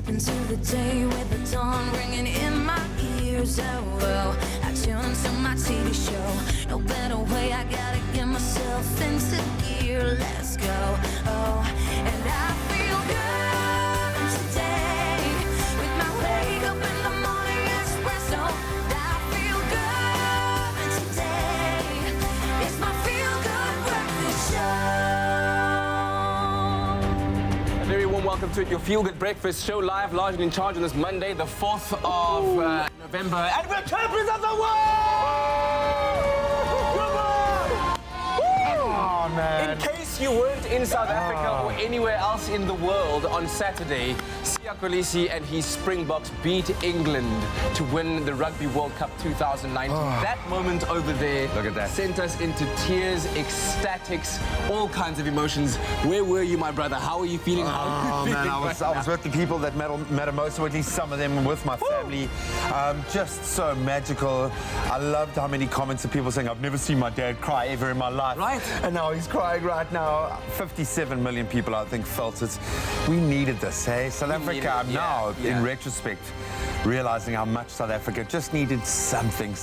Step into the day with the dawn ringing in my ears. Oh, I tune into my TV show. No better way, I gotta get myself into gear. Let's go. Oh, and I feel good today with my wake up in the morning espresso. I feel good today. It's my feel good breakfast show. A very warm welcome to your Feel Good Breakfast Show, live, large and in charge on this Monday, the 4th of November. And we're champions of the world! Oh, man. In case you weren't in South Africa or anywhere else in the world on Saturday, Siya Kolisi and his Springboks beat England to win the Rugby World Cup 2019. That moment over there, look at that, sent us into tears, ecstatics, all kinds of emotions. Where were you, my brother? How are you feeling? Oh, man, I was with the people that matter most, or at least some of them, with my family. Just so magical. I loved how many comments of people saying, I've never seen my dad cry ever in my life. Right. And now he's crying right now. 57 million people, I think, felt it. We needed this, hey? South Africa, now, in retrospect, realizing how much South Africa just needed something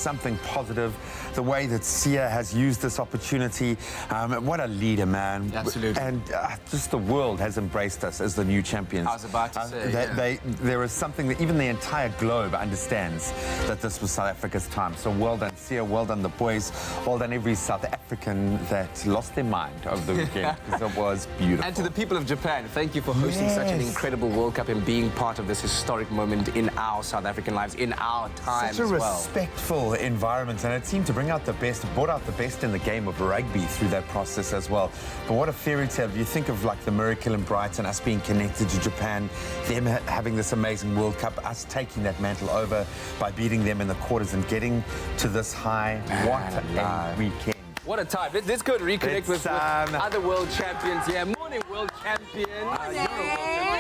positive. The way that Siya has used this opportunity. What a leader, man. Absolutely. And just the world has embraced us as the new champions. I was about to say, there is something that even the entire globe understands that this was South Africa's time. So well done, Siya, well done the boys, well done every South African that lost their mind over the weekend, because it was beautiful. And to the people of Japan, thank you for hosting such an incredible World Cup and being part of this historic moment in our South African lives, in our time Such a as well. respectful environment, and it seemed to bring out the best, brought out the best in the game of rugby through that process as well. But what a fairy tale. You think of like the miracle in Brighton, us being connected to Japan, them having this amazing World Cup, us taking that mantle over by beating them in the quarters and getting to this high. What a weekend. What a time. Let's go and reconnect with other world champions. Yeah, morning, world champion.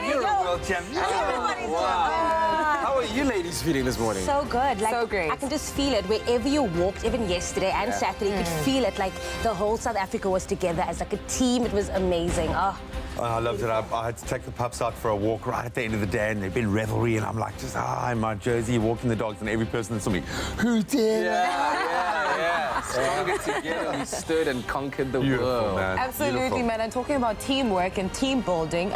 You're a world champion. Wow. How are you ladies feeling this morning? So good. Like, so great. I can just feel it wherever you walked, even yesterday and Saturday. You could feel it, like the whole South Africa was together as like a team. It was amazing. I loved it. I had to take the pups out for a walk right at the end of the day, and there'd been revelry, and I'm like, just in my jersey, walking the dogs, and every person that saw me, who did? Yeah. Stronger together, we stood and conquered the world. Man. Absolutely, Beautiful. man. And talking about teamwork and team building,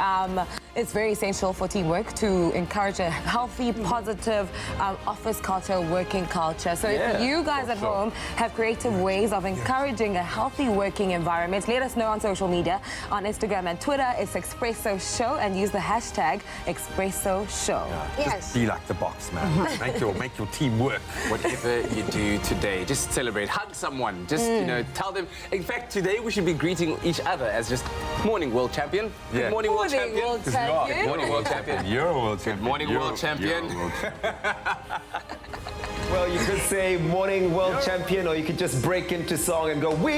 it's very essential for teamwork to encourage a healthy, positive office culture, working culture. So if you guys at home have creative ways of encouraging a healthy working environment, let us know on social media. On Instagram and Twitter, it's Expresso Show, and use the hashtag Expresso Show. Just be like the box, man. Make your team work. Whatever you do today, just celebrate. Hug someone. Just, tell them. In fact, today we should be greeting each other as just morning world champion. Good morning, world champion. World champion. Good morning, world champion. You're a world champion. Good morning, world champion. Well, you could say morning world champion, or you could just break into song and go, we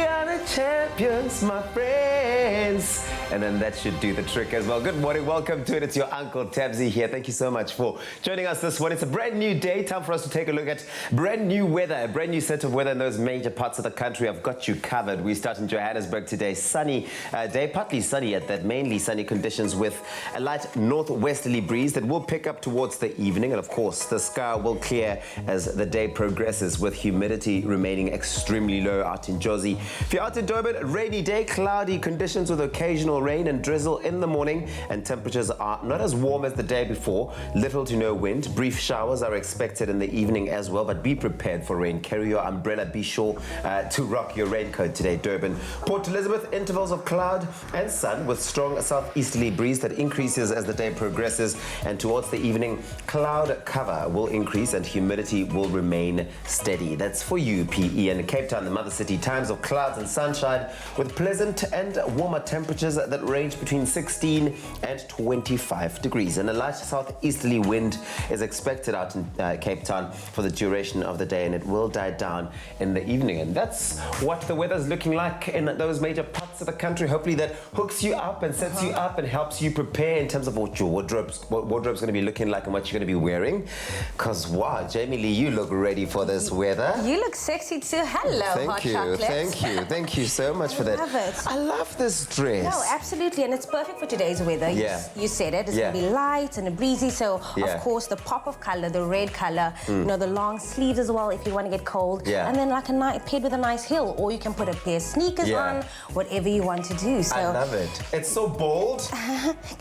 are the champions, my friends. And then that should do the trick as well. Good morning, welcome to it. It's your Uncle Tabsy here. Thank you so much for joining us this morning. It's a brand new day. Time for us to take a look at brand new weather, a brand new set of weather in those major parts of the country. I've got you covered. We start in Johannesburg today. Sunny day, partly sunny at that, mainly sunny conditions with a light northwesterly breeze that will pick up towards the evening. And of course, the sky will clear as the day progresses, with humidity remaining extremely low out in Jozi. If you're out in Durban, rainy day, cloudy conditions with occasional rain and drizzle in the morning, and temperatures are not as warm as the day before. Little to no wind. Brief showers are expected in the evening as well, but be prepared for rain. Carry your umbrella. Be sure to rock your raincoat today. Durban, Port Elizabeth, intervals of cloud and sun with strong southeasterly breeze that increases as the day progresses, and towards the evening, cloud cover will increase and humidity will remain steady. That's for you, PE. And Cape Town, the mother city, times of clouds and sunshine with pleasant and warmer temperatures that range between 16 and 25 degrees. And a light southeasterly wind is expected out in Cape Town for the duration of the day, and it will die down in the evening. And that's what the weather's looking like in those major parts of the country. Hopefully that hooks you up and sets you up and helps you prepare in terms of what your wardrobe's going to be looking like and what you're going to be wearing. Because, wow, Jamie Lee, you look ready for this weather. You look sexy too. Hello, hot chocolate. Thank you so much for that. I love it. I love this dress. No, absolutely, and it's perfect for today's weather. Yeah. You said it. It's going to be light and breezy, so of course the pop of color, the red color, you know, the long sleeves as well if you want to get cold, and then like a nice paired with a nice heel, or you can put a pair of sneakers on, whatever you want to do. So I love it. It's so bold.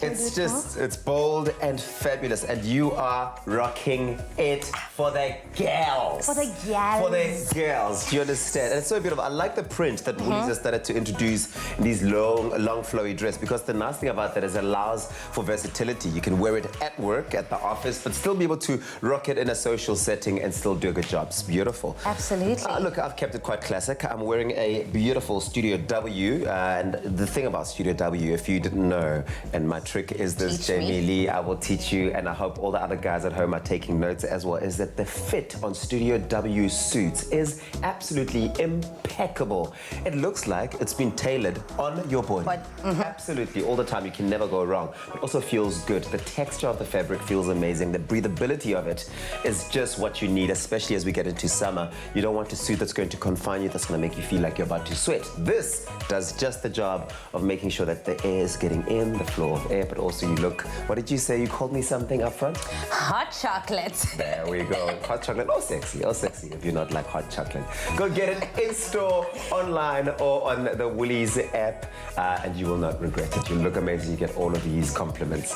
It's bold and fabulous, and you are rocking it for the gals. For the gals. For the girls. Do you understand? And it's so beautiful. I like the print that Woolies has started to introduce in these long flowy dress, because the nice thing about that is it allows for versatility. You can wear it at work, at the office, but still be able to rock it in a social setting and still do a good job. It's beautiful. Absolutely. Look, I've kept it quite classic. I'm wearing a beautiful Studio W, and the thing about Studio W, if you didn't know, and my trick is this, Jamie Lee, I will teach you, and I hope all the other guys at home are taking notes as well, is that the fit on Studio W suits is absolutely impeccable. It looks like it's been tailored on your body. Absolutely, all the time. You can never go wrong. It also feels good. The texture of the fabric feels amazing. The breathability of it is just what you need, especially as we get into summer. You don't want a suit that's going to confine you, that's going to make you feel like you're about to sweat. This does just the job of making sure that the air is getting in, the flow of air, but also you look, what did you say? You called me something up front? Hot chocolate. There we go. Hot chocolate. Oh, sexy if you're not like hot chocolate. Go get it in store, online, or on the Woolies app, and you will not regret it. You'll look amazing. You get all of these compliments.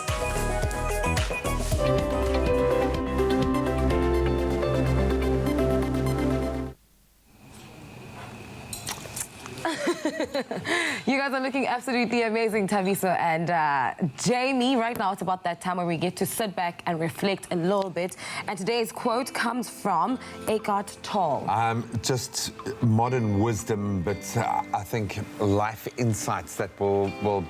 You guys are looking absolutely amazing, Thabiso and Jamie. Right now, it's about that time where we get to sit back and reflect a little bit. And today's quote comes from Eckhart Tolle. Just modern wisdom, but I think life insights that will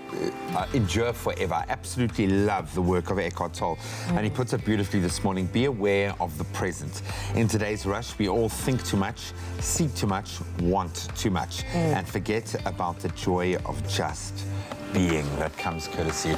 endure forever. I absolutely love the work of Eckhart Tolle. And he puts it beautifully this morning: be aware of the present. In today's rush, we all think too much, seek too much, want too much, and forget about the joy of just being that comes courtesy,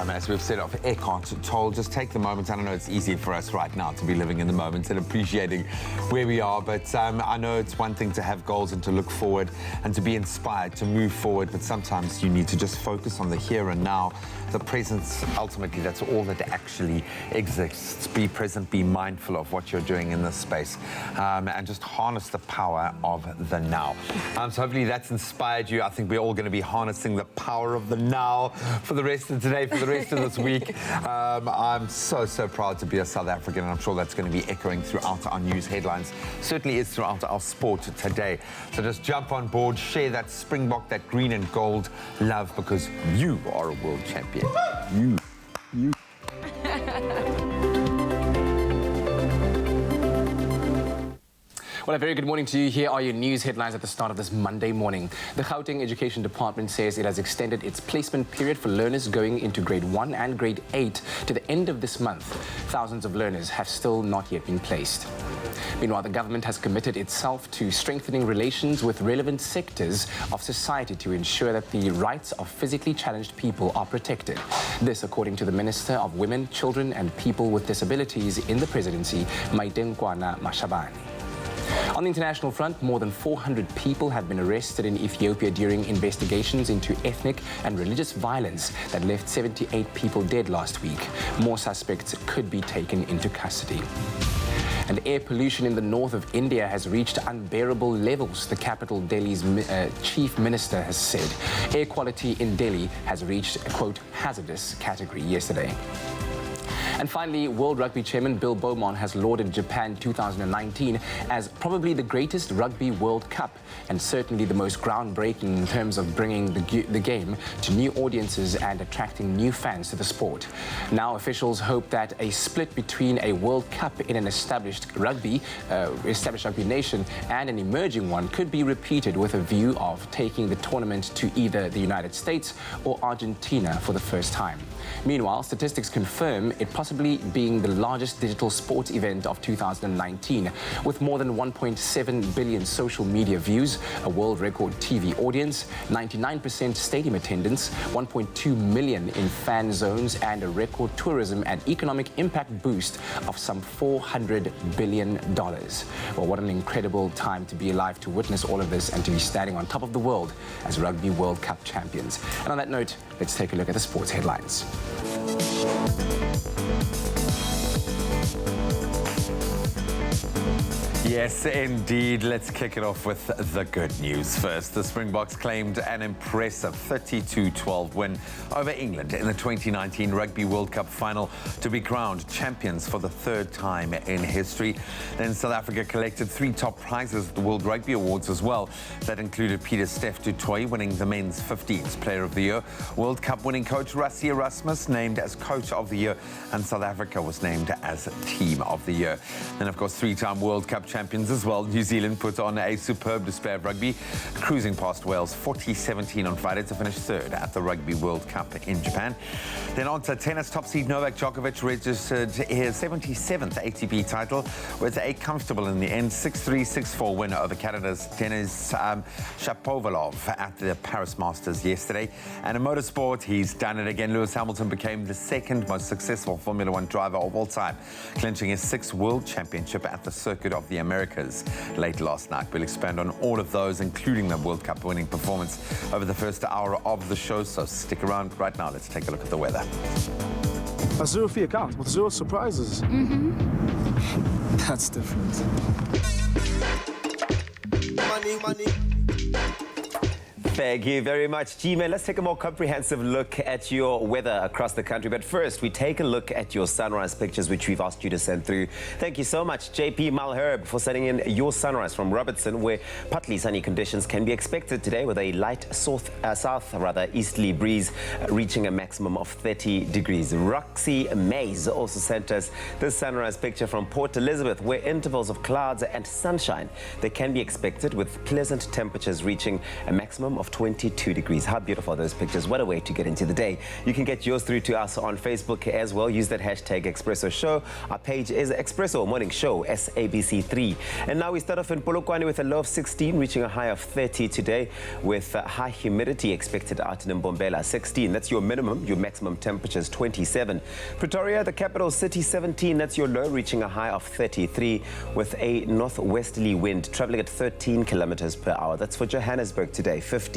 as we've said, of Eckhart Tolle. Just take the moment. I don't know it's easy for us right now to be living in the moment and appreciating where we are, but I know it's one thing to have goals and to look forward and to be inspired to move forward, but sometimes you need to just focus on the here and now, the present. Ultimately, that's all that actually exists. Be present, be mindful of what you're doing in this space, and just harness the power of the now. So hopefully that's inspired you. I think we're all going to be harnessing the power of the now for the rest of today, for the rest of this week. I'm so proud to be a South African, and I'm sure that's going to be echoing throughout our news headlines. Certainly is throughout our sport today. So just jump on board, share that Springbok, that green and gold love, because you are a world champion. You. Well, a very good morning to you. Here are your news headlines at the start of this Monday morning. The Gauteng Education Department says it has extended its placement period for learners going into grade 1 and grade 8 to the end of this month. Thousands of learners have still not yet been placed. Meanwhile, the government has committed itself to strengthening relations with relevant sectors of society to ensure that the rights of physically challenged people are protected. This, according to the Minister of Women, Children and People with Disabilities in the presidency, Maitengwana Mashabane. On the international front, more than 400 people have been arrested in Ethiopia during investigations into ethnic and religious violence that left 78 people dead last week. More suspects could be taken into custody. And air pollution in the north of India has reached unbearable levels, the capital Delhi's chief minister has said. Air quality in Delhi has reached a, quote, hazardous category yesterday. And finally, World Rugby Chairman Bill Beaumont has lauded Japan 2019 as probably the greatest Rugby World Cup, and certainly the most groundbreaking in terms of bringing the game to new audiences and attracting new fans to the sport. Now officials hope that a split between a World Cup in an established rugby nation and an emerging one could be repeated, with a view of taking the tournament to either the United States or Argentina for the first time. Meanwhile, statistics confirm it possibly possibly being the largest digital sports event of 2019, with more than 1.7 billion social media views, a world record TV audience, 99% stadium attendance, 1.2 million in fan zones, and a record tourism and economic impact boost of some $400 billion. Well, what an incredible time to be alive, to witness all of this and to be standing on top of the world as Rugby World Cup champions. And on that note, let's take a look at the sports headlines. Yes, indeed. Let's kick it off with the good news first. The Springboks claimed an impressive 32-12 win over England in the 2019 Rugby World Cup final to be crowned champions for the third time in history. Then South Africa collected 3 top prizes at the World Rugby Awards as well. That included Peter Steph du Toit winning the men's 15s Player of the Year, World Cup winning coach Rassie Erasmus named as Coach of the Year, and South Africa was named as Team of the Year. And of course, 3-time World Cup champions as well. New Zealand put on a superb display of rugby, cruising past Wales 40-17 on Friday to finish third at the Rugby World Cup in Japan. Then on to tennis, top seed Novak Djokovic registered his 77th ATP title with a comfortable in the end 6-3, 6-4 win over Canada's Denis Shapovalov at the Paris Masters yesterday. And in motorsport, he's done it again. Lewis Hamilton became the second most successful Formula One driver of all time, clinching his 6th World Championship at the Circuit of the Americas late last night. We'll expand on all of those, including the World Cup winning performance over the first hour of the show, so stick around. Right now, let's take a look at the weather. A 0 fee account with 0 surprises. That's different. Money. Thank you very much, G-Man. Let's take a more comprehensive look at your weather across the country. But first, we take a look at your sunrise pictures, which we've asked you to send through. Thank you so much, JP Malherb, for sending in your sunrise from Robertson, where partly sunny conditions can be expected today with a light easterly breeze reaching a maximum of 30 degrees. Roxy Mays also sent us this sunrise picture from Port Elizabeth, where intervals of clouds and sunshine they can be expected with pleasant temperatures reaching a maximum of 22 degrees. How beautiful are those pictures? What a way to get into the day. You can get yours through to us on Facebook as well. Use that hashtag Expresso Show. Our page is Expresso Morning Show, SABC3. And now we start off in Polokwane with a low of 16, reaching a high of 30 today, with high humidity expected out in Mbombela, 16. That's your minimum. Your maximum temperature is 27. Pretoria, the capital city, 17. That's your low, reaching a high of 33, with a northwesterly wind traveling at 13 kilometers per hour. That's for Johannesburg today, 15,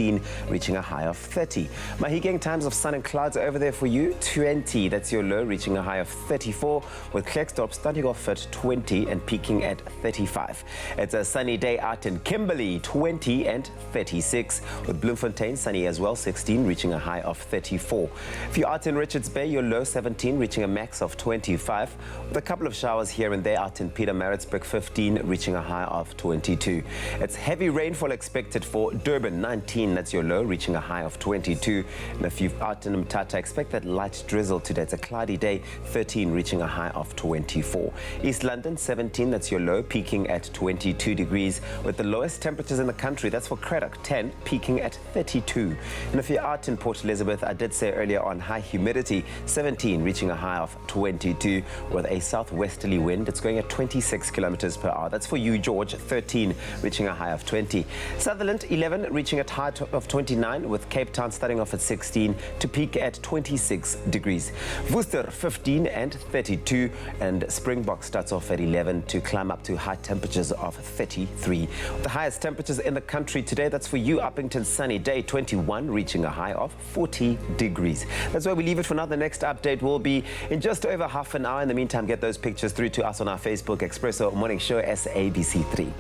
reaching a high of 30. Mahikeng, times of sun and clouds over there for you, 20. That's your low, reaching a high of 34, with Klerksdorp starting off at 20 and peaking at 35. It's a sunny day out in Kimberley, 20 and 36, with Bloemfontein sunny as well, 16, reaching a high of 34. If you're out in Richards Bay, your low 17, reaching a max of 25, with a couple of showers here and there out in Pietermaritzburg, 15, reaching a high of 22. It's heavy rainfall expected for Durban, 19. That's your low, reaching a high of 22. And if you're out in Mthatha, expect that light drizzle today. It's a cloudy day, 13, reaching a high of 24. East London, 17. That's your low, peaking at 22 degrees, with the lowest temperatures in the country. That's for Craddock, 10, peaking at 32. And if you're out in Port Elizabeth, I did say earlier on high humidity, 17, reaching a high of 22, with a southwesterly wind. It's going at 26 kilometers per hour. That's for you, George, 13, reaching a high of 20. Sutherland, 11, reaching a high of 29, with Cape Town starting off at 16 to peak at 26 degrees. Worcester, 15 and 32, and Springbok starts off at 11 to climb up to high temperatures of 33. The highest temperatures in the country today, that's for you, Uppington, sunny day, 21, reaching a high of 40 degrees. That's where we leave it for now. The next update will be in just over half an hour. In the meantime, get those pictures through to us on our Facebook, Expresso Morning Show, SABC3.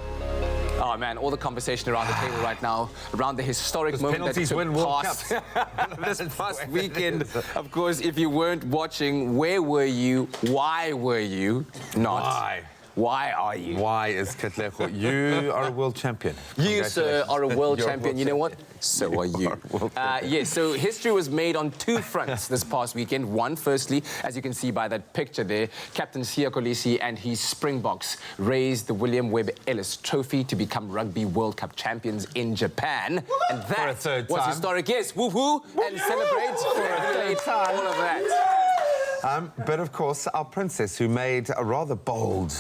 Oh man, all the conversation around the table right now, around the historic moment that took past this past weekend. Of course, if you weren't watching, where were you? Why were you not? Why are you? Why is Katlego? You are a world champion. You, sir, are a world champion. You know what? So are you. Yes, so history was made on 2 fronts this past weekend. One, firstly, as you can see by that picture there, Captain Siya Kolisi and his Springboks raised the William Webb Ellis Trophy to become Rugby World Cup champions in Japan. And that was historic. Yes, woohoo, and celebrate, congratulate, all of that. But of course, our princess, who made a rather bold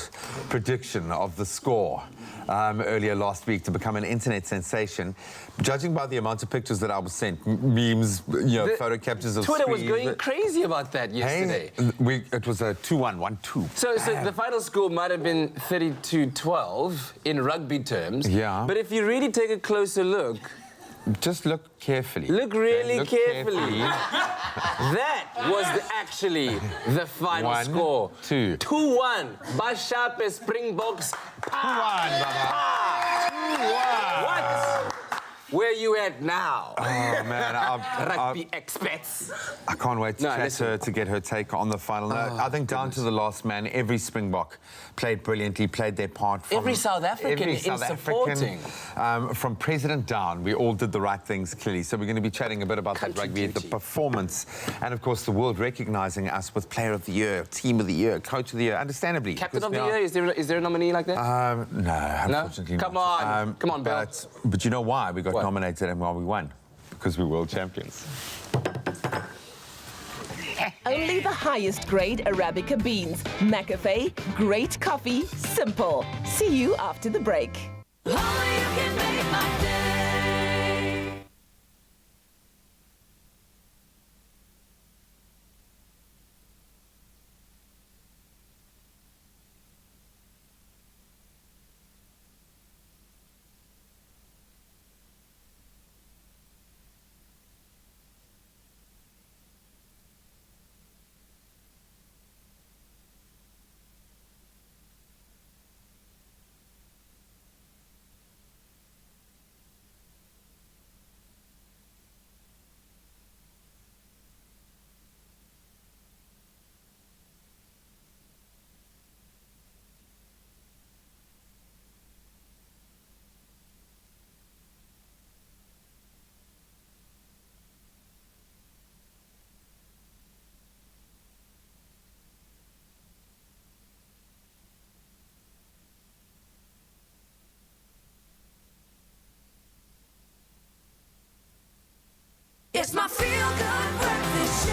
prediction of the score earlier last week to become an internet sensation, judging by the amount of pictures that I was sent, memes, photo captures of Twitter was screens, going crazy about that yesterday. Hey, it was a 2-1, 1-2. So the final score might have been 32-12 in rugby terms. Yeah. But if you really take a closer look, just look carefully. look really Look carefully. That was actually the final score. 1-2. 2-1 by Sharpe Springboks. 2-1, Baba. 2-1. What? Where you at now? Oh, man. Rugby experts. I can't wait to chat to her to get her take on the final. No, I think down to the last man, every Springbok played brilliantly, played their part. Every South African in supporting. From president down, we all did the right things, clearly. So we're going to be chatting a bit about the rugby, the performance, and, of course, the world recognising us with Player of the Year, Team of the Year, Coach of the Year, understandably. Captain of the Year? Is there a nominee like that? No, unfortunately Come not. on. Come on, Bill. But you know why we got nominated and why we won? Because we're world champions. Only the highest grade Arabica beans. McAfee, great coffee, simple. See you after the break. Only you can make my day. It's my feel-good breakfast show.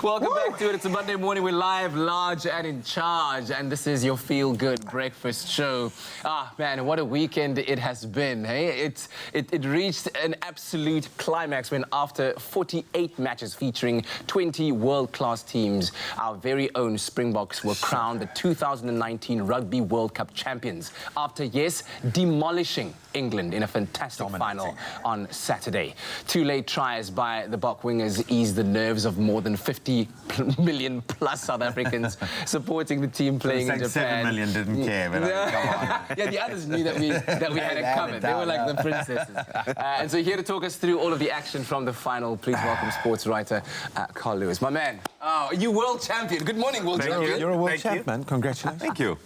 Welcome back to it. It's a Monday morning. We're live, large, and in charge. And this is your feel-good breakfast show. Ah, man, what a weekend it has been, hey? It reached an absolute climax when, after 48 matches featuring 20 world-class teams, our very own Springboks were crowned the 2019 Rugby World Cup champions after, yes, demolishing England in a fantastic final on Saturday. 2 late tries by the Bok wingers eased the nerves of more than 50 million plus South Africans supporting the team playing in Japan. 7 million didn't care, but come on. Yeah, the others knew that we had it covered. They were like the princesses. And so here to talk us through all of the action from the final, please welcome sports writer Carl Lewis. My man, you world champion. Good morning, world champion. You're a world champ, man. Congratulations. Thank you.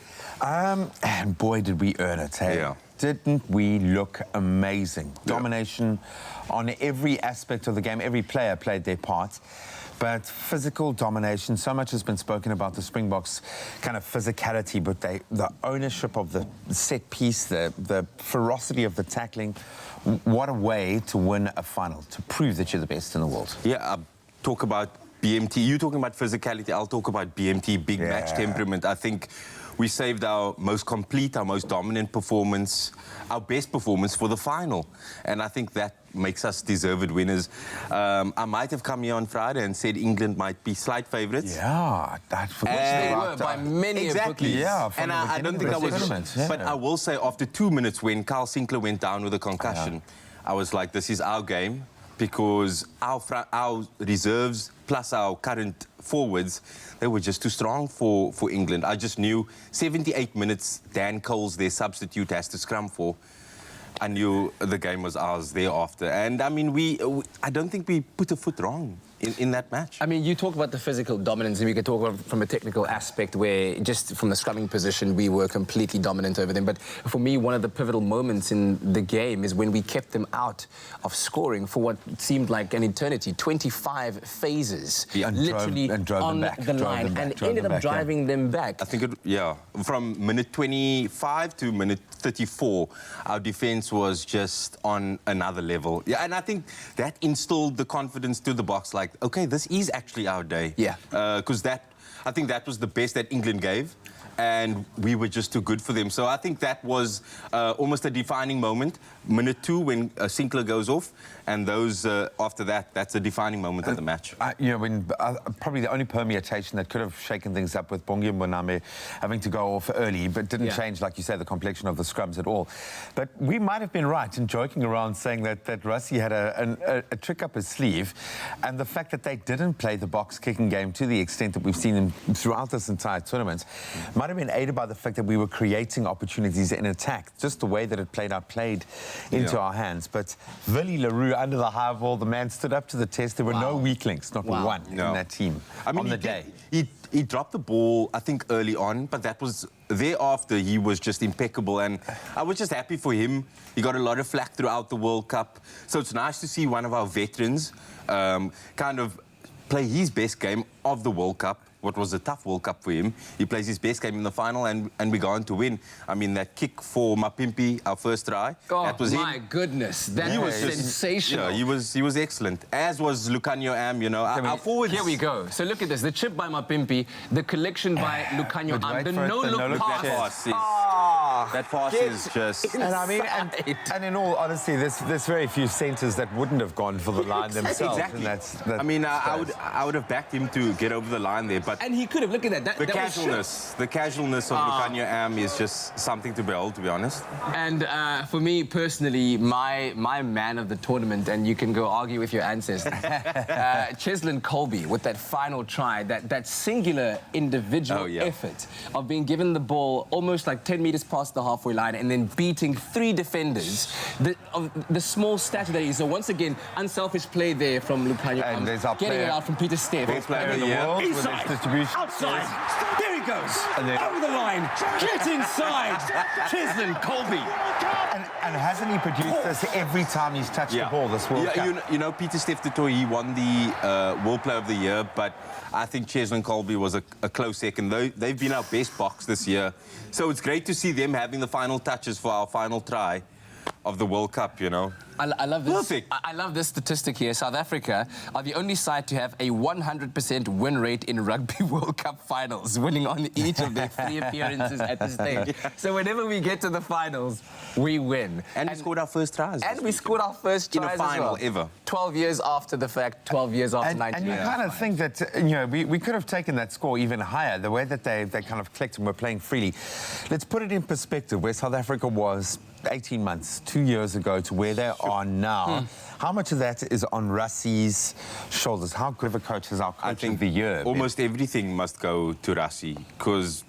And boy, did we earn it, hey? Yeah. Didn't we look amazing? Yeah. Domination on every aspect of the game. Every player played their part. But physical domination, so much has been spoken about the Springboks' kind of physicality, but the ownership of the set piece, the ferocity of the tackling, what a way to win a final, to prove that you're the best in the world. Yeah, talk about BMT. You talking about physicality, I'll talk about BMT, big match temperament. I think we saved our most complete, our most dominant performance, our best performance for the final. And I think that makes us deserved winners. I might have come here on Friday and said England might be slight favourites. Yeah, that's which they were by many exactly. Yeah, and I don't think I was. Yeah. But I will say, after 2 minutes, when Carl Sinclair went down with a concussion, I was like, this is our game, because our reserves plus our current forwards, they were just too strong for England. I just knew 78 minutes, Dan Cole's their substitute, has to scrum for. I knew the game was ours thereafter. And, I mean, I don't think we put a foot wrong in that match. I mean, you talk about the physical dominance, and we can talk about from a technical aspect where just from the scrumming position, we were completely dominant over them. But for me, one of the pivotal moments in the game is when we kept them out of scoring for what seemed like an eternity, 25 phases, literally on the line, and ended up driving them back. I think, from minute 25 to minute 34, our defence was just on another level. Yeah, and I think that instilled the confidence to the box, like, like, okay, this is actually our day. Yeah. Because I think that was the best that England gave. And we were just too good for them. So I think that was almost a defining moment. Minute 2 when Sinclair goes off, and those after that, that's a defining moment of the match. You know, when probably the only permutation that could have shaken things up with Bongi Mbonambe having to go off early, but didn't change, like you say, the complexion of the scrums at all. But we might have been right in joking around saying that Rassie had a trick up his sleeve, and the fact that they didn't play the box kicking game to the extent that we've seen them throughout this entire tournament might have been aided by the fact that we were creating opportunities in attack. Just the way that it played into our hands. But Willie Leroux under the high ball, the man stood up to the test. There were no weak links, not one in that team on the day. He dropped the ball, I think, early on, but that was thereafter he was just impeccable, and I was just happy for him. He got a lot of flack throughout the World Cup, so it's nice to see one of our veterans kind of play his best game of the World Cup. What was a tough World Cup for him. He plays his best game in the final, and we go on to win. I mean, that kick for Mapimpi, our first try, that was my goodness, that was sensational. He was excellent, as was Lucanio Am, you know. Our forwards... Here we go. So look at this, the chip by Mapimpi, the collection by Lucanio Am, the no-look pass. That pass is just... And I mean, and in all honesty, there's very few centres that wouldn't have gone for the line themselves. Exactly. And I mean, I would have backed him to get over the line there, but and he could have. Look at that. The casualness of Lucanio Am is just something to behold, to be honest. And for me personally, my man of the tournament, and you can go argue with your ancestors, Cheslin Colby with that final try, that singular individual effort of being given the ball almost like 10 meters past the halfway line and then beating 3 defenders. The small stature that he is. So once again, unselfish play there from Lucanio Am, getting it out from Peter Steff. Best player in the world. Inside. Outside. There he goes. Over the line. Get inside. Cheslin Colby. And hasn't he produced this every time he's touched the ball this World Cup? You know, Peter Steff he won the World Player of the Year, but I think Cheslin Colby was a close second. They've been our best box this year. So it's great to see them having the final touches for our final try of the World Cup, you know. I love this. Perfect. I love this statistic here. South Africa are the only side to have a 100% win rate in Rugby World Cup finals, winning on each of their 3 appearances at the stage. So whenever we get to the finals, we win. And we scored our first tries. And we scored our first tries in a final ever. 12 years after the fact, 12 years after 19. And you kind of think that, you know, we could have taken that score even higher, the way that they kind of clicked and were playing freely. Let's put it in perspective, where South Africa was 18 months, 2 years ago to where they are now. How much of that is on Rassie's shoulders? How good of a coach is our coach of the year? Almost everything must go to Rassie, because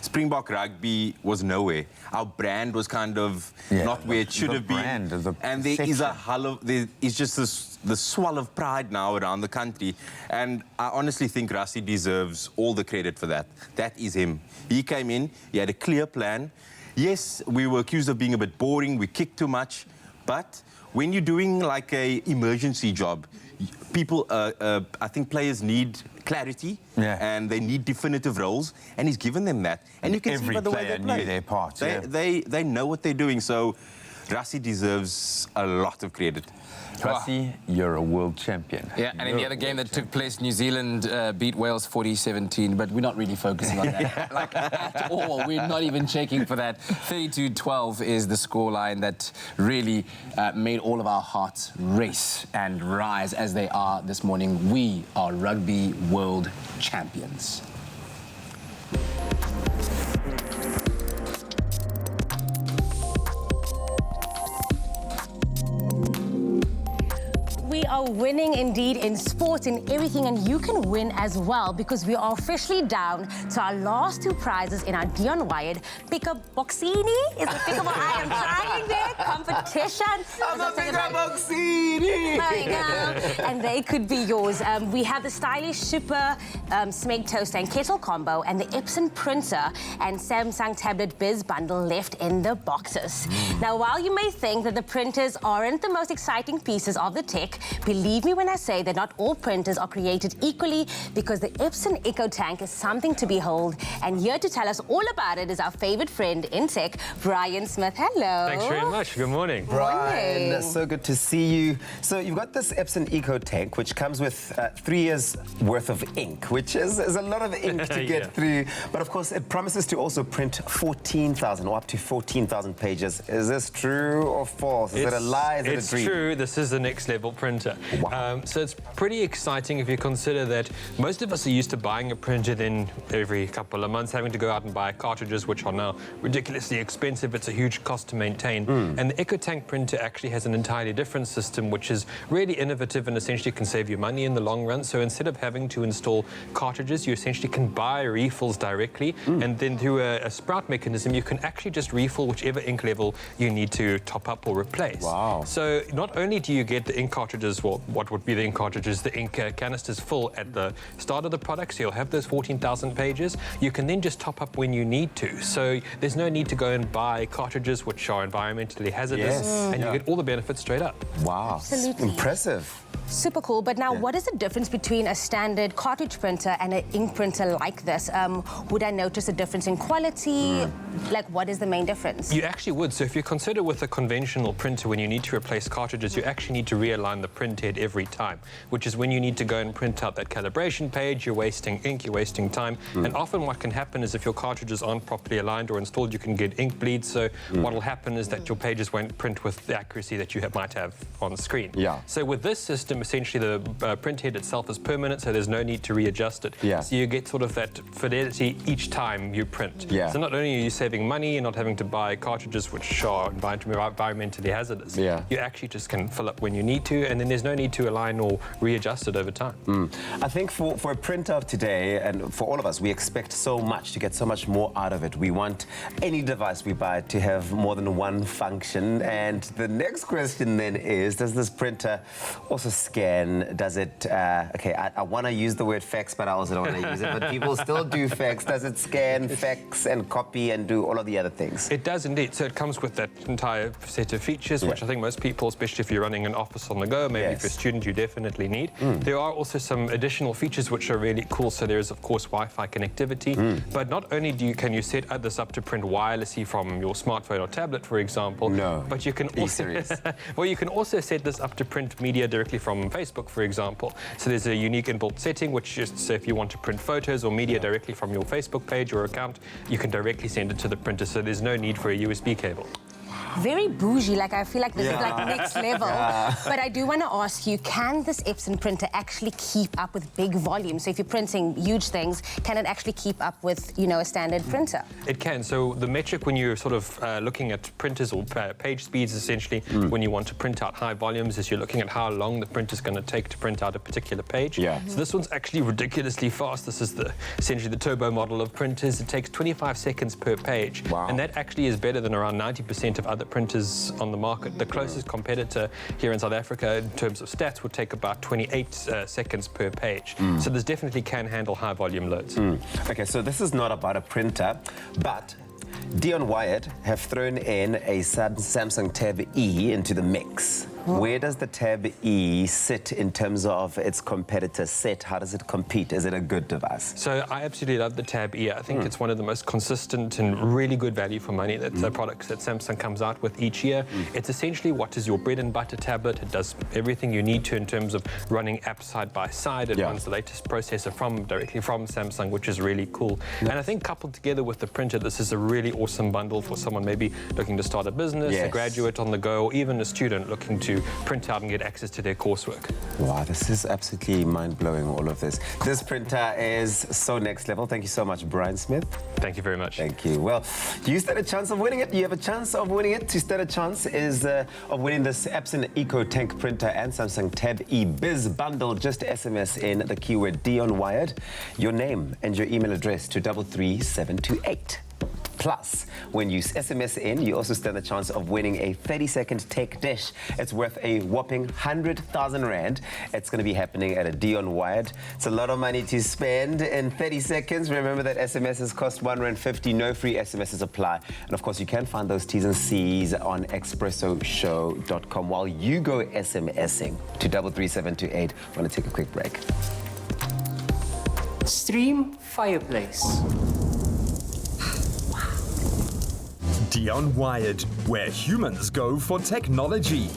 Springbok rugby was nowhere. Our brand was kind of not where it should have been. And there is a hull of, there is just the swell of pride now around the country. And I honestly think Rassie deserves all the credit for that. That is him. He came in, he had a clear plan. Yes, we were accused of being a bit boring, we kicked too much, but when you're doing like a emergency job, people, I think players need clarity and they need definitive roles, and he's given them that. And you can see by the way they play. Knew their part. They know what they're doing, so Rassie deserves a lot of credit. Rassie, you're a world champion. Yeah, and in the other game that took place, New Zealand beat Wales 40-17, but we're not really focusing on that like at all. We're not even checking for that. 32-12 is the scoreline that really made all of our hearts race and rise as they are this morning. We are Rugby World Champions. We are winning indeed in sport, in everything, and you can win as well, because we are officially down to our last 2 prizes in our Dion Wired Pick-up Boxini. Is it Pick-up? I am trying there. Competition. I'm a Pick-up Boxini. There you go. And they could be yours. We have the stylish Super Smeg Toaster and Kettle combo, and the Epson printer and Samsung Tablet Biz bundle left in the boxes. Now, while you may think that the printers aren't the most exciting pieces of the tech, Believe me when I say that not all printers are created equally, because the Epson EcoTank is something to behold. And here to tell us all about it is our favorite friend in tech, Brian Smith. Hello. Thanks very much. Good morning. Brian, Morning. so good to see you. So you've got this Epson EcoTank, which comes with 3 years worth of ink, which is a lot of ink to get through. But of course, it promises to also print 14,000 or up to 14,000 pages. Is this true or false? Is it a lie? Is it a dream? It's true. This is the next level printer. Wow. So it's pretty exciting if you consider that most of us are used to buying a printer, then every couple of months having to go out and buy cartridges, which are now ridiculously expensive. It's a huge cost to maintain. And the EcoTank printer actually has an entirely different system, which is really innovative and essentially can save you money in the long run. So instead of having to install cartridges, you essentially can buy refills directly, and then through a sprout mechanism, you can actually just refill whichever ink level you need to top up or replace. Wow. So not only do you get the ink cartridges, well, what would be the ink cartridges, the ink canisters full at the start of the product, so you'll have those 14,000 pages. You can then just top up when you need to. So there's no need to go and buy cartridges which are environmentally hazardous, and you get all the benefits straight up. Wow. Absolutely. Impressive. Super cool. But now, what is the difference between a standard cartridge printer and an ink printer like this? Would I notice a difference in quality? Like, what is the main difference? You actually would. So if you consider with a conventional printer, when you need to replace cartridges, you actually need to realign the print head every time, which is when you need to go and print out that calibration page. You're wasting ink, you're wasting time. And often what can happen is if your cartridges aren't properly aligned or installed, you can get ink bleed. So what will happen is that your pages won't print with the accuracy that you might have on the screen. Yeah. So with this system, essentially the print head itself is permanent, so there's no need to readjust it. Yeah. So you get sort of that fidelity each time you print. Yeah. So not only are you saving money, you're not having to buy cartridges which are environmentally hazardous. Yeah. You actually just can fill up when you need to, and then there's no need to align or readjust it over time. I think for a printer of today, and for all of us, we expect so much to get so much more out of it. We want any device we buy to have more than one function. And the next question then is, does this printer also scan? Does it, okay, I want to use the word fax, but I also don't want to use it, but people still do fax. Does it scan, fax, and copy, and do all of the other things? It does indeed. So it comes with that entire set of features, which I think most people, especially if you're running an office on the go, maybe if you're a student, you definitely need. There are also some additional features which are really cool. So there is, of course, Wi-Fi connectivity, but not only can you set this up to print wirelessly from your smartphone or tablet, for example, but you can also, well, you can also set this up to print media directly from Facebook, for example. So there's a unique inbuilt setting, which is, so if you want to print photos or media directly from your Facebook page or account, you can directly send it to the printer, so there's no need for a USB cable. Very bougie, like I feel like this is like next level. But I do want to ask you, can this Epson printer actually keep up with big volumes? So if you're printing huge things, can it actually keep up with, you know, a standard printer? It can. So the metric when you're sort of looking at printers or page speeds, essentially, when you want to print out high volumes, is you're looking at how long the printer's going to take to print out a particular page. So this one's actually ridiculously fast. This is essentially the turbo model of printers. It takes 25 seconds per page. And that actually is better than around 90% of other printers on the market. The closest competitor here in South Africa in terms of stats would take about 28 seconds per page. So this definitely can handle high volume loads. Okay, so this is not about a printer, but Dion Wyatt have thrown in a Samsung Tab E into the mix. Where does the Tab E sit in terms of its competitor set? How does it compete? Is it a good device? So I absolutely love the Tab E. I think it's one of the most consistent and really good value for money products that Samsung comes out with each year. It's essentially what is your bread and butter tablet. It does everything you need to in terms of running apps side by side. It runs the latest processor directly from Samsung, which is really cool. And I think coupled together with the printer, this is a really awesome bundle for someone maybe looking to start a business, a graduate on the go, or even a student looking to print out and get access to their coursework. Wow, this is absolutely mind-blowing, all of this. This printer is so next level. Thank you so much, Brian Smith. Thank you very much. Thank you. Well, do you stand a chance of winning it? You have a chance of winning it. To stand a chance is of winning this Epson EcoTank printer and Samsung Tab E Biz bundle. Just SMS in the keyword Dion Wyatt, your name and your email address to 33728. Plus, when you SMS in, you also stand the chance of winning a 30-second tech dish. It's worth a whopping 100,000 Rand. It's going to be happening at a Dion Wired. It's a lot of money to spend in 30 seconds. Remember that SMSs cost R1.50. No free SMSs apply. And of course, you can find those T's and C's on expressoshow.com while you go SMSing to 33728. I want to take a quick break. Stream Fireplace. Dion Wired, where humans go for technology.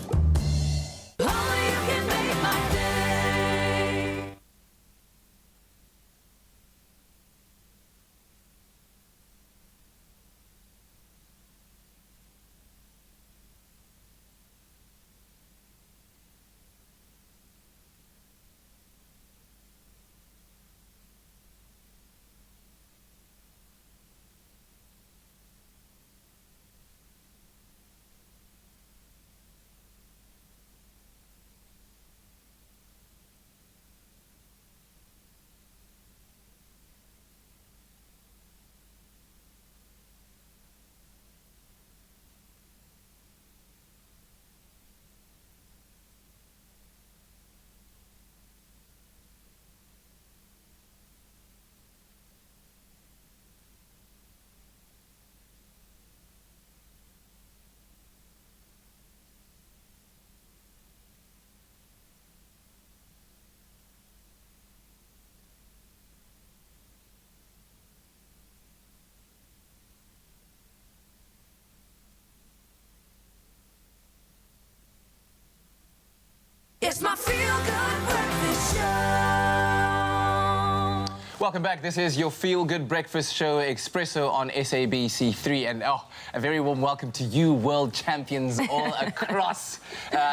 It's my feel-good breakfast show. Welcome back. This is your feel-good breakfast show, Expresso on SABC3. And a very warm welcome to you, world champions all across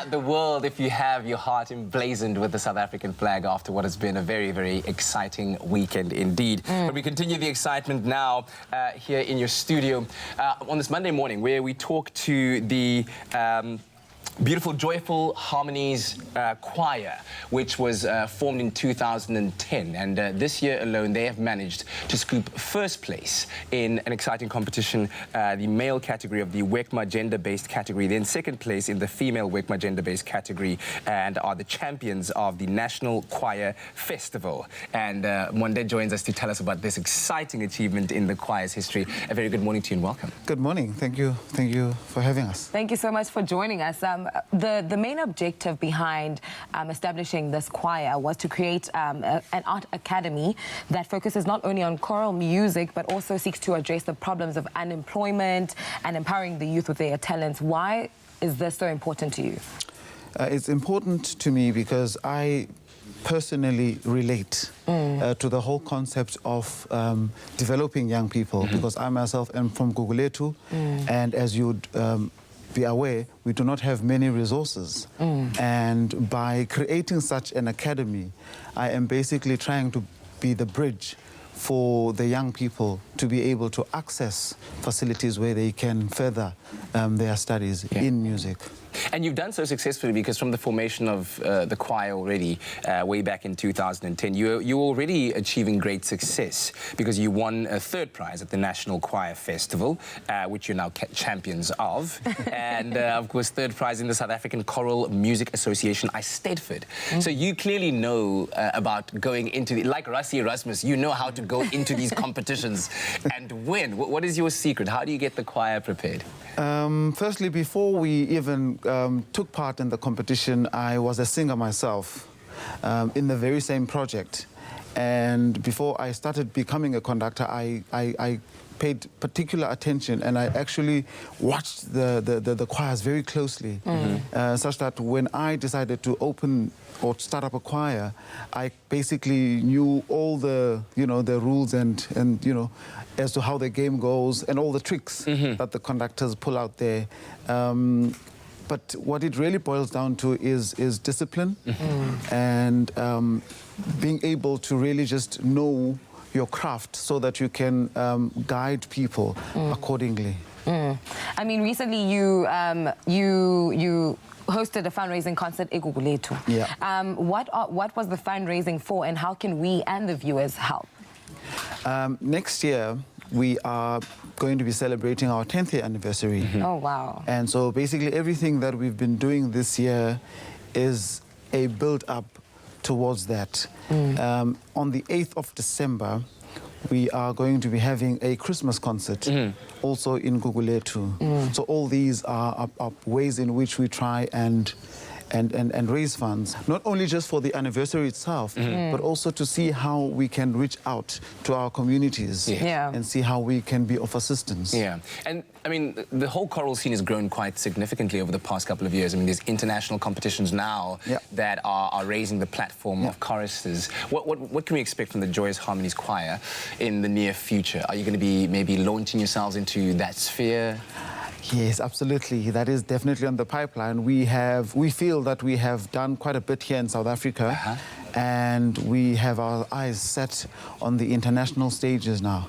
the world. If you have your heart emblazoned with the South African flag after what has been a very, very exciting weekend indeed. But we continue the excitement now here in your studio on this Monday morning, where we talk to the beautiful, joyful Harmonies choir, which was formed in 2010. And this year alone, they have managed to scoop first place in an exciting competition, the male category of the WECMA gender-based category, then second place in the female WECMA gender-based category, and are the champions of the National Choir Festival. And Monde joins us to tell us about this exciting achievement in the choir's history. A very good morning to you and welcome. Good morning. Thank you for having us. Thank you so much for joining us. The main objective behind establishing this choir was to create an art academy that focuses not only on choral music, but also seeks to address the problems of unemployment and empowering the youth with their talents. Why is this so important to you? It's important to me because I personally relate to the whole concept of developing young people, because I myself am from Guguletu, and as you'd be aware, we do not have many resources. And by creating such an academy, I am basically trying to be the bridge for the young people to be able to access facilities where they can further their studies in music. And you've done so successfully because from the formation of the choir already, way back in 2010, you're already achieving great success because you won a third prize at the National Choir Festival, which you're now champions of. And, of course, third prize in the South African Choral Music Association, Stedford. So you clearly know about going into, like Rassie Erasmus, you know how to go into these competitions and win. What is your secret? How do you get the choir prepared? Firstly, before we even took part in the competition, I was a singer myself in the very same project. And before I started becoming a conductor, I paid particular attention, and I actually watched the choirs very closely, such that when I decided to open or start up a choir, I basically knew all the the rules and as to how the game goes and all the tricks that the conductors pull out there. But what it really boils down to is discipline and being able to really just know your craft so that you can guide people accordingly. I mean, recently you hosted a fundraising concert at Guguletu. Yeah. What was the fundraising for, and how can we and the viewers help? Next year, we are going to be celebrating our 10th year anniversary. Oh, wow. And so basically everything that we've been doing this year is a build-up towards that. On the 8th of December, we are going to be having a Christmas concert, also in Gugulethu. So all these are ways in which we try and raise funds, not only just for the anniversary itself, but also to see how we can reach out to our communities and see how we can be of assistance. Yeah, and I mean, the whole choral scene has grown quite significantly over the past couple of years. I mean, there's international competitions now that are raising the platform of choristers. What can we expect from the Joyous Harmonies Choir in the near future? Are you going to be maybe launching yourselves into that sphere? Yes, absolutely. That is definitely on the pipeline. We feel that we have done quite a bit here in South Africa, and we have our eyes set on the international stages now.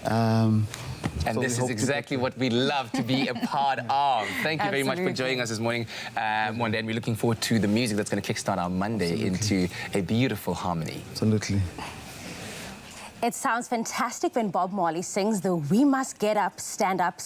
And so this is exactly what we love to be a part of. Thank you very much for joining us this morning, Monday, and we're looking forward to the music that's going to kickstart our Monday into a beautiful harmony. Absolutely. It sounds fantastic when Bob Marley sings the "We must get up, stand up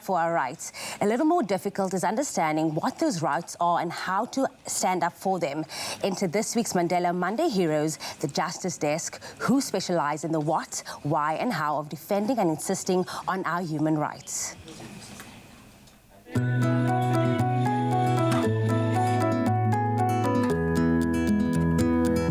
for our rights." A little more difficult is understanding what those rights are and how to stand up for them. Into this week's Mandela Monday Heroes, the Justice Desk, who specialise in the what, why and how of defending and insisting on our human rights.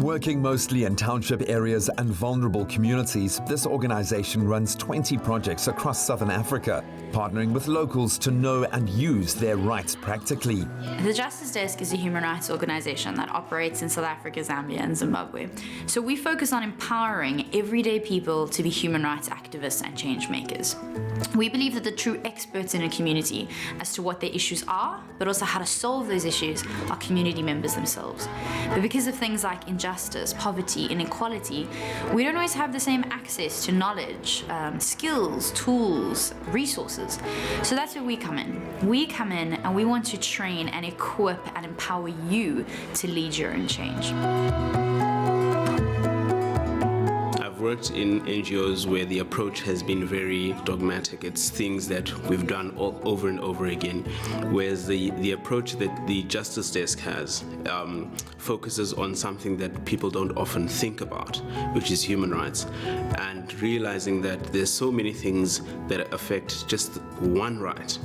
Working mostly in township areas and vulnerable communities, this organization runs 20 projects across Southern Africa, partnering with locals to know and use their rights practically. The Justice Desk is a human rights organization that operates in South Africa, Zambia and Zimbabwe. So we focus on empowering everyday people to be human rights activists and change makers. We believe that the true experts in a community as to what their issues are, but also how to solve those issues, are community members themselves. But because of things like injustice, poverty, inequality, we don't always have the same access to knowledge, skills, tools, resources. So that's where we come in. We come in and we want to train and equip and empower you to lead your own change. Worked in NGOs where the approach has been very dogmatic. It's things that we've done all over and over again, whereas the approach that the Justice Desk has focuses on something that people don't often think about, which is human rights, and realizing that there's so many things that affect just one right,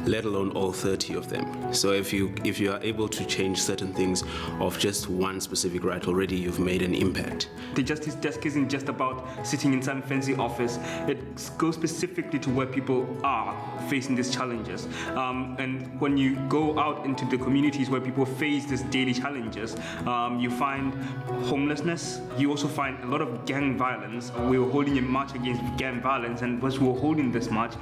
let alone all 30 of them. So if you are able to change certain things of just one specific right, already you've made an impact. The Justice Desk isn't just about sitting in some fancy office. It goes specifically to where people are facing these challenges. And when you go out into the communities where people face these daily challenges, you find homelessness. You also find a lot of gang violence. We were holding a march against gang violence, and as we were holding this march,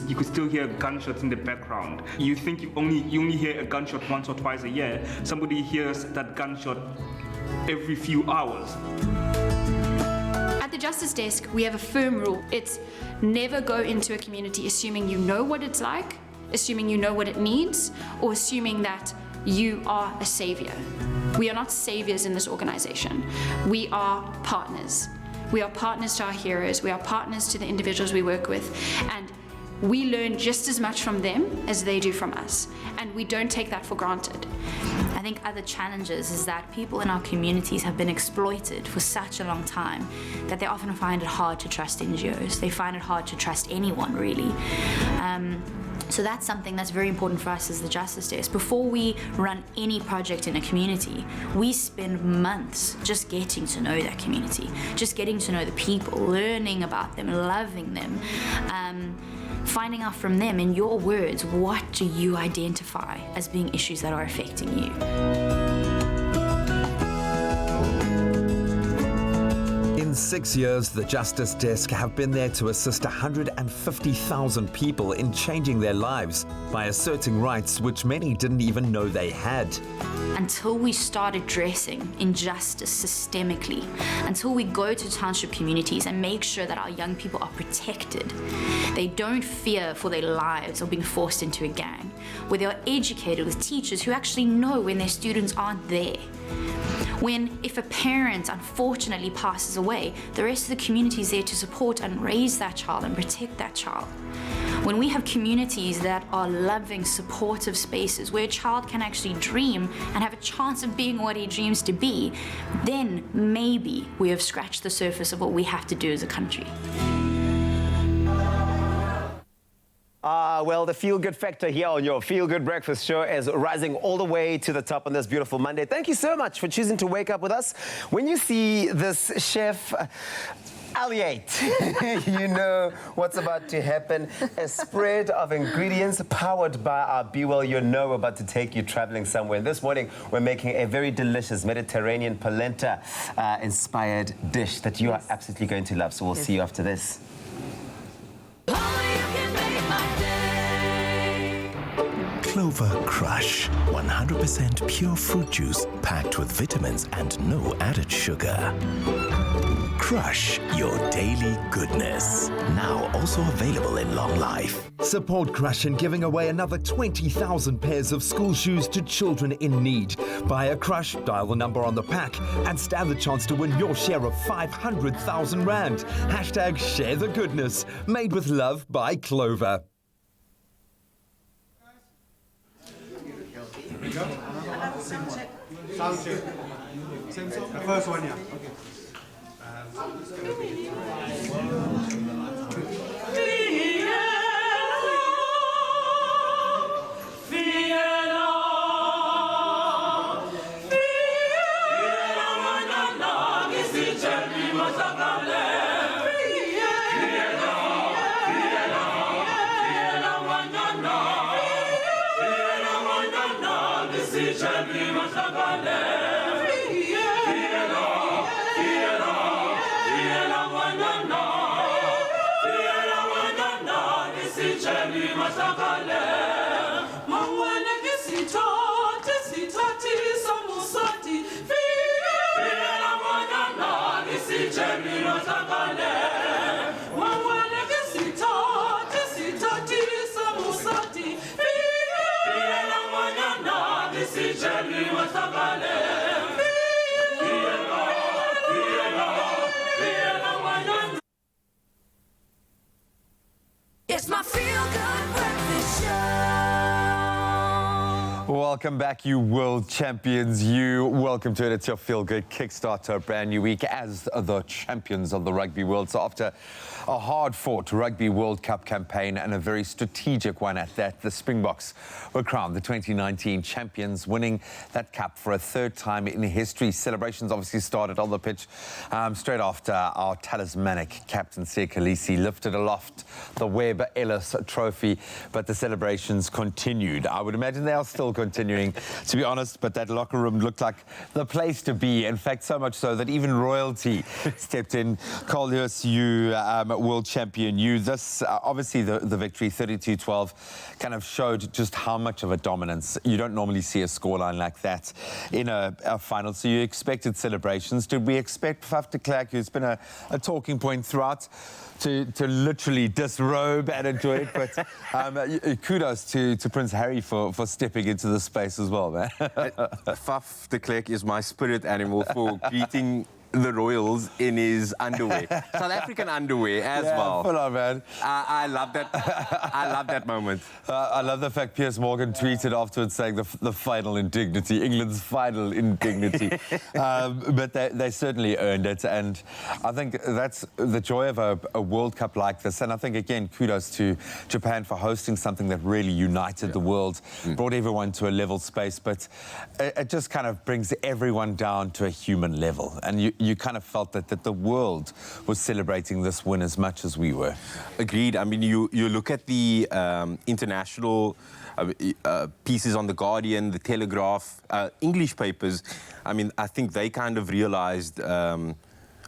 you could still hear gunshots in the background. You think you only hear a gunshot once or twice a year. Somebody hears that gunshot every few hours. At the Justice Desk, we have a firm rule. It's never go into a community assuming you know what it's like, assuming you know what it needs, or assuming that you are a savior. We are not saviors in this organization. We are partners. We are partners to our heroes. We are partners to the individuals we work with. And we learn just as much from them as they do from us. And we don't take that for granted. I think other challenges is that people in our communities have been exploited for such a long time that they often find it hard to trust NGOs. They find it hard to trust anyone, really. So that's something that's very important for us as the Justice Desk. Before we run any project in a community, we spend months just getting to know that community, just getting to know the people, learning about them, loving them, finding out from them, in your words, what do you identify as being issues that are affecting you? In 6 years, the Justice Desk have been there to assist 150,000 people in changing their lives by asserting rights which many didn't even know they had. Until we start addressing injustice systemically, until we go to township communities and make sure that our young people are protected, they don't fear for their lives or being forced into a gang, where they are educated with teachers who actually know when their students aren't there. When if a parent unfortunately passes away, the rest of the community is there to support and raise that child and protect that child. When we have communities that are loving, supportive spaces where a child can actually dream and have a chance of being what he dreams to be, then maybe we have scratched the surface of what we have to do as a country. Well, the feel-good factor here on your feel-good breakfast show is rising all the way to the top on this beautiful Monday. Thank you so much for choosing to wake up with us. When you see this chef Aliate, you know what's about to happen. A spread of ingredients powered by our Be Well, you know we're about to take you traveling somewhere. And this morning, we're making a very delicious Mediterranean polenta inspired dish that you are absolutely going to love. So we'll see you after this. Clover Crush, 100% pure fruit juice packed with vitamins and no added sugar. Crush your daily goodness. Now also available in long life. Support Crush in giving away another 20,000 pairs of school shoes to children in need. Buy a Crush, dial the number on the pack, and stand the chance to win your share of 500,000 Rand. Hashtag share the goodness. Made with love by Clover. Here we go. Sound check. Same song? The first one, yeah. Okay. It's my feel-good breakfast show. Welcome back, you world champions. Welcome to it. It's your feel-good kickstart to a brand new week as the champions of the rugby world. So after a hard-fought Rugby World Cup campaign and a very strategic one at that, the Springboks were crowned the 2019 champions, winning that cup for a third time in history. Celebrations obviously started on the pitch straight after our talismanic captain, Khaleesi, lifted aloft the Webb Ellis trophy, but the celebrations continued. I would imagine they are still continuing, to be honest, but that locker room looked like the place to be. In fact, so much so that even royalty stepped in. Carl Lewis, you world champion, this obviously the victory 32-12 kind of showed just how much of a dominance. You don't normally see a scoreline like that in a final, so you expected celebrations. Did we expect Faf de Klerk, who's been a talking point throughout, to literally disrobe and enjoy it? But kudos to Prince Harry for stepping into the space as well, man. Faf de Klerk is my spirit animal for greeting the royals in his underwear, South African underwear as well. Full on, man. I love that. I love that moment. I love the fact Piers Morgan tweeted afterwards saying the final indignity, England's final indignity. But they certainly earned it, and I think that's the joy of a World Cup like this. And I think, again, kudos to Japan for hosting something that really united the world, brought everyone to a level space, but it just kind of brings everyone down to a human level. And you kind of felt that the world was celebrating this win as much as we were. Agreed. I mean, you look at the international pieces on The Guardian, The Telegraph, English papers. I mean, I think they kind of realized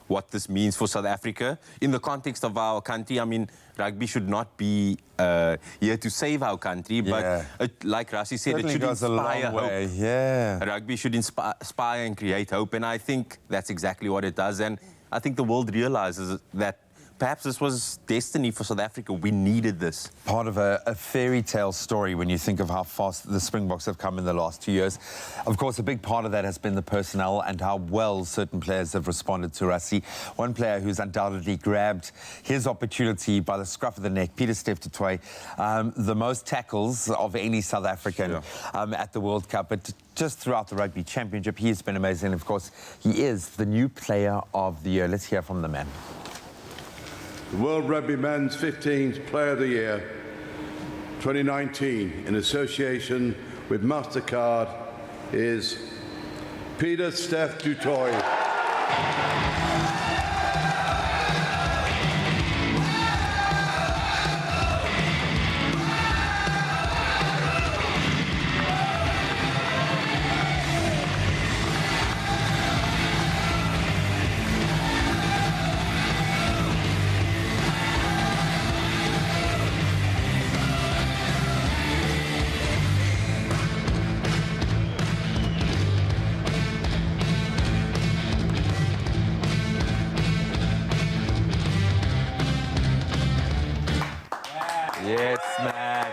what this means for South Africa in the context of our country. I mean, rugby should not be here to save our country, but like Rassi said, it should inspire hope. Yeah. Rugby should inspire and create hope, and I think that's exactly what it does. And I think the world realizes that perhaps this was destiny for South Africa. We needed this. Part of a fairy tale story when you think of how fast the Springboks have come in the last 2 years. Of course, a big part of that has been the personnel and how well certain players have responded to Rassie. One player who's undoubtedly grabbed his opportunity by the scruff of the neck, Pieter-Steph du Toit, the most tackles of any South African at the World Cup. But just throughout the Rugby Championship, he has been amazing. Of course, he is the new player of the year. Let's hear from the man. The World Rugby Men's 15th Player of the Year 2019 in association with MasterCard is Pieter-Steph du Toit. Yes, man.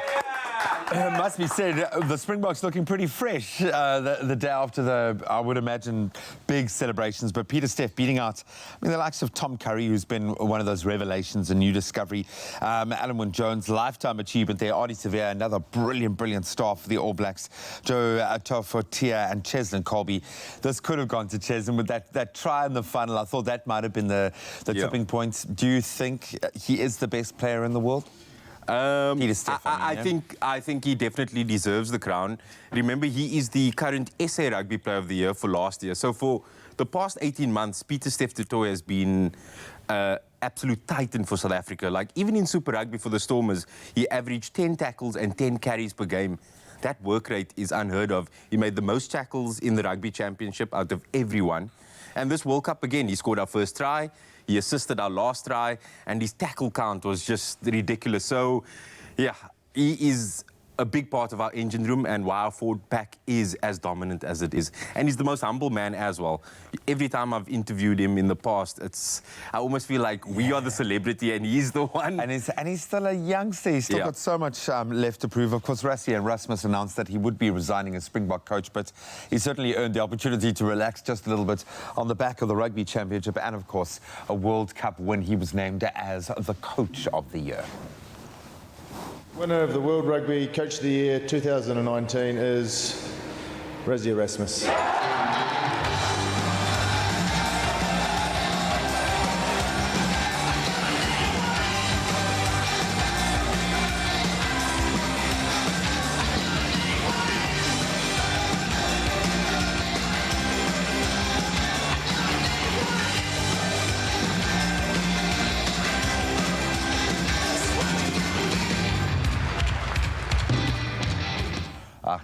It must be said, the Springboks looking pretty fresh the day after the, I would imagine, big celebrations. But Pieter-Steph beating out, the likes of Tom Curry, who's been one of those revelations, a new discovery. Alan Wynne-Jones, lifetime achievement there. Artie Severe, another brilliant star for the All Blacks. Joe Tofotia and Cheslin Colby. This could have gone to Cheslin with that try in the final. I thought that might have been the tipping point. Do you think he is the best player in the world? I think he definitely deserves the crown. Remember, he is the current SA Rugby Player of the Year for last year. So for the past 18 months, Pieter-Steph du Toit has been absolute titan for South Africa. Like, even in Super Rugby for the Stormers, he averaged 10 tackles and 10 carries per game. That work rate is unheard of. He made the most tackles in the Rugby Championship out of everyone. And this World Cup, again, he scored our first try. He assisted our last try, and his tackle count was just ridiculous. So, yeah, he is a big part of our engine room and why our forward pack is as dominant as it is. And he's the most humble man as well. Every time I've interviewed him in the past, I almost feel like we are the celebrity and he's the one. And he's still a youngster. He's still got so much left to prove. Of course, Rassie and Rasmus announced that he would be resigning as Springbok coach, but he certainly earned the opportunity to relax just a little bit on the back of the Rugby Championship and, of course, a World Cup win. He was named as the Coach of the Year. Winner of the World Rugby Coach of the Year 2019 is Rassie Erasmus.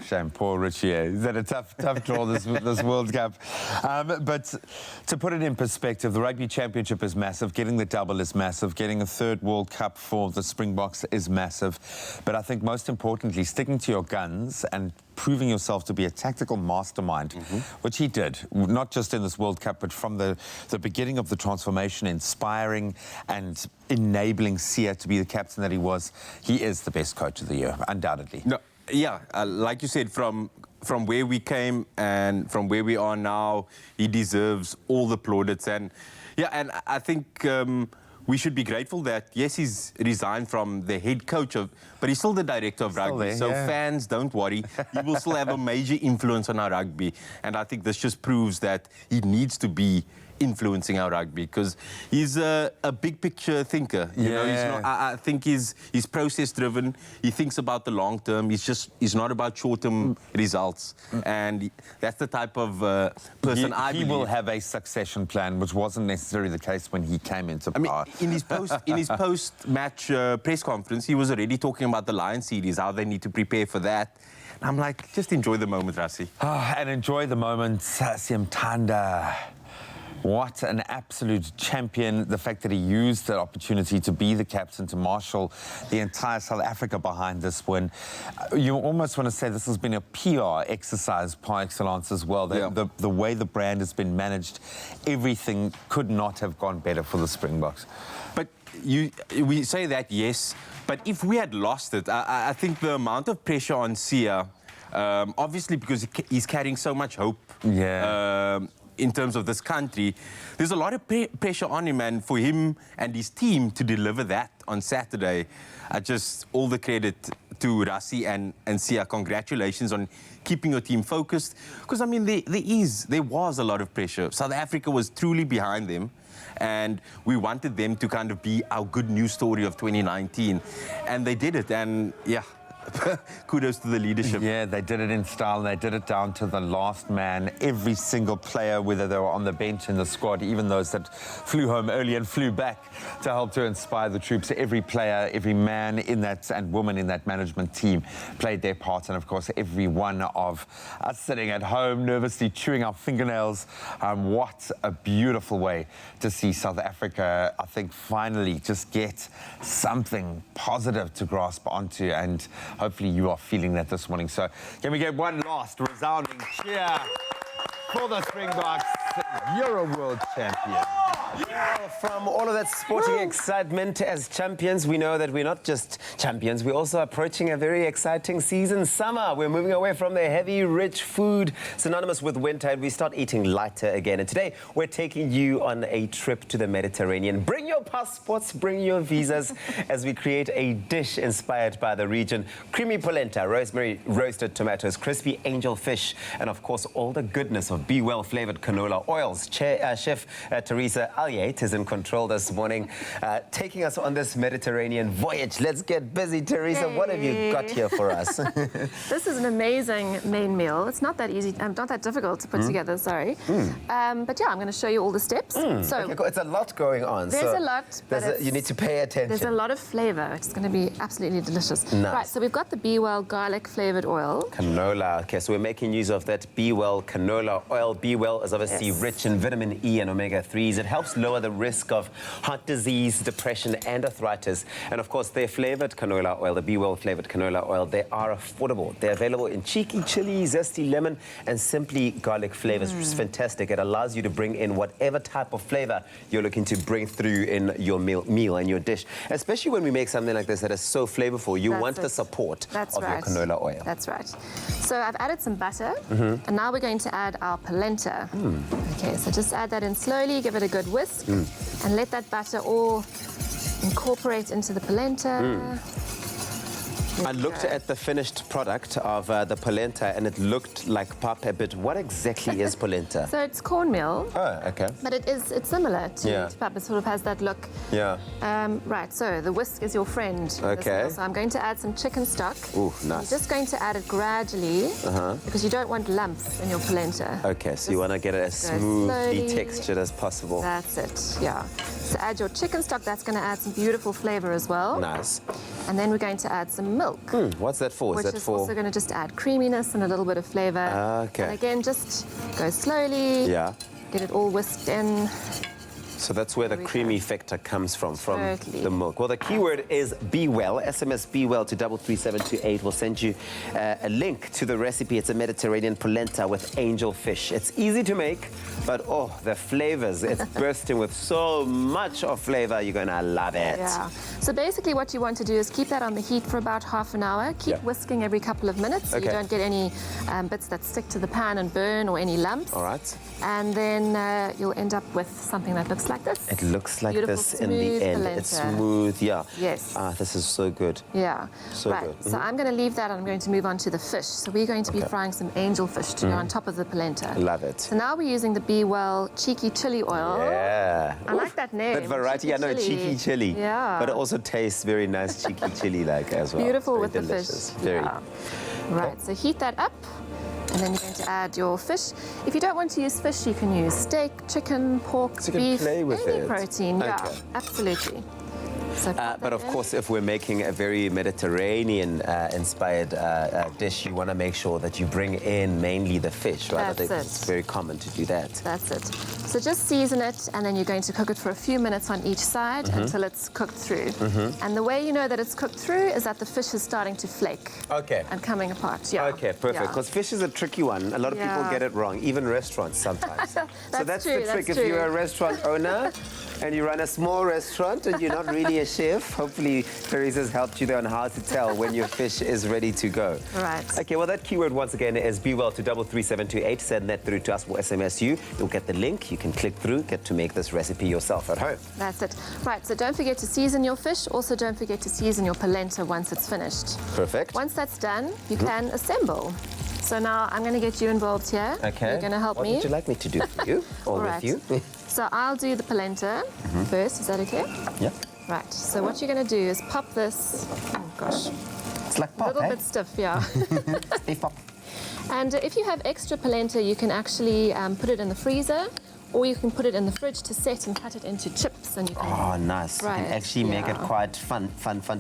Shame, poor Richie. He's had a tough draw this World Cup. But to put it in perspective, the Rugby Championship is massive. Getting the double is massive. Getting a third World Cup for the Springboks is massive. But I think most importantly, sticking to your guns and proving yourself to be a tactical mastermind, which he did, not just in this World Cup, but from the beginning of the transformation, inspiring and enabling Sia to be the captain that he was. He is the best coach of the year, undoubtedly. No. Yeah, like you said, from where we came and from where we are now, he deserves all the plaudits. And yeah, and I think we should be grateful that, yes, he's resigned from the head coach but he's still the director of rugby. So fans, don't worry. He will still have a major influence on our rugby. And I think this just proves that he needs to be influencing our rugby because he's a big picture thinker. You know, he's not, I think he's process driven. He thinks about the long term. He's not about short term results. And that's the type of person I believe. He will have a succession plan, which wasn't necessarily the case when he came into power. In his post match press conference, he was already talking about the Lion series, how they need to prepare for that. And I'm like, just enjoy the moment, Rassie. And enjoy the moment, Siyamthanda. What an absolute champion. The fact that he used that opportunity to be the captain, to marshal the entire South Africa behind this win. You almost want to say this has been a PR exercise par excellence as well. The way the brand has been managed, everything could not have gone better for the Springboks. But we say that, yes, but if we had lost it, I think the amount of pressure on Sia, obviously because he's carrying so much hope in terms of this country, there's a lot of pressure on him, and for him and his team to deliver that on Saturday, all the credit to Rassie and Sia. Congratulations on keeping your team focused, because I mean there was a lot of pressure. South Africa was truly behind them, and we wanted them to kind of be our good news story of 2019, and they did it. And yeah, kudos to the leadership. Yeah, they did it in style, and they did it down to the last man. Every single player, whether they were on the bench in the squad, even those that flew home early and flew back to help to inspire the troops, every player, every man in that and woman in that management team played their part. And of course, every one of us sitting at home nervously chewing our fingernails. What a beautiful way to see South Africa, I think, finally just get something positive to grasp onto, and hopefully you are feeling that this morning. So can we get one last resounding cheer for the Springboks? You're a world champion. Well, from all of that sporting excitement as champions, we know that we're not just champions, we're also approaching a very exciting season, summer. We're moving away from the heavy, rich food synonymous with winter, and we start eating lighter again. And today, we're taking you on a trip to the Mediterranean. Bring your passports, bring your visas, as we create a dish inspired by the region. Creamy polenta, rosemary roasted tomatoes, crispy angel fish, and of course, all the goodness of Be Well flavored canola oils. Chef Teresa Alyate is in control this morning, taking us on this Mediterranean voyage. Let's get busy, Teresa. What have you got here for us? This is an amazing main meal. It's not that easy, not that difficult to put together, sorry. But yeah, I'm going to show you all the steps. So okay, cool. It's a lot going on. There's a lot. You need to pay attention. There's a lot of flavor. It's going to be absolutely delicious. Nice. Right, so we've got the Be Well garlic flavored oil. Canola. Okay, so we're making use of that Be Well canola oil. Be Well is obviously rich in vitamin E and omega-3s. It helps lower the risk of heart disease, depression, and arthritis. And of course, their flavored canola oil, the Be Well flavored canola oil, they are affordable. They're available in cheeky chili, zesty lemon, and simply garlic flavors, which is fantastic. It allows you to bring in whatever type of flavor you're looking to bring through in your meal and your dish. Especially when we make something like this that is so flavorful, you want the support of your canola oil. That's right. So I've added some butter, and now we're going to add our polenta. Okay, so just add that in slowly, give it a good whisk, and let that butter all incorporate into the polenta. I looked at the finished product of the polenta, and it looked like pap a bit. What exactly is polenta? So it's cornmeal. Oh, okay. But it's similar to pap. It sort of has that look. Yeah. Right, so the whisk is your friend. Okay. So I'm going to add some chicken stock. Ooh, nice. I'm just going to add it gradually because you don't want lumps in your polenta. Okay, so you want to get it as smoothly textured as possible. That's it, yeah. So add your chicken stock. That's going to add some beautiful flavor as well. Nice. And then we're going to add some milk. What's that for? Which is also going to just add creaminess and a little bit of flavor. Okay. And again, just go slowly. Yeah. Get it all whisked in. So that's where the creamy factor comes from the milk. Well, the keyword is Be Well. SMS Be Well to 33728. We'll send you a link to the recipe. It's a Mediterranean polenta with angel fish. It's easy to make, but oh, the flavors. It's bursting with so much of flavor. You're going to love it. Yeah. So basically what you want to do is keep that on the heat for about half an hour. Keep whisking every couple of minutes so you don't get any bits that stick to the pan and burn or any lumps. All right. And then you'll end up with something that looks like this. It looks like beautiful, this in the end. polenta. It's smooth, yeah. Yes. Ah, this is so good. Yeah. So right. good. So I'm going to leave that and I'm going to move on to the fish. So we're going to be frying some angel fish to go on top of the polenta. Love it. So now we're using the Be Well cheeky chili oil. Yeah. I like that name. That variety, I know, cheeky chili. Yeah. But it also tastes very nice, cheeky chili-like as well. Beautiful with delicious. the fish. Very. Yeah. Right, so heat that up. And then you're going to add your fish. If you don't want to use fish, you can use steak, chicken, pork, so you beef, can play with any it. protein. Yeah, absolutely. So but of course, if we're making a very Mediterranean-inspired dish, you want to make sure that you bring in mainly the fish, right? That's it. It's very common to do that. That's it. So just season it, and then you're going to cook it for a few minutes on each side until it's cooked through. And the way you know that it's cooked through is that the fish is starting to flake. Okay. And coming apart, yeah. Okay, perfect. Because fish is a tricky one. A lot of people get it wrong, even restaurants sometimes. So that's true, the trick. that's If you're true. a restaurant owner, and you run a small restaurant and you're not really a chef. Hopefully, Teresa's helped you there on how to tell when your fish is ready to go. Right. Okay, well, that keyword once again is be well to 33728. Send that through to us. We'll SMS you. You'll get the link. You can click through, get to make this recipe yourself at home. That's it. Right, so don't forget to season your fish. Also, don't forget to season your polenta once it's finished. Perfect. Once that's done, you can assemble. So now I'm going to get you involved here. Okay. You're going to help me. What would you like me to do for you or All with you? So I'll do the polenta first. Is that okay? Yeah. Right. So what you're going to do is pop this. Oh gosh. It's like pop, a little bit stiff, yeah. Pop. And if you have extra polenta, you can actually put it in the freezer, or you can put it in the fridge to set and cut it into chips. And you can. Oh, nice. You can actually make it quite fun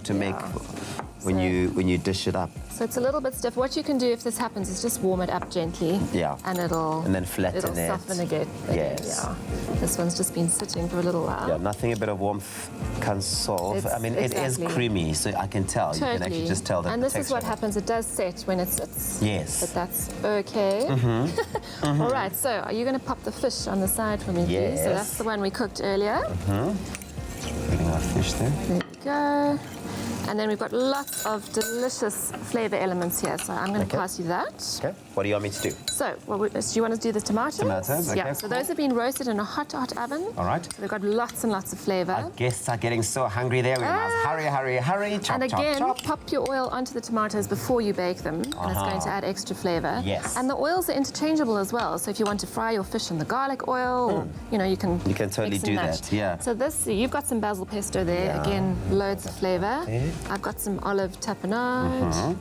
to make when you dish it up. So it's a little bit stiff. What you can do if this happens is just warm it up gently. Yeah. And then flatten it'll it. soften again. Yes. Yeah. This one's just been sitting for a little while. Yeah, nothing a bit of warmth can solve. I mean, it is creamy, so I can tell. Totally. You can actually just tell that. And the this is what texture. happens. It does set when it sits. Yes. But that's okay. All right. So are you going to pop the fish on the side for me, please? So that's the one we cooked earlier. Putting our fish there. There we go. And then we've got lots of delicious flavour elements here. So I'm going to pass you that. Okay. What do you want me to do? So, do you want to do the tomatoes? Tomatoes, okay. Yeah, so those have been roasted in a hot oven. All right. So they've got lots and lots of flavour. Our guests are getting so hungry there. We must hurry. Chop, and again, chop, chop. pop your oil onto the tomatoes before you bake them, and it's going to add extra flavour. Yes. And the oils are interchangeable as well. So if you want to fry your fish in the garlic oil, or, you can totally mix and do match. that. Yeah. So you've got some basil pesto there. Yeah. Again, loads of flavour. Okay. I've got some olive tapenade.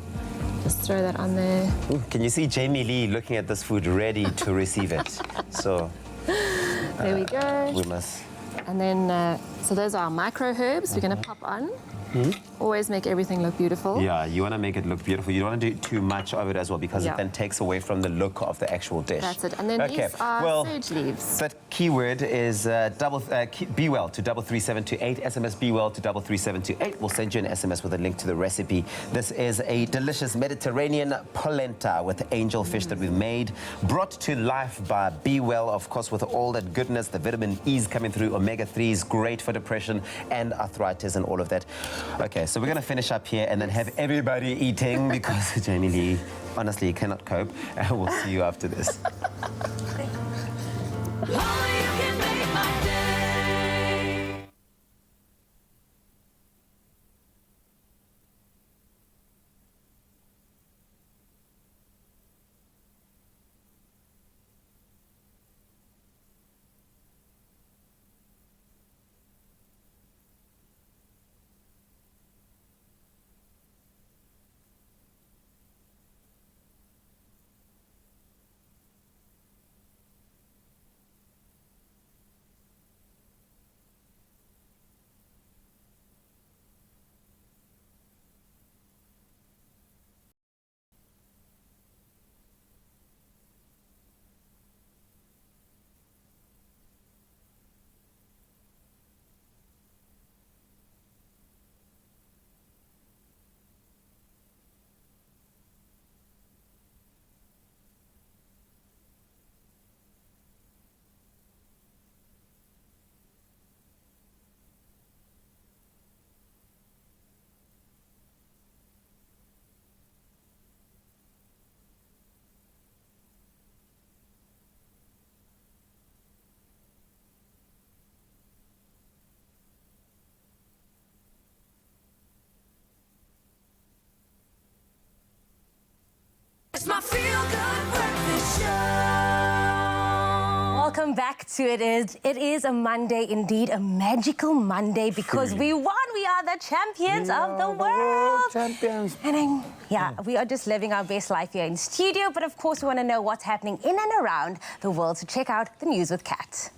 Just throw that on there. Ooh, can you see Jamie Lee looking at this food ready to receive it? So there we go. We must. And then, so those are our micro herbs we're going to pop on. Always make everything look beautiful. Yeah, you want to make it look beautiful. You don't want to do too much of it as well, because Yeah. it then takes away from the look of the actual dish. That's it. And then these are sage leaves. But keyword is be well to 33728. SMS be well to 33728. We'll send you an SMS with a link to the recipe. This is a delicious Mediterranean polenta with angel fish that we've made, brought to life by Be Well, of course, with all that goodness, the vitamin E's coming through, omega-3s, great for depression and arthritis and all of that. Okay, so we're going to finish up here and then have everybody eating, because Jamie Lee honestly cannot cope. And we'll see you after this. It's my feel-good breakfast show. Welcome back to It Is a Monday, indeed, a magical Monday, because we won. We are the champions of the world. Champions. And we are just living our best life here in studio. But of course, we want to know what's happening in and around the world. So check out the news with Kat.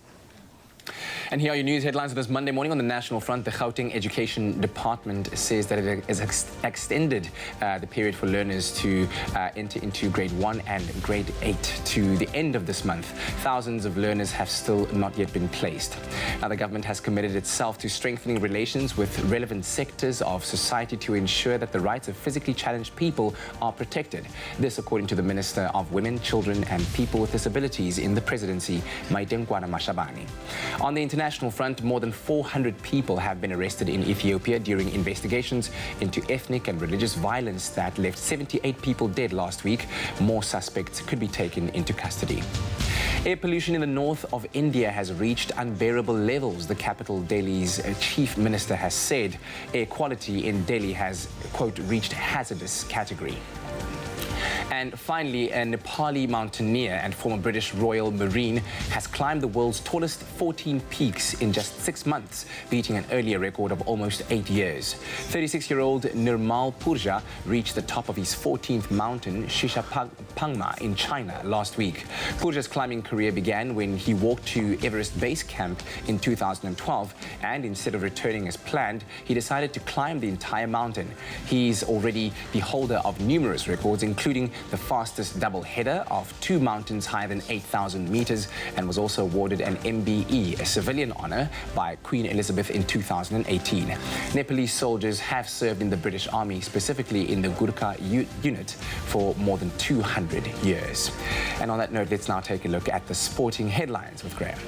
And here are your news headlines this Monday morning. On the national front, the Gauteng Education Department says that it has extended the period for learners to enter into grade 1 and grade 8 to the end of this month. Thousands of learners have still not yet been placed. Now, the government has committed itself to strengthening relations with relevant sectors of society to ensure that the rights of physically challenged people are protected. This, according to the Minister of Women, Children and People with Disabilities in the presidency, Maitengwana Mashabane. On the international front, more than 400 people have been arrested in Ethiopia during investigations into ethnic and religious violence that left 78 people dead last week. More suspects could be taken into custody. Air pollution in the north of India has reached unbearable levels. The capital, Delhi's chief minister, has said air quality in Delhi has, quote, reached hazardous category. And finally, a Nepali mountaineer and former British Royal Marine has climbed the world's tallest 14 peaks in just 6 months, beating an earlier record of almost 8 years. 36-year-old Nirmal Purja reached the top of his 14th mountain, Shishapangma, in China last week. Purja's climbing career began when he walked to Everest Base Camp in 2012, and instead of returning as planned, he decided to climb the entire mountain. He's already the holder of numerous records, including the fastest double header of 2 mountains higher than 8,000 meters, and was also awarded an MBE, a civilian honor, by Queen Elizabeth in 2018. Nepalese soldiers have served in the British Army, specifically in the Gurkha unit, for more than 200 years. And on that note, let's now take a look at the sporting headlines with Graham.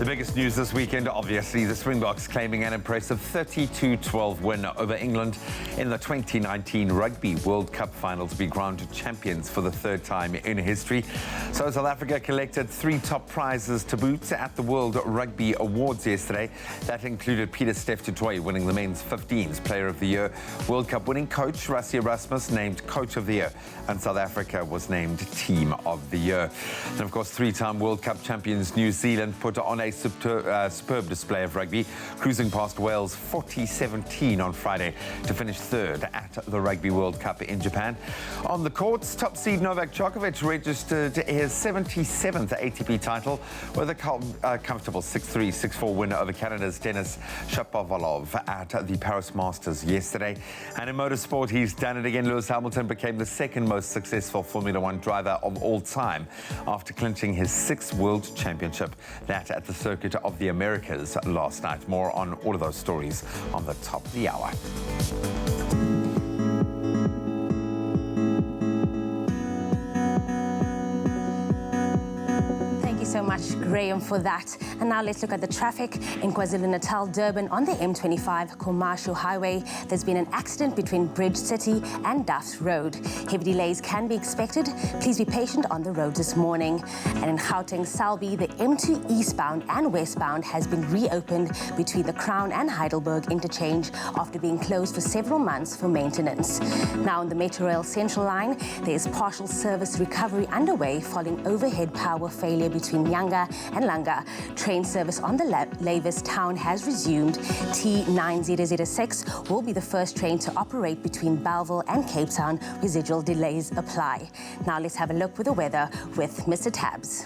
The biggest news this weekend, obviously, the Springboks claiming an impressive 32-12 win over England in the 2019 Rugby World Cup final to be crowned champions for the 3rd time in history. So South Africa collected 3 top prizes to boot at the World Rugby Awards yesterday. That included Peter Steph Tutoy winning the men's 15s Player of the Year, World Cup winning coach Rassie Erasmus named Coach of the Year, and South Africa was named Team of the Year. And of course, 3-time World Cup champions New Zealand put on a superb display of rugby, cruising past Wales 40-17 on Friday to finish 3rd at the Rugby World Cup in Japan. On the courts, top seed Novak Djokovic registered his 77th ATP title with a comfortable 6-3, 6-4 win over Canada's Denis Shapovalov at the Paris Masters yesterday. And in motorsport, he's done it again. Lewis Hamilton became the 2nd most successful Formula One driver of all time after clinching his 6th World Championship, that at the Circuit of the Americas last night. More on all of those stories on the top of the hour. So much, Graham, for that. And now let's look at the traffic in KwaZulu-Natal, Durban on the M25 Commercial Highway. There's been an accident between Bridge City and Duffs Road. Heavy delays can be expected. Please be patient on the road this morning. And in Gauteng, Selby, the M2 eastbound and westbound has been reopened between the Crown and Heidelberg interchange after being closed for several months for maintenance. Now on the Metro Rail Central Line, there is partial service recovery underway following overhead power failure between Nyanga and Langa. Train service on the Lavis town has resumed. T9006 will be the first train to operate between Bellville and Cape Town. Residual delays apply. Now let's have a look with the weather with Mr. Tabs.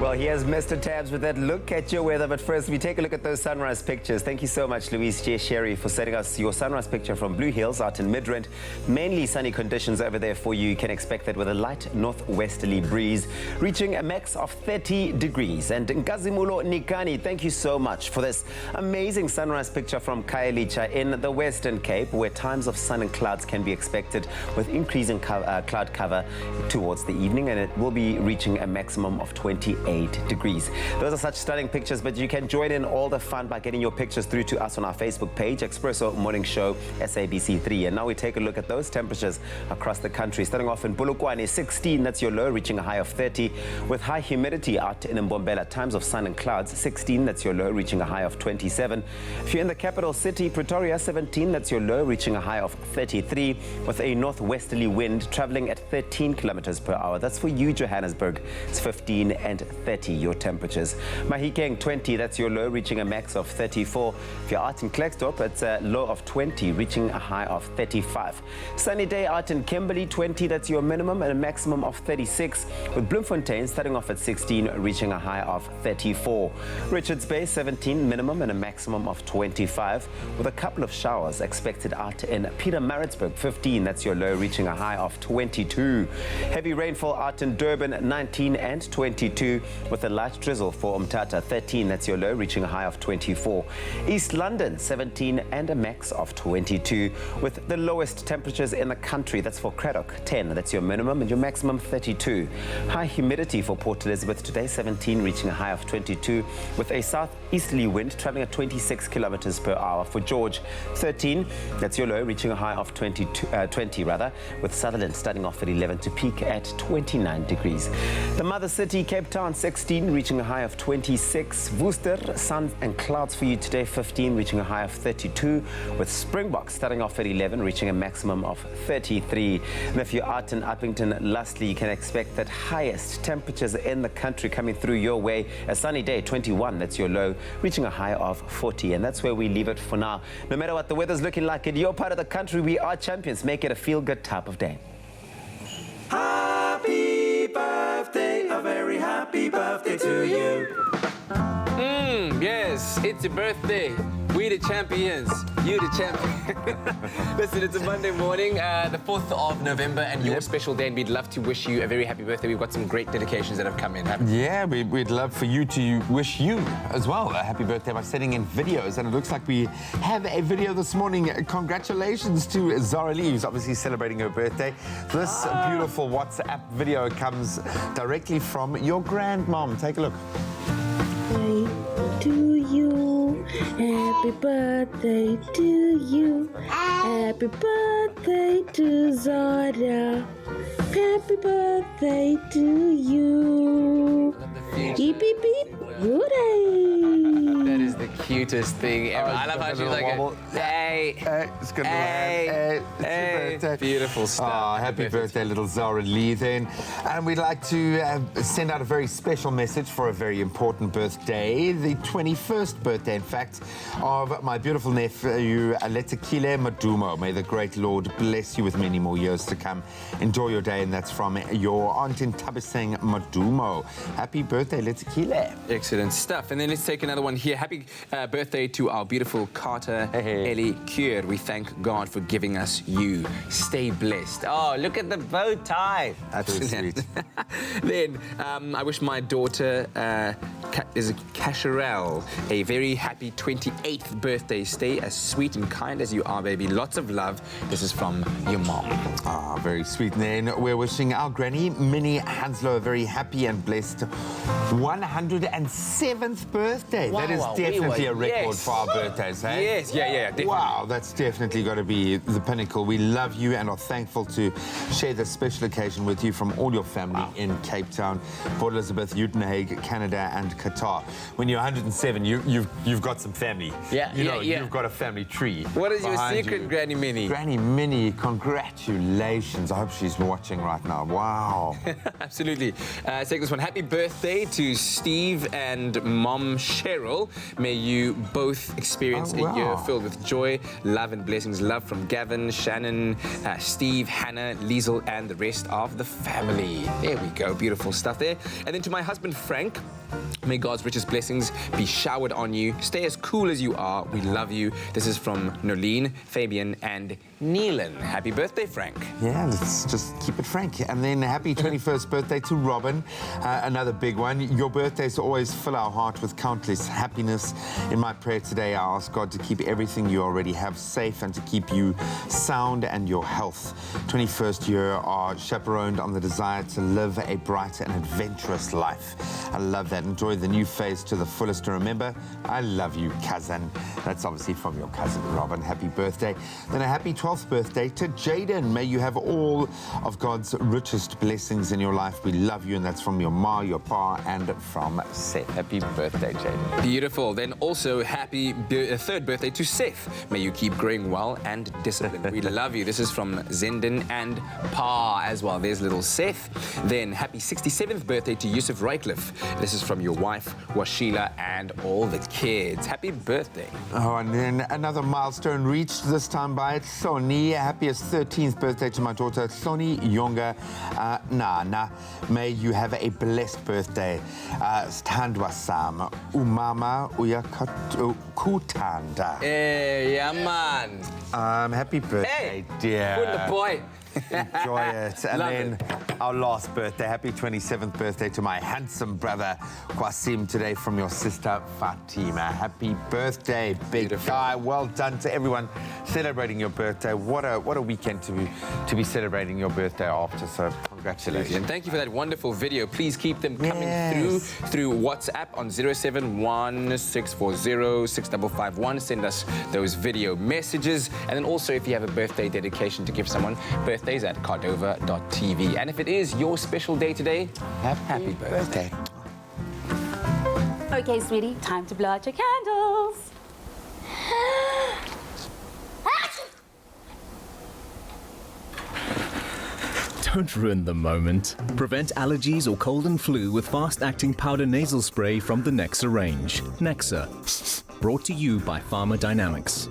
Well, here's Mr. Tabs with that look at your weather. But first, we take a look at those sunrise pictures. Thank you so much, Louise J. Sherry, for sending us your sunrise picture from Blue Hills out in Midrand. Mainly sunny conditions over there for you. You can expect that with a light northwesterly breeze, reaching a max of 30 degrees. And Nkazimulo Nikani, thank you so much for this amazing sunrise picture from Khayelitsha in the Western Cape, where times of sun and clouds can be expected with increasing cloud cover towards the evening, and it will be reaching a maximum of 28 degrees. Those are such stunning pictures, but you can join in all the fun by getting your pictures through to us on our Facebook page, Expresso Morning Show, SABC3. And now we take a look at those temperatures across the country. Starting off in Bulukwane, 16, that's your low, reaching a high of 30. With high humidity out in Mbombela, times of sun and clouds, 16, that's your low, reaching a high of 27. If you're in the capital city, Pretoria, 17, that's your low, reaching a high of 33. With a northwesterly wind traveling at 13 kilometers per hour. That's for you, Johannesburg. It's 15 and 30, your temperatures. Mahikeng, 20, that's your low, reaching a max of 34. If you're out in Klerksdorp, it's a low of 20, reaching a high of 35. Sunny day out in Kimberley, 20, that's your minimum, and a maximum of 36. With Bloemfontein starting off at 16, reaching a high of 34. Richards Bay, 17, minimum, and a maximum of 25. With a couple of showers expected out in Pietermaritzburg, 15, that's your low, reaching a high of 22. Heavy rainfall out in Durban, 19 and 22. with a light drizzle for Umtata. 13, that's your low, reaching a high of 24. East London, 17 and a max of 22, with the lowest temperatures in the country. That's for Craddock, 10, that's your minimum, and your maximum 32. High humidity for Port Elizabeth today, 17, reaching a high of 22, with a southeasterly wind traveling at 26 kilometers per hour. For George, 13, that's your low, reaching a high of 20, with Sutherland starting off at 11 to peak at 29 degrees. The mother city, Cape Town, 16, reaching a high of 26. Worcester, sun and clouds for you today, 15, reaching a high of 32, with Springbok starting off at 11, reaching a maximum of 33. And if you're out in Uppington, lastly, you can expect that highest temperatures in the country coming through your way. A sunny day, 21, that's your low, reaching a high of 40. And that's where we leave it for now. No matter what the weather's looking like in your part of the country, we are champions. Make it a feel-good type of day. Happy birthday, a very happy birthday to you. Yes, it's your birthday. We the champions. You the champion. Listen, it's a Monday morning, the 4th of November, and your special day, and we'd love to wish you a very happy birthday. We've got some great dedications that have come in, haven't we? Yeah, we'd love for you to wish you as well a happy birthday by sending in videos. And it looks like we have a video this morning. Congratulations to Zara Lee, who's obviously celebrating her birthday. This beautiful WhatsApp video comes directly from your grandmom. Take a look. To you, happy birthday to you, happy birthday to Zara, happy birthday to you. Beep, beep, beep, hooray! That is the cutest thing ever. I love how she's like, hey, it's good hey, hey. Beautiful stuff. Oh, happy birthday, little Zara Lee then. And we'd like to send out a very special message for a very important birthday, the 21st birthday, in fact, of my beautiful nephew, Letekile Madumo. May the great Lord bless you with many more years to come. Enjoy your day, and that's from your aunt in Tabiseng Madumo. Happy birthday, Letekile. Excellent stuff. And then let's take another one here. Happy birthday to our beautiful Carter Ellie Kuur. We thank God for giving us you. Stay blessed. Oh, look at the bow tie. That's sweet. Then I wish my daughter is a Casherelle a very happy 28th birthday. Stay as sweet and kind as you are, baby. Lots of love. This is from your mom. Ah, very sweet. And then we're wishing our granny, Minnie Hanslow, a very happy and blessed 107th birthday. Wow, that is definitely a record for our birthdays, eh? Yes, yeah, definitely. Wow, that's definitely got to be the pinnacle. We love you and are thankful to share this special occasion with you from all your family in Cape Town, Port Elizabeth, Uitenhage, Canada, and Qatar. When you're 107, you've got some family. You've got a family tree. What is your secret, Granny Minnie? Granny Minnie, congratulations. I hope she's watching right now. Wow. Absolutely. Take this one. Happy birthday to Steve and Mom Cheryl. May you both experience a year filled with joy, love, and blessings. Love from Gavin, Shannon, Steve, Hannah, Liesel, and the rest of the family. There we go. Beautiful stuff there. And then to my husband, Frank, may God's richest blessings be showered on you. Stay as cool as you are. We love you. This is from Nolene, Fabian, and Neelan. Happy birthday, Frank. Yeah, let's just keep it frank. And then happy 21st birthday to Robin. Another big one. Your birthdays always fill our heart with countless happiness. In my prayer today, I ask God to keep everything you already have safe and to keep you sound and your health. 21st year are chaperoned on the desire to live a bright and adventurous life. I love that. Enjoy the new phase to the fullest. And remember, I love you, cousin. That's obviously from your cousin, Robin. Happy birthday. Then a happy 12th birthday to Jaden. May you have all of God's richest blessings in your life. We love you, and that's from your ma, your pa, and from Seth. Happy birthday, Jaden. Beautiful. Then also happy 3rd birthday to Seth. May you keep growing well and disciplined. We love you. This is from Zenden and Pa as well. There's little Seth. Then happy 67th birthday to Yusuf Rycliffe. This is from your wife, Washila, and all the kids. Happy birthday. Oh, and then another milestone reached, this time by Soni. Happiest 13th birthday to my daughter, Soni Yonga Nana. May you have a blessed birthday. Standwa Sam. Umama Uyakutanda. Hey, yeah, man. Happy birthday, dear. Good boy. Enjoy it. And Love then it. our last birthday. Happy 27th birthday to my handsome brother, Kwasim, today from your sister, Fatima. Happy birthday, big guy. Well done to everyone celebrating your birthday. What a weekend to be celebrating your birthday after, so congratulations. And thank you for that wonderful video. Please keep them coming through WhatsApp on 071-640-6551. Send us those video messages. And then also, if you have a birthday dedication to give someone, birthdays at cardova.tv. And if it is your special day today, happy birthday. Okay, sweetie, time to blow out your candles. Don't ruin the moment. Prevent allergies or cold and flu with fast-acting powder nasal spray from the Nexa range. Nexa, brought to you by Pharmadynamics.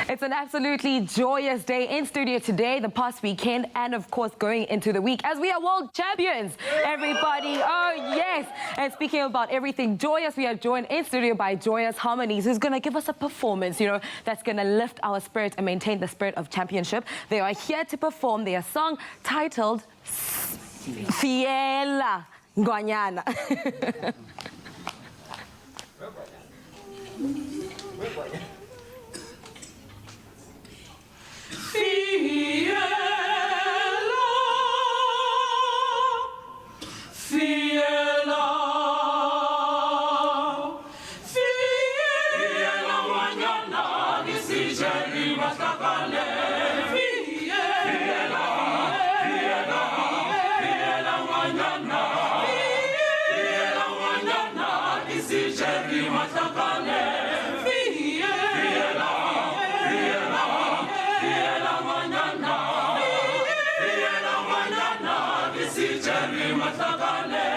It's an absolutely joyous day in studio today, the past weekend, and of course going into the week as we are world champions, everybody. Oh, yes. And speaking about everything joyous, we are joined in studio by joyous Harmonies, who's going to give us a performance, that's going to lift our spirit and maintain the spirit of championship. They are here to perform their song titled Fiela Ngwanyana. Fiela, Fiela, Fiela Ngwanyana, nisijali matakane. Fiela, Fiela, Fiela Ngwanyana, Fiela Ngwanyana, nisijali matakane.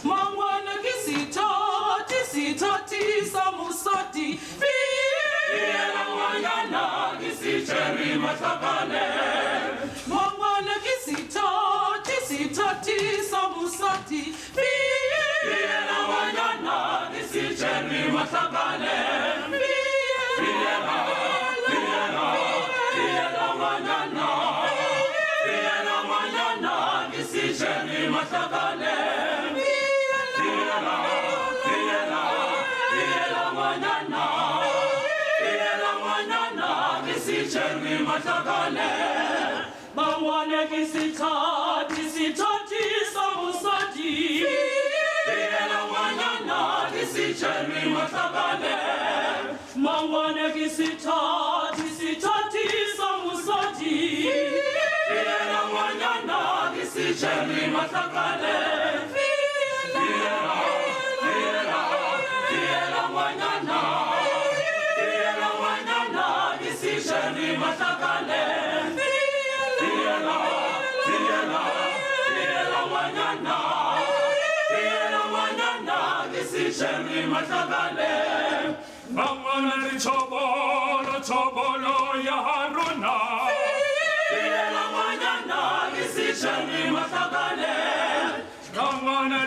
Mangwana kisitoti samusoti. Fiela Ngwanyana, kisicheri matakane. Mangwana kisitoti samusoti. Fiela Ngwanyana, kisicheri matakane. Fiela, Fiela, Fiela Ngwanyana. Fiela Ngwanyana, kisicheri matakane. Fiela, Fiela, Fiela Ngwanyana. Fiela Ngwanyana, kisicheri matakane. Mangwana kisitoti samusoti. Fiela Ngwanyana, kisicheri matakane. Mangwana kisitoti samusoti. Fiela Ngwanyana, kisicheri matakane. Fiela, Fiela, Fiela Ngwanyana. Fiela Ngwanyana, kisicheri matakane. Fiela, Fiela, Fiela Ngwanyana. Fiela Ngwanyana, kisicheri matakane. Mangwana chobolo ya Haruna. Fiela Ngwanyana, kisicheri matakane. Mangwana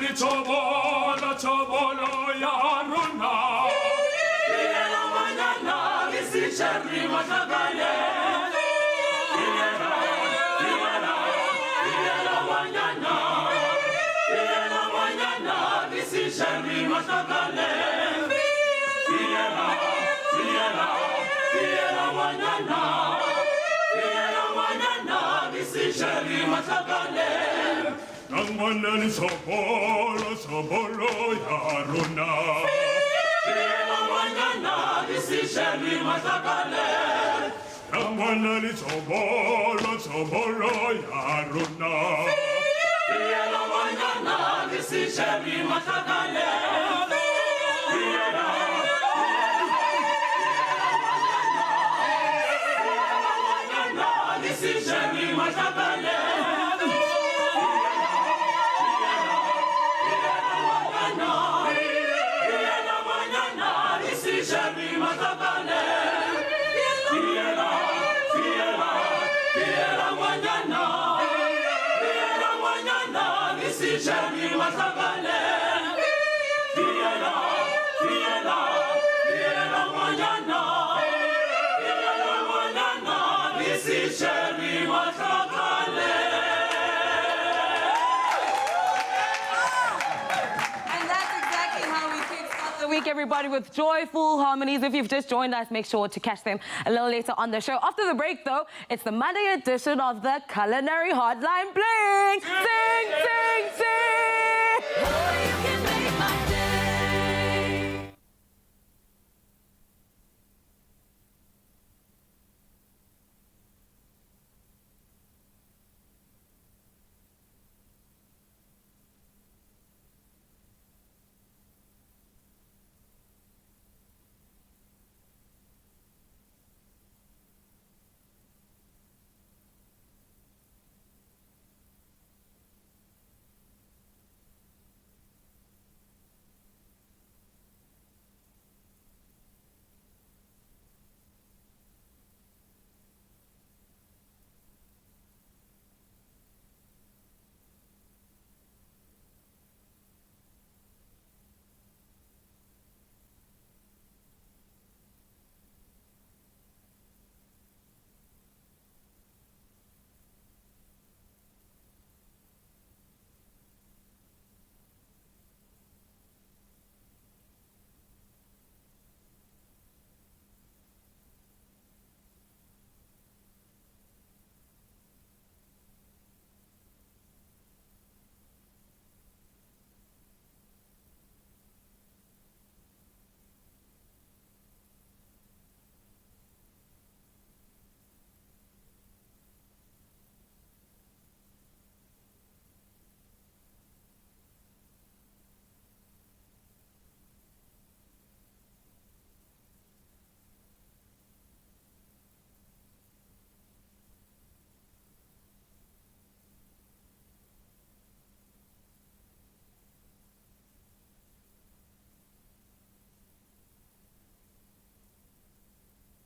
chobolo ya Haruna. Fiela Ngwanyana, kisicheri matakane. Fiela, Fiela, Fiela Ngwanyana. Fiela Ngwanyana, kisicheri matakane. Fiela, Fiela, Fiela Ngwanyana. Fiela Ngwanyana, kisicheri matakane. Mangwana chobolo ya Haruna. Fiela Ngwanyana, kisicheri matakane. Mangwana chobolo ya Haruna. Fiela Ngwanyana, kisicheri matakane. Fiela, kisicheri matakane. Fiela Ngwanyana, kisicheri matakane. Fiela, Fiela, Fiela Ngwanyana. Fiela Ngwanyana, kisicheri matakane. week, everybody, with joyful harmonies. If you've just joined us, make sure to catch them a little later on the show. After the break, though, it's the Monday edition of the Culinary Hotline Bling. Sing, sing, sing! Oh, you can make my day.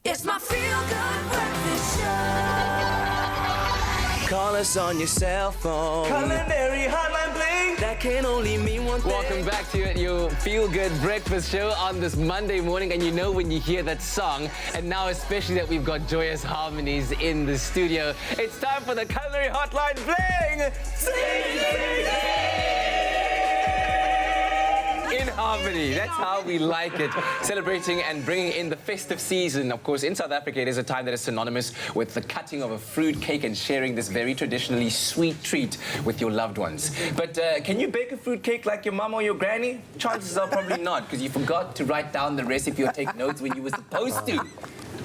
It's my feel-good breakfast show. Call us on your cell phone. Culinary Hotline Bling. That can only mean one thing. Welcome back to your feel-good breakfast show on this Monday morning. And you know when you hear that song, and now especially that we've got joyous harmonies in the studio, it's time for the Culinary Hotline Bling. Sing, sing, sing. In harmony, that's how we like it. Celebrating and bringing in the festive season. Of course, in South Africa, it is a time that is synonymous with the cutting of a fruit cake and sharing this very traditionally sweet treat with your loved ones. But can you bake a fruit cake like your mum or your granny? Chances are probably not, because you forgot to write down the recipe or take notes when you were supposed to.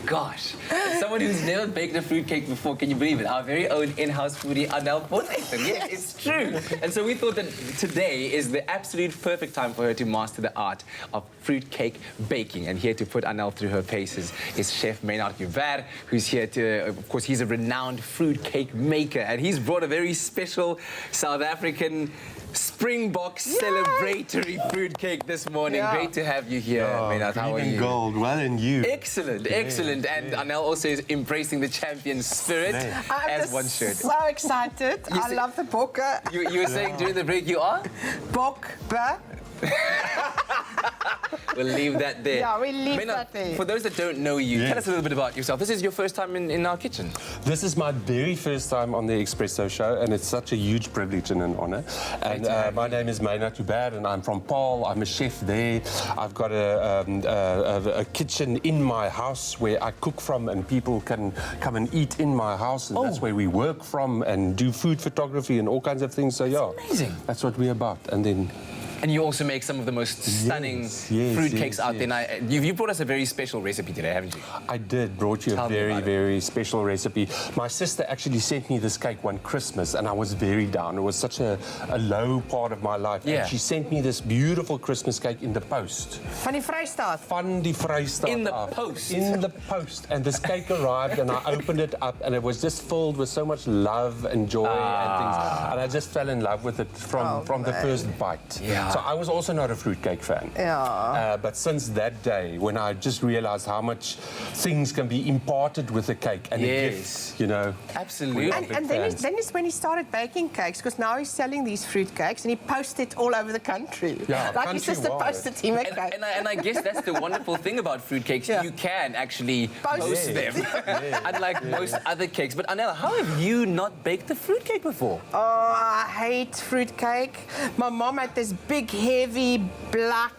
Gosh, as someone who's never baked a fruitcake before, can you believe it? Our very own in-house foodie, Anel Potgieter. Yes, it's true. And so we thought that today is the absolute perfect time for her to master the art of fruitcake baking. And here to put Anel through her paces is Chef Maynard Joubert, who's here to, of course, he's a renowned fruitcake maker. And he's brought a very special South African Springbok celebratory fruitcake this morning. Yeah. Great to have you here, Maynard. How are you? Gold, well, and you. Excellent, excellent. And Anel also is embracing the champion spirit, as one should. So excited. I love the book. You were saying during the break you are? Book, We'll leave that there. Yeah, we'll leave Maynard, that there. for those that don't know you, tell us a little bit about yourself. This is your first time in our kitchen. This is my very first time on the Expresso show, and it's such a huge privilege and an honor. And my name is Maynard Joubert, and I'm from Paarl. I'm a chef there. I've got a kitchen in my house where I cook from, and people can come and eat in my house, and that's where we work from and do food photography and all kinds of things. So yeah, amazing. That's what we're about. And then. And you also make some of the most stunning fruitcakes out there. Now, you brought us a very special recipe today, haven't you? I did. Brought you a very special recipe. My sister actually sent me this cake one Christmas, and I was very down. It was such a low part of my life. Yeah. And she sent me this beautiful Christmas cake in the post. Van die Vrystaat. Van die Vrystaat. In the post. In the post. And this cake arrived, and I opened it up, and it was just filled with so much love and joy and things. And I just fell in love with it from the first bite. Yeah. So I was also not a fruitcake fan. Yeah. But since that day, when I just realized how much things can be imparted with a cake and a gift, you know. Absolutely. And then is when he started baking cakes, because now he's selling these fruit cakes and he posts it all over the country. Yeah, like his sister posted him a cake. And I guess that's the wonderful thing about fruitcakes. Yeah. You can actually post them, unlike most other cakes. But Anel, how have you not baked a fruitcake before? Oh, I hate fruitcake. My mom had this big, heavy, black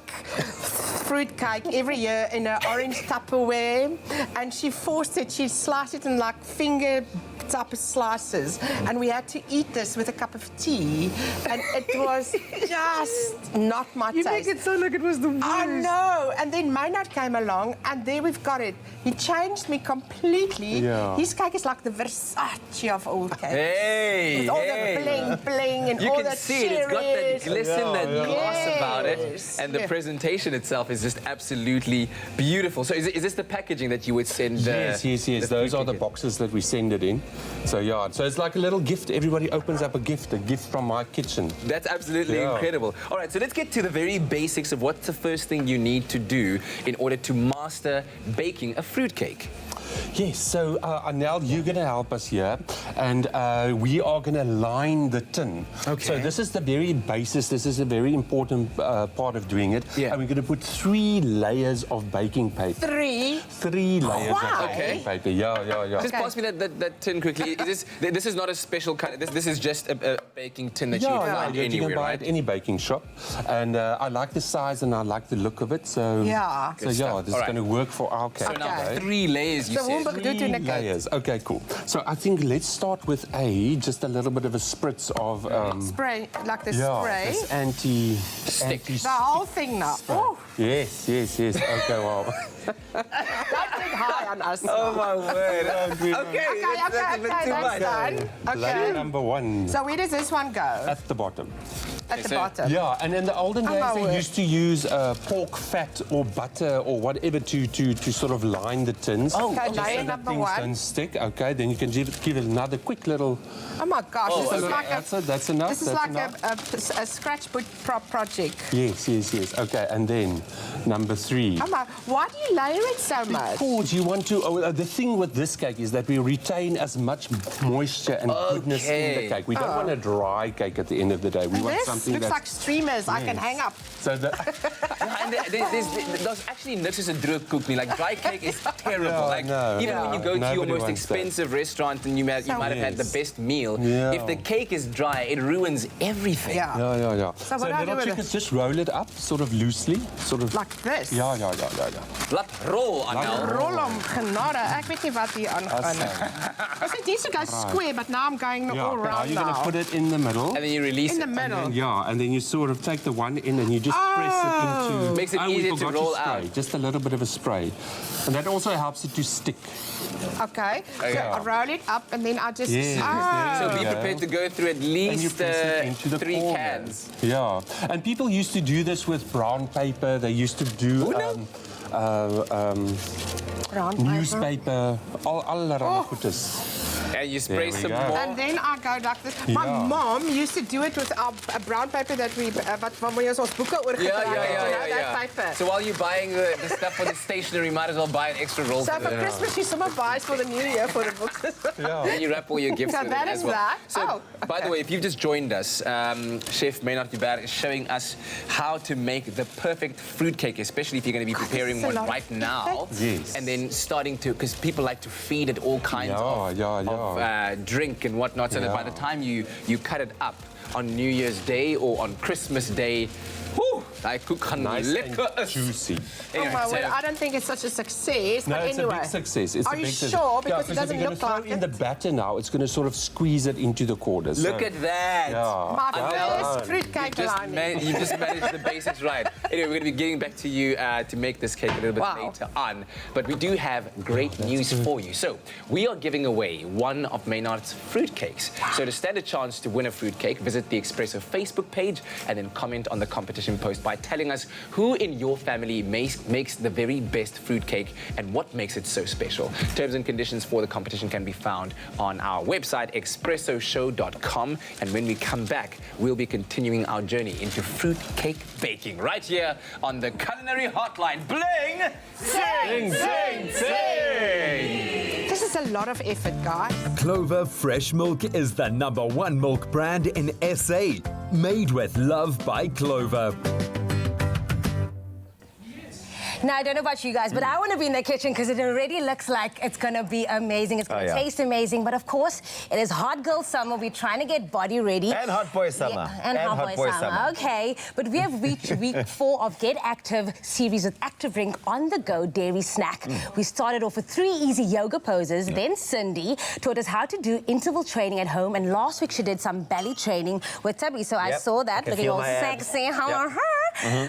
fruitcake every year in an orange Tupperware, and she forced it. She sliced it in like finger type of slices, and we had to eat this with a cup of tea, and it was just not my taste. You make it sound like it was the worst. I know. And then Maynard came along, and there we've got it. He changed me completely. Yeah. His cake is like the Versace of old cakes. Hey, with all the bling and you all can the see it. It's got that glisten, that gloss Yes. about it, and the presentation itself is just absolutely beautiful. So, is this the packaging that you would send? Yes. Those are the boxes that we send it in. So yeah, so it's like a little gift. Everybody opens up a gift from my kitchen. That's absolutely incredible. All right, so let's get to the very basics of what's the first thing you need to do in order to master baking a fruitcake. Yes, so Anel, you're going to help us here, and we are going to line the tin. Okay. So this is the very basis. This is a very important part of doing it. Yeah. And we're going to put 3 layers of baking paper. 3 layers of baking paper. Yeah. Just pass me that tin quickly. This is not a special kind. This is just a baking tin that you can find anywhere, you can buy right? at any baking shop. And I like the size and I like the look of it. So this is going to work for our cake. So now 3 layers. You said. 3 layers. Okay, cool. So I think let's start with just a little bit of a spritz of spray, like the spray. This anti the whole thing now. Oh. Yes. Okay, wow. Don't think high on us. Oh my word. Okay, that's a bit too much. Done. Layer number 1. So where does this one go? At the bottom. At the bottom. Yeah, and in the olden days they used to use pork fat or butter or whatever to sort of line the tins. Oh, okay, just layer so that number things 1. don't stick. Okay, then you can give it another quick little. Oh my gosh, this is like that's enough. This is like a scratchbook project. Yes. Okay, and then number 3. Oh my, why do you layer it so much? Because you want to. The thing with this cake is that we retain as much moisture and goodness in the cake. We don't want a dry cake at the end of the day. We want something looks that's like streamers. I can hang up. So and there's actually niks is a druk koek nie. Like dry cake is terrible. Even when you go to your most expensive restaurant and you might have had the best meal, if the cake is dry, it ruins everything. Yeah. So what little trick is just roll it up, sort of loosely, sort of like this. Yeah. Laat rol, Anel. Rol om genade. Ek weet nie wat hier aangaan nie. I said used to go square, but now I'm going all round you're going to put it in the middle. And then you release it. In the middle. And then you sort of take the one in and you just press it into... Makes it easier to roll out. Just a little bit of a spray. And that also helps it to stick. Okay. So I roll it up and then I just... So be prepared to go through at least 3 cans. Yeah. And people used to do this with brown paper. They used to do... newspaper, allerlei goedes. And you spray some more. And then I go like this. My mom used to do it with a brown paper that we, but when we also book it, that paper. So while you're buying the stuff for the stationery, you might as well buy an extra roll. So for Christmas, you someone buys for the New Year for the books. And you wrap all your gifts So with that it is as well. that. So, by the way, if you've just joined us, Chef Maynard Dubar is showing us how to make the perfect fruitcake, especially if you're going to be preparing one right now. Yes. And then starting to, because people like to feed it all kinds of drink and whatnot, so that by the time you cut it up on New Year's Day or on Christmas Day, like nice and juicy. Anyway, oh my word, I don't think it's such a success, but it's anyway. a big success. Are you sure? Because it doesn't look like in the batter now, it's going to sort of squeeze it into the corners. Look at that. My first fruitcake line. You just managed the basics right. Anyway, we're going to be getting back to you to make this cake a little bit later on. But we do have great news for you. So we are giving away one of Maynard's fruitcakes. So to stand a chance to win a fruitcake, visit the Expresso Facebook page and then comment on the competition post by telling us who in your family makes the very best fruitcake and what makes it so special. Terms and conditions for the competition can be found on our website, expressoshow.com. And when we come back, we'll be continuing our journey into fruitcake baking right here on the Culinary Hotline. Bling! Sing! Sing! Sing! This is a lot of effort, guys. Clover Fresh Milk is the #1 milk brand in SA. Made with love by Clover. Now, I don't know about you guys, but I want to be in the kitchen because it already looks like it's going to be amazing. It's going to taste amazing. But, of course, it is hot girl summer. We're trying to get body ready. And hot boy summer. Yeah, and hot boy summer. Okay. But we have reached week 4 of Get Active series with Active Drink on the go dairy snack. We started off with 3 easy yoga poses. Then Cindy taught us how to do interval training at home. And last week she did some belly training with Tubby. So I saw that, looking all sexy.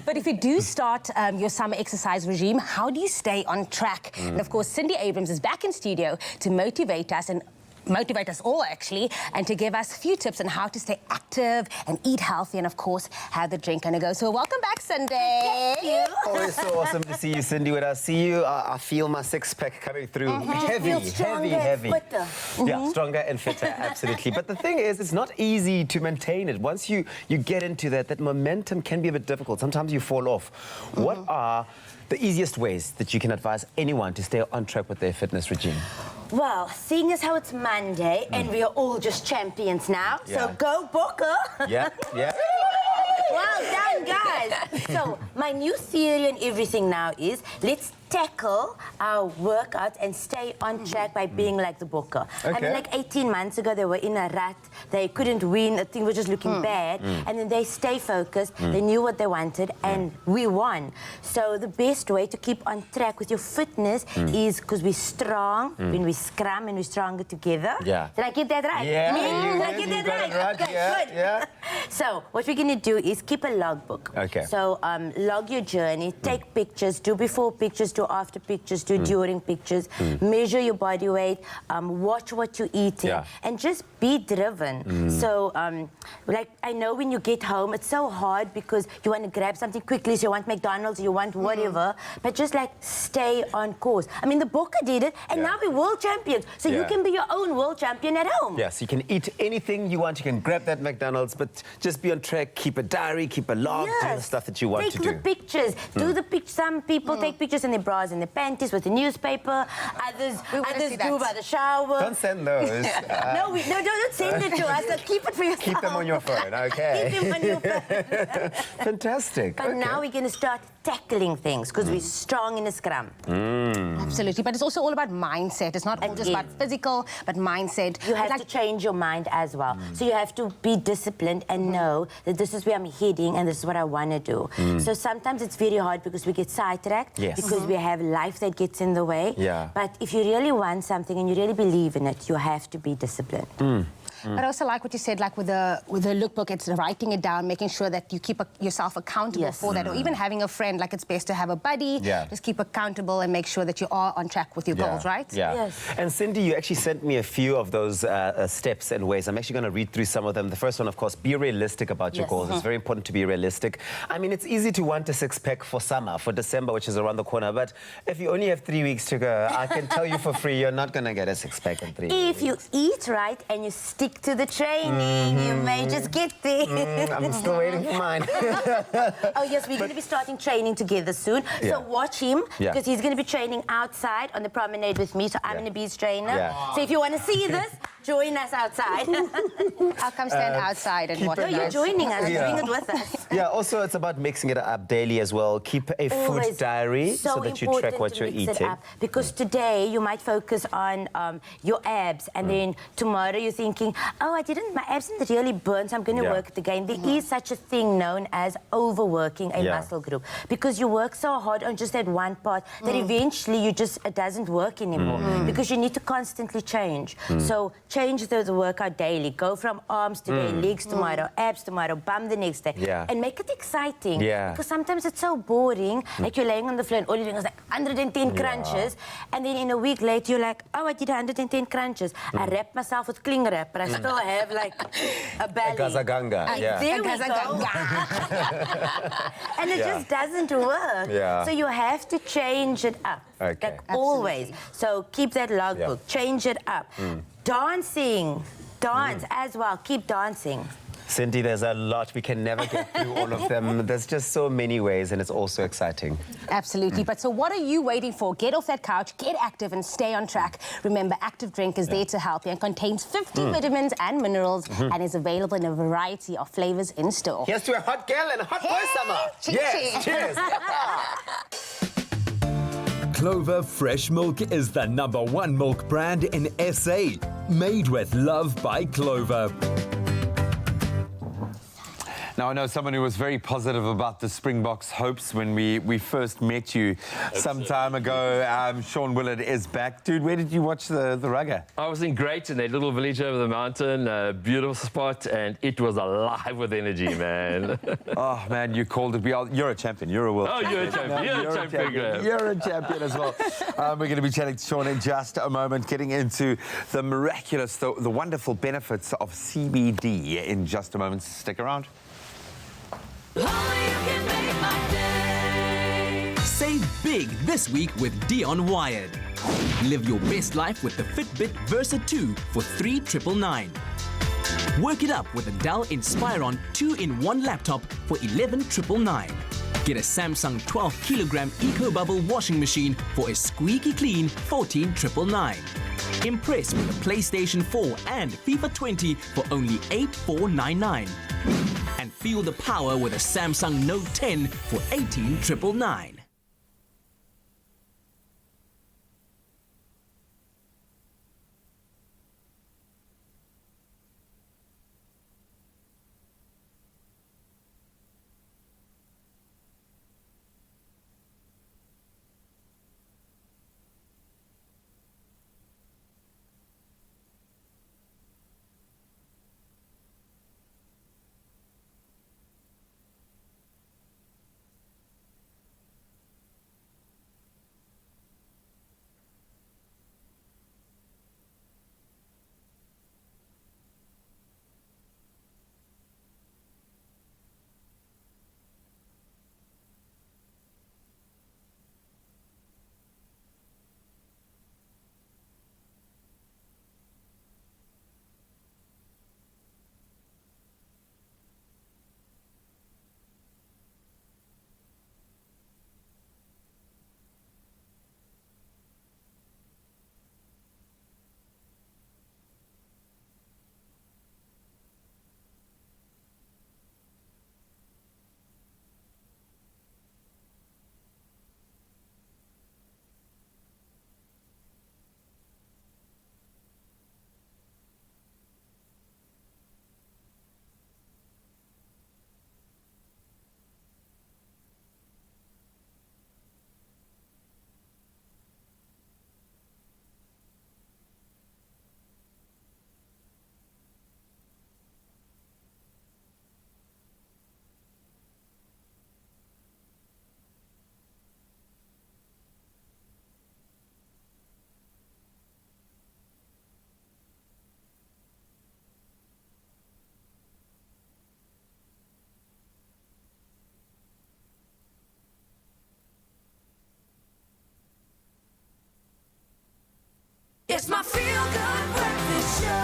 But if you do start your summer exercise regime, how do you stay on track? And of course, Cindy Abrams is back in studio to motivate us all, actually, and to give us a few tips on how to stay active and eat healthy and, of course, have the drink on the go. So welcome back, Cindy. Thank you. Always so awesome to see you, Cindy. When I see you, I feel my six-pack coming through. Heavy. Yeah, stronger and fitter, absolutely. But the thing is, it's not easy to maintain it. Once you get into that momentum can be a bit difficult. Sometimes you fall off. What are the easiest ways that you can advise anyone to stay on track with their fitness regime? Well, seeing as how it's Monday and we are all just champions now, so go Booker! Yeah. Well done, guys! So, my new theory on everything now is, let's tackle our workouts and stay on track by being like the Booker. I mean, like 18 months ago, they were in a rut, they couldn't win, the thing was just looking bad, and then they stay focused, they knew what they wanted, and we won. So the best way to keep on track with your fitness is because we're strong, when we scrum and we're stronger together. Yeah. Did I get that right? Yeah, Did I get that right? Okay, good. Yeah. So what we're going to do is keep a logbook. Okay. So log your journey, take pictures, do before pictures, do after pictures, do during pictures, measure your body weight, watch what you're eating, and just be driven. So, like, I know when you get home, it's so hard because you want to grab something quickly, so you want McDonald's, you want whatever, but just, like, stay on course. I mean, the Booker did it, and now we're world champions, so you can be your own world champion at home. Yes, you can eat anything you want, you can grab that McDonald's, but just be on track, keep a diary, keep a log, do the stuff that you want to do. Take the pictures, do the pictures. Some people take pictures in their bras and their panties with the newspaper, others do by the shower. Don't send those. No, don't send it to us. Keep it for yourself. Keep them on your phone, okay. Keep them on your phone. Fantastic. But now we're going to start tackling things because we're strong in a scrum. Absolutely, but it's also all about mindset. It's not all just about physical, but mindset. You have to change your mind as well. So you have to be disciplined and know that this is where I'm heading and this is what I want to do. So sometimes it's very hard because we get sidetracked, because we have life that gets in the way. But if you really want something and you really believe in it, you have to be disciplined. But I also like what you said, like with the lookbook, it's writing it down, making sure that you keep yourself accountable for that, or even having a friend, like it's best to have a buddy, just keep accountable and make sure that you are on track with your goals, right? Yes. And Cindy, you actually sent me a few of those steps and ways. I'm actually going to read through some of them. The first one, of course, be realistic about your goals. It's very important to be realistic. I mean, it's easy to want a six-pack for summer, for December, which is around the corner, but if you only have 3 weeks to go, I can tell you for free, you're not going to get a six-pack in 3 weeks. If you eat right and you stick to the training, you may just get there. I'm still waiting for mine. Oh, yes, we're going to be starting training together soon. So watch him, because he's going to be training outside on the promenade with me, so I'm going to be his trainer. So if you want to see this, join us outside. I'll come stand outside and watch. No, you're joining us, doing it with us. Yeah, also it's about mixing it up daily as well. Keep a food diary so that you track what you're eating. Because today you might focus on your abs, and then tomorrow you're thinking, oh, my abs didn't really burn, so I'm going to work it again. There is such a thing known as overworking a muscle group, because you work so hard on just that one part that eventually it doesn't work anymore, because you need to constantly change. So change the workout daily. Go from arms today, legs tomorrow, abs tomorrow, bum the next day, and make it exciting. Because sometimes it's so boring, like you're laying on the floor and all you're doing is like 110 crunches, and then in a week later you're like, oh, I did 110 crunches. I wrapped myself with cling wrap, but I still have like a belly. Gazaganga. There we go. And it just doesn't work. So you have to change it up. Like always. So keep that logbook. Change it up. Dancing. Dance as well. Keep dancing. Cindy, there's a lot. We can never get through all of them. There's just so many ways, and it's also exciting. Absolutely. But so what are you waiting for? Get off that couch, get active, and stay on track. Remember, Active Drink is there to help you and contains 50 vitamins and minerals and is available in a variety of flavors in store. Here's to a hot girl and a hot boy summer. Cheers. Cheers. Clover Fresh Milk is the #1 milk brand in SA. Made with love by Clover. Now, I know someone who was very positive about the Springboks' hopes when we first met you some time ago. Sean Willard is back. Dude, where did you watch the rugger? I was in Greyton, a little village over the mountain, a beautiful spot, and it was alive with energy, man. Oh, man, you called it. You're a champion. You're a world champion. You're a champion. You're a champion. You're a champion as well. We're going to be chatting to Sean in just a moment, getting into the miraculous, the wonderful benefits of CBD in just a moment. Stick around. Save big this week with Dion Wired. Live your best life with the Fitbit Versa 2 for $3,999. Work it up with a Dell Inspiron 2-in-1 laptop for $11,999. Get a Samsung 12-kilogram EcoBubble washing machine for a squeaky clean $14,999. Impress with a PlayStation 4 and FIFA 20 for only $8,499. And feel the power with a Samsung Note 10 for $18,999. It's my feel-good breakfast show.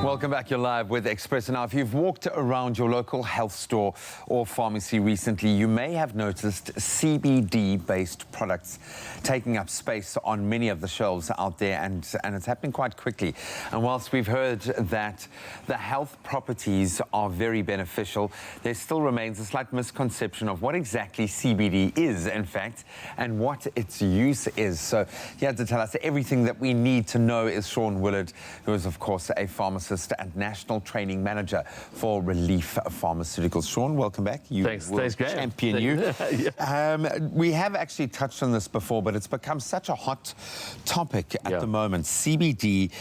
Welcome back. You're live with Expresso. Now, if you've walked around your local health store or pharmacy recently, you may have noticed CBD-based products taking up space on many of the shelves out there, and it's happening quite quickly. And whilst we've heard that the health properties are very beneficial, there still remains a slight misconception of what exactly CBD is, in fact, and what its use is. So here to tell us everything that we need to know is Sean Willard, who is, of course, a pharmacist and National Training Manager for Relief Pharmaceuticals. Sean, welcome back. Thanks, Graham. Champion you. Yeah. We have actually touched on this before, but it's become such a hot topic at the moment. CBD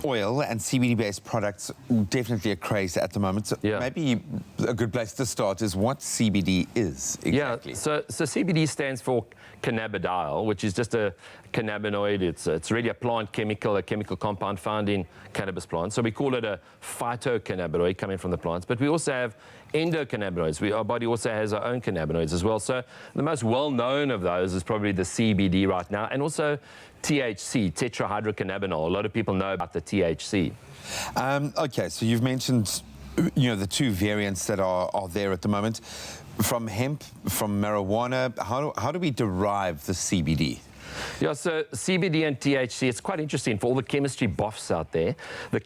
oil and CBD-based products, definitely a craze at the moment. So maybe a good place to start is what CBD is exactly. Yeah, so CBD stands for cannabidiol, which is just a cannabinoid. It's really a plant chemical, a chemical compound found in cannabis plants. So we call it a phytocannabinoid coming from the plants. But we also have endocannabinoids. Our body also has our own cannabinoids as well. So the most well-known of those is probably the CBD right now, and also THC, tetrahydrocannabinol. A lot of people know about the THC. Okay, so you've mentioned, the two variants that are there at the moment. From hemp, from marijuana, how do we derive the CBD? Yeah, so CBD and THC, it's quite interesting for all the chemistry buffs out there. The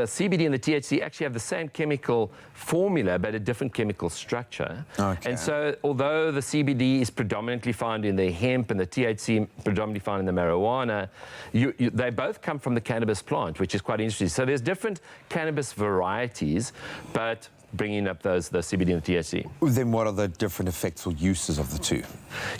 CBD and the THC actually have the same chemical formula, but a different chemical structure. Okay. And so, although the CBD is predominantly found in the hemp and the THC predominantly found in the marijuana, they both come from the cannabis plant, which is quite interesting. So there's different cannabis varieties, but bringing up the CBD and the THC. Then what are the different effects or uses of the two?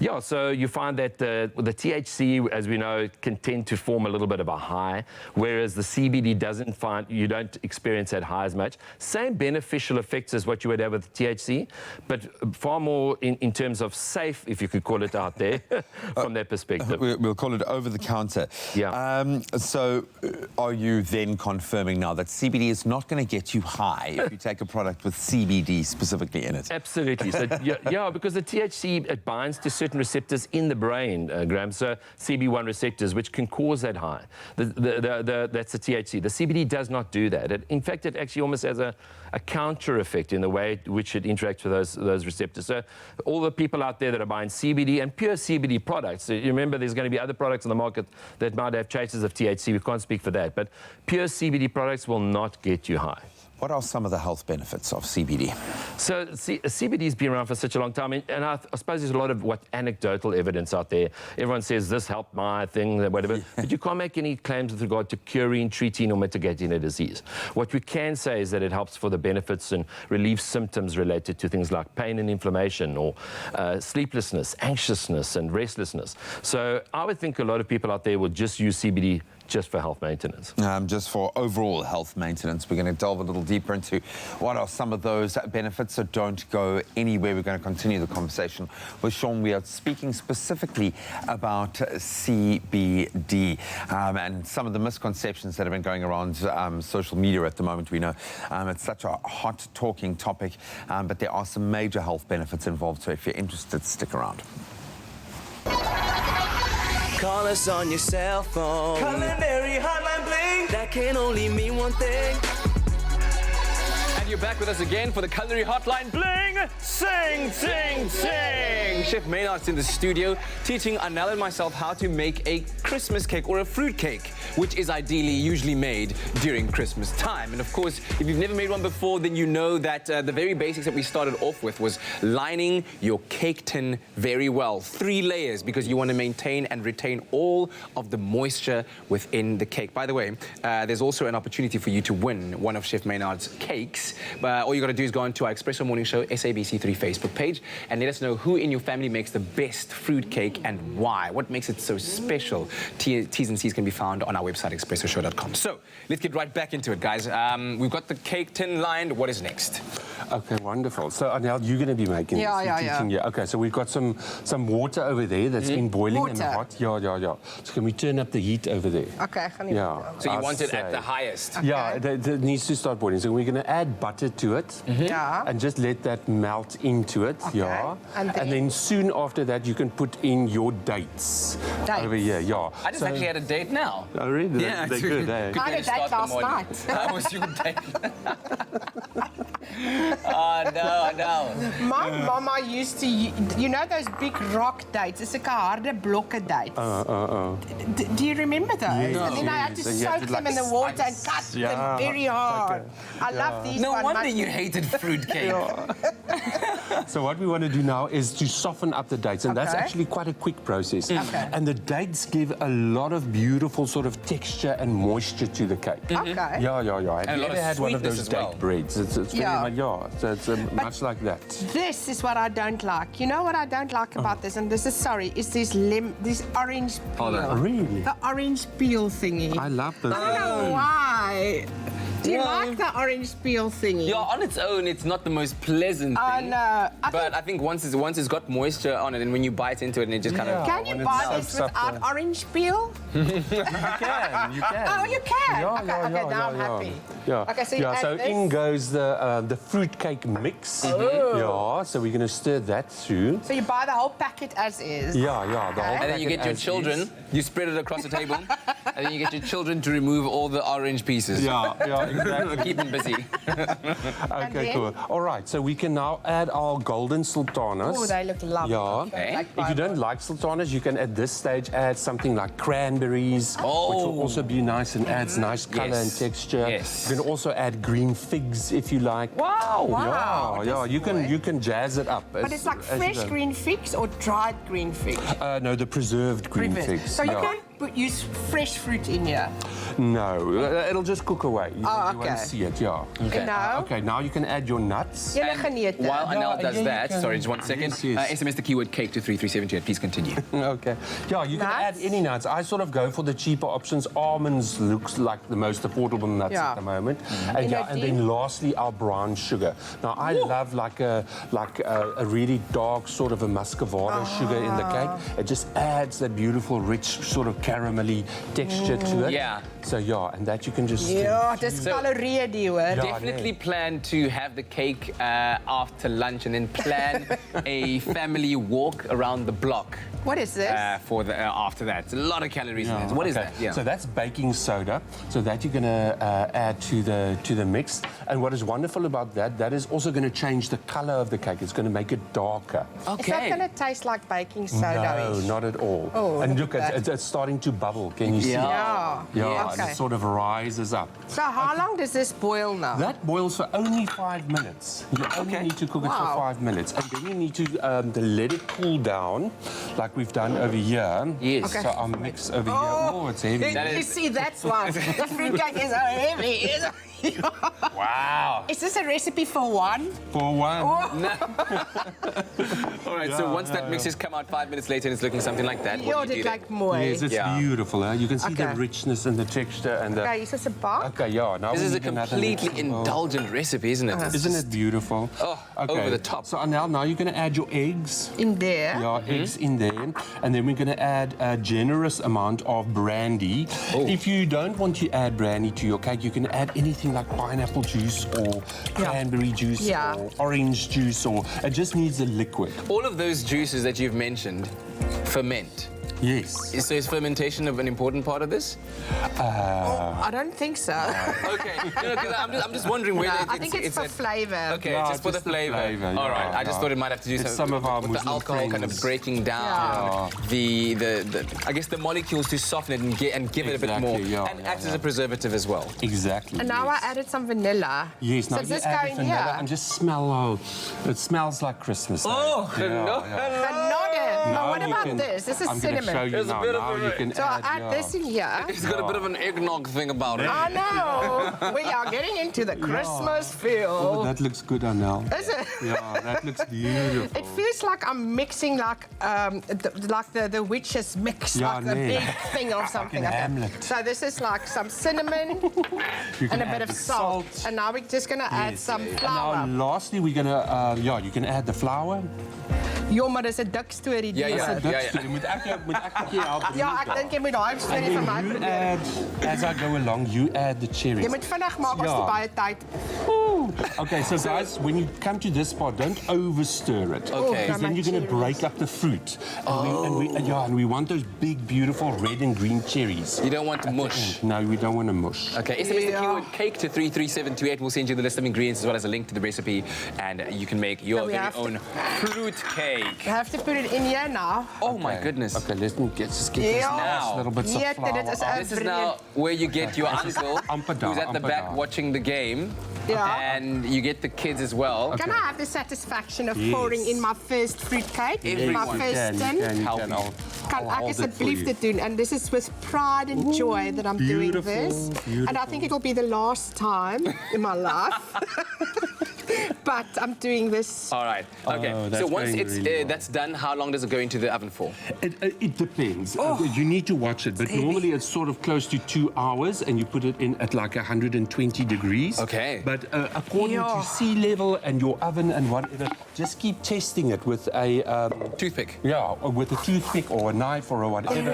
Yeah, so you find that the THC, as we know, can tend to form a little bit of a high, whereas the CBD you don't experience that high as much. Same beneficial effects as what you would have with the THC, but far more in terms of safe, if you could call it out there, from that perspective. We'll call it over the counter. Yeah. So are you then confirming now that CBD is not going to get you high if you take a product with CBD specifically in it? Absolutely. So, yeah, because the THC, it binds to certain receptors in the brain, Graham, so CB1 receptors, which can cause that high. That's the THC. The CBD does not do that. In fact, it actually almost has a counter effect in the way which it interacts with those receptors. So all the people out there that are buying CBD and pure CBD products, you remember there's going to be other products on the market that might have traces of THC. We can't speak for that. But pure CBD products will not get you high. What are some of the health benefits of CBD? So CBD has been around for such a long time, and I suppose there's a lot of anecdotal evidence out there. Everyone says this helped my thing, whatever, but you can't make any claims with regard to curing, treating, or mitigating a disease. What we can say is that it helps for the benefits and relieves symptoms related to things like pain and inflammation, or sleeplessness, anxiousness, and restlessness. So I would think a lot of people out there will just use CBD just for health maintenance. Just for overall health maintenance. We're going to delve a little deeper into what are some of those benefits, so don't go anywhere. We're going to continue the conversation with Sean. We are speaking specifically about CBD and some of the misconceptions that have been going around social media at the moment. We know it's such a hot talking topic, but there are some major health benefits involved, so if you're interested, stick around. Call us on your cell phone. Culinary hotline bling. That can only mean one thing. And you're back with us again for the Culinary Hotline Bling. Sing, sing, sing. Chef Maynard's in the studio teaching Anel and myself how to make a Christmas cake or a fruit cake, which is ideally usually made during Christmas time. And of course, if you've never made one before, then you know that the very basics that we started off with was lining your cake tin very well. 3 layers, because you want to maintain and retain all of the moisture within the cake. By the way, there's also an opportunity for you to win one of Chef Maynard's cakes. All you got to do is go onto our Expresso Morning Show SABC3 Facebook page and let us know who in your family makes the best fruit cake and why. What makes it so special? T's and C's can be found on our website, expressoshow.com. So let's get right back into it, guys. We've got the cake tin lined. What is next? Okay, wonderful. So, Anel, you're going to be making this. Yeah. Okay, so we've got some water over there that's been boiling and hot. Yeah. So can we turn up the heat over there? Okay. Yeah. So you want it at the highest? Okay. Yeah, it needs to start boiling. So we're going to add butter to it. Yeah. And just let that melt into it. Okay. Yeah. And then soon after that, you can put in your dates. Over here. Yeah. I just actually had a date now. Oh, really? Yeah. They're good, eh? I had a date last night. How was your date? Oh, no. My mama used to, you know those big rock dates? It's like a harde blokke dates. Do you remember those? Yes. And then I had to soak them in the water and cut them very hard. I love these No ones. wonder you hated fruitcake. So what we want to do now is to soften up the dates, and that's actually quite a quick process. Okay. And the dates give a lot of beautiful sort of texture and moisture to the cake. Okay. Yeah. Have And you a lot ever of had one of sweetness those as well. date breads? It's very much, so it's much like that. This is what I don't like. You know what I don't like about this, and this is is this orange peel. Really? The orange peel thingy. I love those. I don't know why. Do you like the orange peel thingy? Yeah, on its own, it's not the most pleasant thing. No. I think once it's got moisture on it, and when you bite into it, and it just kind of... Can you buy this without orange peel? You can. Oh, you can? Yeah, okay, now I'm happy. Yeah. Okay, so you add so this? in goes the fruitcake mix. Yeah, so we're going to stir that through. So you buy the whole packet as is? Yeah, the whole packet. And then you get your children, you spread it across the table, and then you get your children to remove all the orange pieces. Yeah, exactly. Keep them busy. Okay, cool. All right, so we can now add our golden sultanas. Oh, they look lovely. Yeah. Okay. If you don't like sultanas, you can at this stage add something like cranberries, which will also be nice and adds nice color and texture. Yes. You can also add green figs if you like. Wow. Wow. Yeah, you can jazz it up. But it's like fresh green figs or dried green figs? No, the preserved green figs. So you can't use fresh fruit in here? No, it'll just cook away. You won't see it, Okay. Okay, now you can add your nuts. While Anel does that, can. sorry, just 1 second. SMS the keyword cake to 33728. Please continue. Okay. Yeah, you can add any nuts. I sort of go for the cheaper options. Almonds looks like the most affordable nuts at the moment. And, and then lastly, our brown sugar. Now, I love like a really dark sort of a muscovado sugar in the cake. It just adds that beautiful, rich sort of caramelly texture to it. Yeah. So and that you can just. Yeah, dis calorieën die hoor. Definitely plan to have the cake after lunch and then plan a family walk around the block. What is this? For the after that, it's a lot of calories in it. What is that? Yeah. So that's baking soda. So that you're going to add to the mix. And what is wonderful about that is also going to change the color of the cake. It's going to make it darker. Okay. Is that going to taste like baking soda? No, not at all. Oh, and look, it's starting to bubble. Can you see? Yeah. And it sort of rises up. So how long does this boil now? That boils for only 5 minutes. You only need to cook it for 5 minutes. And then you need to let it cool down, like we've done over here. Yes. So our mix over here. Oh, it's heavy. You see, that's why the fruitcake is so heavy. Wow. Is this a recipe for one? For one. No. All right, so once that mix has come out 5 minutes later and it's looking something like that, what do you do like more. Yes, it's beautiful. You can see the richness and the texture. And the... Okay, is this a bar? Okay, Now this is a completely indulgent recipe, isn't it? Isn't it beautiful? Oh, over the top. So now you're going to add your eggs. In there? Yeah, eggs in there. And then we're going to add a generous amount of brandy. If you don't want to add brandy to your cake, you can add anything like pineapple juice or cranberry juice or orange juice, or it just needs a liquid. All of those juices that you've mentioned ferment. Yes. So is fermentation an important part of this? I don't think so. Okay. I'm just wondering whether I think it's for flavour. Okay, just for the flavour. All right. I just thought it might have to do some of our with the alcohol kind of breaking down the I guess the molecules to soften it and give it a bit more and act as a preservative as well. Exactly. And now I added some vanilla. Yes. So Now does you this add go the in vanilla here? and just smell. It smells like Christmas. Oh, hello. Now what about this? This is I'm cinnamon. Show you now. You can so I add this in here. It's got a bit of an eggnog thing about it. I know. We are getting into the Christmas feel. Oh, that looks good, Anel. Is it? Yeah, that looks beautiful. It feels like I'm mixing like the witches mix, like a big thing or something like that. So this is like some cinnamon and a bit of salt. And now we're just going to add some flour. And now lastly, we're going to, you can add the flour. Ja, maar dis 'n dik storie Ja, dis. Moet ek jou help? Ja, ek dink jy moet daai storie vir my probeer. As I go along, you add the cherries. Jy moet vinnig maak as jy baie tyd. Okay, so guys, when you come to this part, don't overstir it. Okay. Because then you're going to break up the fruit. And we want those big, beautiful red and green cherries. You don't want to mush. No, we don't want to mush. Okay, SMS the keyword cake to 33728. We'll send you the list of ingredients as well as a link to the recipe, and you can make your very own fruit cake. You have to put it in here now. Oh my goodness. Okay, let's just get this now. little bits of flour. This is now where you get your uncle who's at the back watching the game. Yeah. And you get the kids as well. Can I have the satisfaction of pouring in my first fruitcake? My first tin? Kan ek asseblief dit doen? And this is with pride and joy that I'm doing this. And I think it will be the last time in my life. But I'm doing this. All right. Okay. So once it's that's done, how long does it go into the oven for? It depends. You need to watch it, but normally it's sort of close to 2 hours, and you put it in at like 120 degrees. Okay. But according to sea level and your oven and whatever, just keep testing it with a toothpick. Yeah, or with a toothpick or a knife or whatever.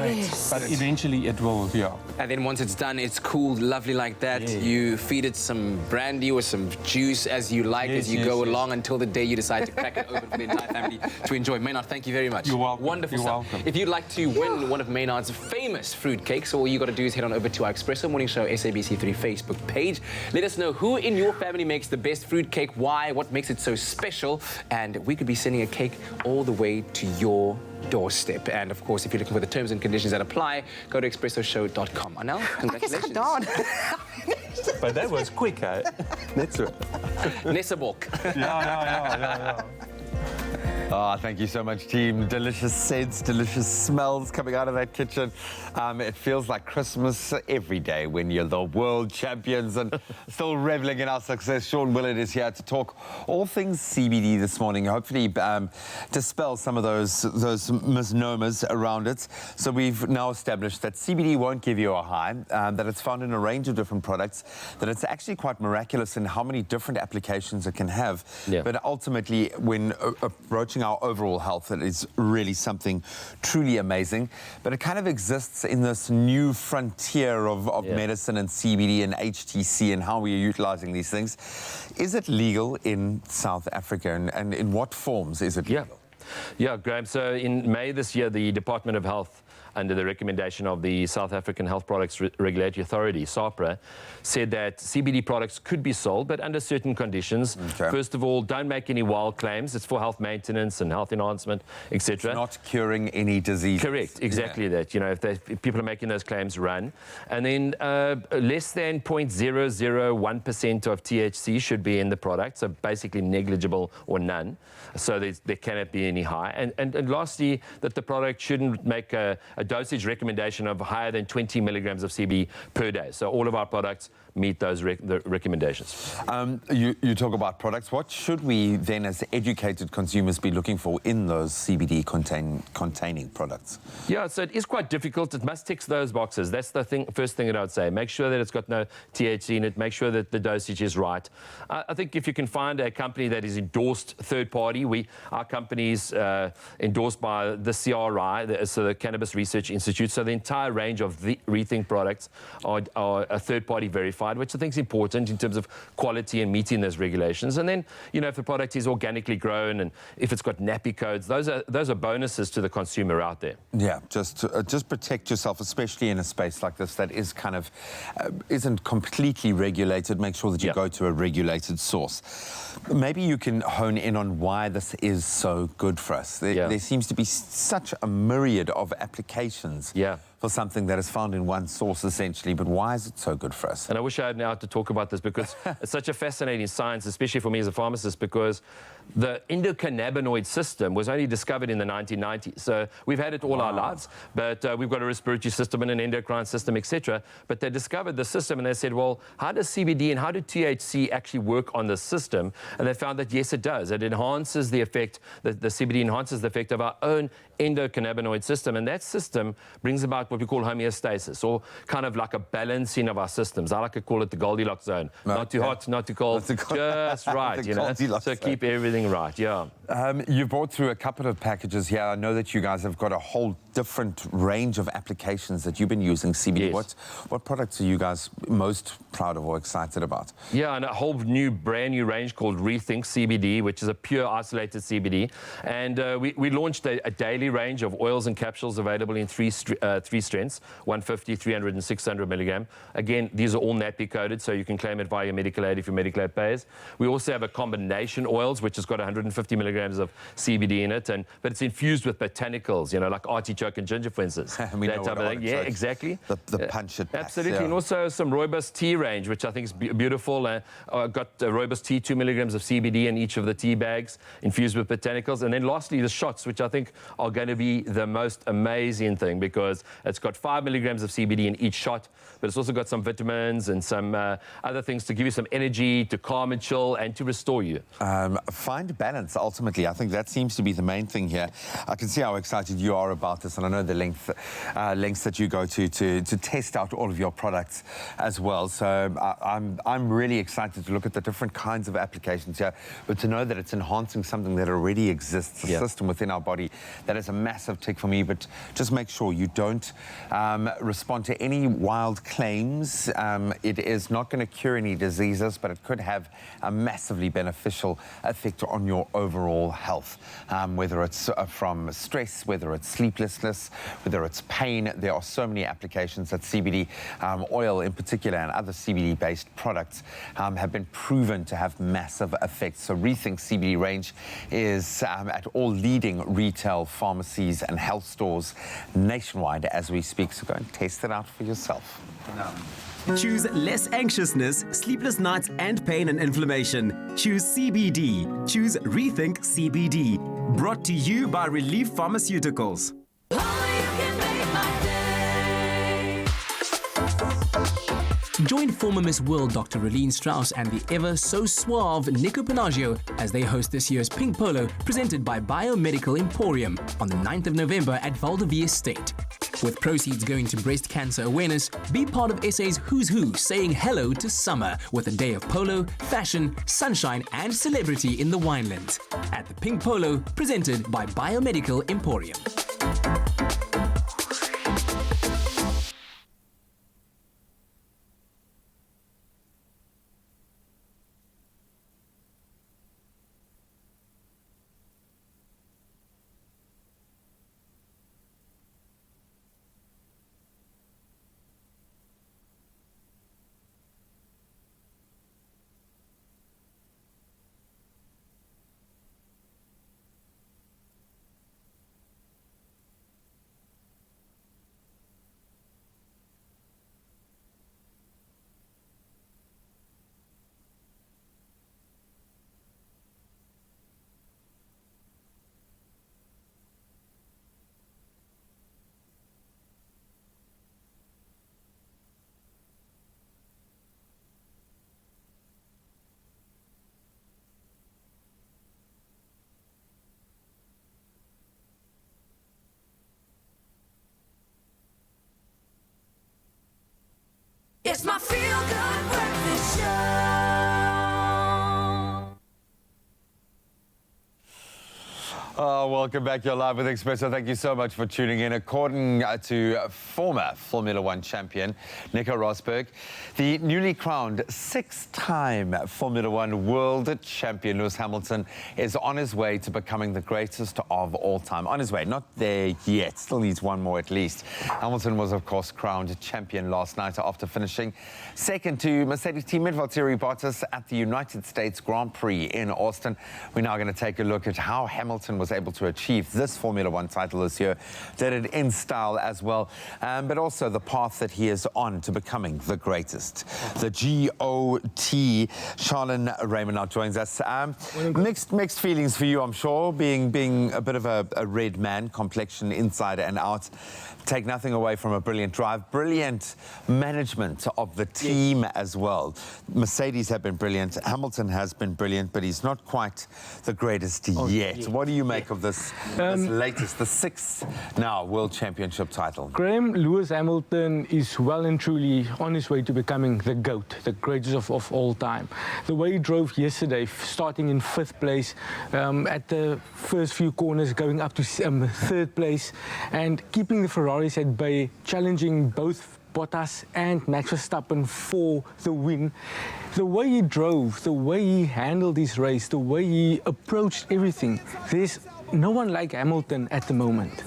But eventually it will. Yeah. And then once it's done, it's cooled lovely like that. You feed it some brandy or some juice as you like. as you go along until the day you decide to crack it open for the entire family to enjoy. Maynard, thank you very much. You're welcome. Wonderful You're stuff. welcome. If you'd like to win one of Maynard's famous fruitcakes, all you got to do is head on over to our Expresso Morning Show SABC3 Facebook page. Let us know who in your family makes the best fruitcake, why, what makes it so special, and we could be sending a cake all the way to your doorstep. And of course, if you're looking for the terms and conditions that apply, go to expressoshow.com. Anel, congratulations. But that was quick, eh? That's it. Nesseborg. Yeah. Oh, thank you so much, team. Delicious scents, delicious smells coming out of that kitchen. It feels like Christmas every day when you're the world champions and still reveling in our success. Sean Willard is here to talk all things CBD this morning, hopefully dispel some of those misnomers around it. So we've now established that CBD won't give you a high, that it's found in a range of different products, that it's actually quite miraculous in how many different applications it can have. Yeah. But ultimately, when approaching our overall health, it is really something truly amazing. But it kind of exists in this new frontier of medicine and CBD and HTC and how we are utilizing these things. Is it legal in South Africa, and in what forms is it legal? Yeah, Graham. So in May this year, the Department of Health, under the recommendation of the South African Health Products Regulatory Authority, SAHPRA, said that CBD products could be sold, but under certain conditions. Okay. First of all, don't make any wild claims. It's for health maintenance and health enhancement, etc. It's not curing any disease. Correct, exactly that. You know, if people are making those claims, run. And then less than 0.001% of THC should be in the product, so basically negligible or none. So there cannot be any high. And lastly, that the product shouldn't make a dosage recommendation of higher than 20 milligrams of CBD per day. So all of our products meet those the recommendations. You talk about products. What should we then, as educated consumers, be looking for in those CBD containing products? Yeah, so it is quite difficult. It must tick those boxes. That's the first thing that I would say. Make sure that it's got no THC in it. Make sure that the dosage is right. I think if you can find a company that is endorsed third party, our company is endorsed by the CRI, so the Cannabis Research Institute. So the entire range of the Rethink products are a third party verified, which I think is important in terms of quality and meeting those regulations. And then, you know, if the product is organically grown and if it's got nappy codes, those are bonuses to the consumer out there. Yeah, just protect yourself, especially in a space like this that is kind of isn't completely regulated. Make sure that you go to a regulated source. Maybe you can hone in on why this is so good for us. There seems to be such a myriad of applications for something that is found in one source, essentially. But why is it so good for us? And I wish I had now to talk about this, because it's such a fascinating science, especially for me as a pharmacist, because the endocannabinoid system was only discovered in the 1990s. So we've had it all our lives, but we've got a respiratory system and an endocrine system, etc. But they discovered the system and they said, well, how does CBD and how do THC actually work on the system? And they found that, yes, it does. It enhances the effect, the CBD enhances the effect of our own endocannabinoid system. And that system brings about what we call homeostasis, or kind of like a balancing of our systems. I like to call it the Goldilocks zone. Not too hot, not too cold, just right, you know. So keep everything right, You brought through a couple of packages here. I know that you guys have got a whole different range of applications that you've been using CBD. Yes. What products are you guys most proud of or excited about? Yeah, and a whole brand new range called Rethink CBD, which is a pure isolated CBD. And we launched a daily range of oils and capsules available in three strengths, 150, 300, and 600 milligram. Again, these are all nappy coded, so you can claim it via your medical aid if your medical aid pays. We also have a combination oils, which has got 150 milligrams of CBD in it, but it's infused with botanicals, you know, like artichoke and ginger, for instance. We know that type of thing. Yeah, exactly. The punch it packs, absolutely. And also some Rooibos tea range, which I think is beautiful. Got Rooibos tea, 2 milligrams of CBD in each of the tea bags, infused with botanicals. And then lastly, the shots, which I think are going to be the most amazing thing, because it's got 5 milligrams of CBD in each shot, but it's also got some vitamins and some other things to give you some energy, to calm and chill, and to restore you. Find balance, ultimately. I think that seems to be the main thing here. I can see how excited you are about this, and I know the lengths that you go to test out all of your products as well. So I'm really excited to look at the different kinds of applications here, but to know that it's enhancing something that already exists, a system within our body. That is a massive tick for me. But just make sure you don't respond to any wild claims. It is not going to cure any diseases, but it could have a massively beneficial effect on your overall health, whether it's from stress, whether it's sleeplessness, whether it's pain. There are so many applications that CBD oil in particular and other CBD-based products have been proven to have massive effects. So Rethink CBD range is at all leading retail pharmacies and health stores nationwide as we speak. So go and test it out for yourself. Choose less anxiousness, sleepless nights, and pain and inflammation. Choose CBD. Choose Rethink CBD. Brought to you by Relief Pharmaceuticals. Join former Miss World Dr. Relene Strauss and the ever so suave Nico Panaggio as they host this year's Pink Polo presented by Biomedical Emporium on the 9th of November at Valdevie Estate. With proceeds going to breast cancer awareness, be part of SA's Who's Who saying hello to summer with a day of polo, fashion, sunshine and celebrity in the Winelands. At the Pink Polo presented by Biomedical Emporium. It's my feel-good breakfast show. Welcome back. You're live with Expresso. Thank you so much for tuning in. According to former Formula One champion Nico Rosberg, the newly crowned six-time Formula One world champion Lewis Hamilton is on his way to becoming the greatest of all time. On his way, not there yet. Still needs one more at least. Hamilton was, of course, crowned champion last night after finishing second to Mercedes teammate Valtteri Bottas at the United States Grand Prix in Austin. We're now going to take a look at how Hamilton was able to achieve this Formula One title this year, did it in style as well, but also the path that he is on to becoming the greatest. The GOT, Charlene Raymond now joins us. Mixed feelings for you, I'm sure, being a bit of a red man, complexion inside and out. Take nothing away from a brilliant drive, brilliant management of the team as well. Mercedes have been brilliant, Hamilton has been brilliant, but he's not quite the greatest yet. What do you make of this latest, the sixth now World Championship title? Graham, Lewis Hamilton is well and truly on his way to becoming the GOAT, the greatest of all time. The way he drove yesterday, starting in 5th place, at the first few corners, going up to 3rd place, and keeping the Ferraris at bay, challenging both Bottas and Max Verstappen for the win. The way he drove, the way he handled his race, the way he approached everything, there's no one like Hamilton at the moment.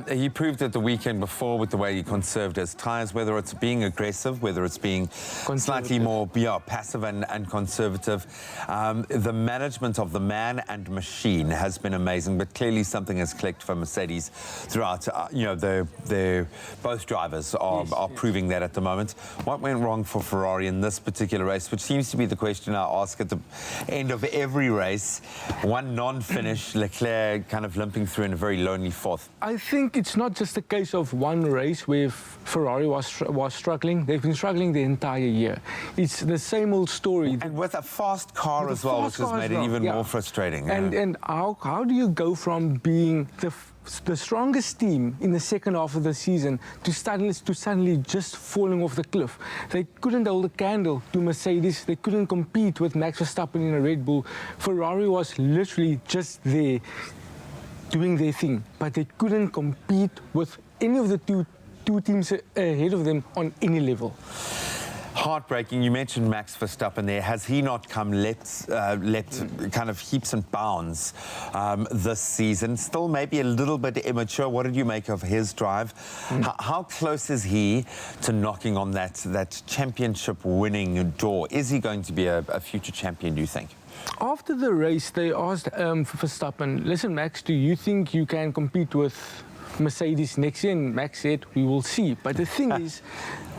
He proved it the weekend before with the way he conserved his tyres, whether it's being aggressive, whether it's being slightly more passive and conservative. The management of the man and machine has been amazing, but clearly something has clicked for Mercedes throughout. Both drivers are proving that at the moment. What went wrong for Ferrari in this particular race, which seems to be the question I ask at the end of every race? One non-finish, Leclerc kind of limping through in a very lonely 4th. I think it's not just a case of one race where Ferrari was struggling. They've been struggling the entire year. It's the same old story. And with a fast car as well, which has made it even more frustrating. And how do you go from being the strongest team in the second half of the season to suddenly just falling off the cliff? They couldn't hold a candle to Mercedes. They couldn't compete with Max Verstappen in a Red Bull. Ferrari was literally just there doing their thing, but they couldn't compete with any of the two two teams ahead of them on any level. Heartbreaking. You mentioned Max Verstappen there. Has he not come leapt kind of heaps and bounds this season? Still maybe a little bit immature. What did you make of his drive? How close is he to knocking on that championship winning door? Is he going to be a future champion, do you think? After the race, they asked Verstappen, listen, Max, do you think you can compete with Mercedes next year? And Max said, we will see. But the thing is,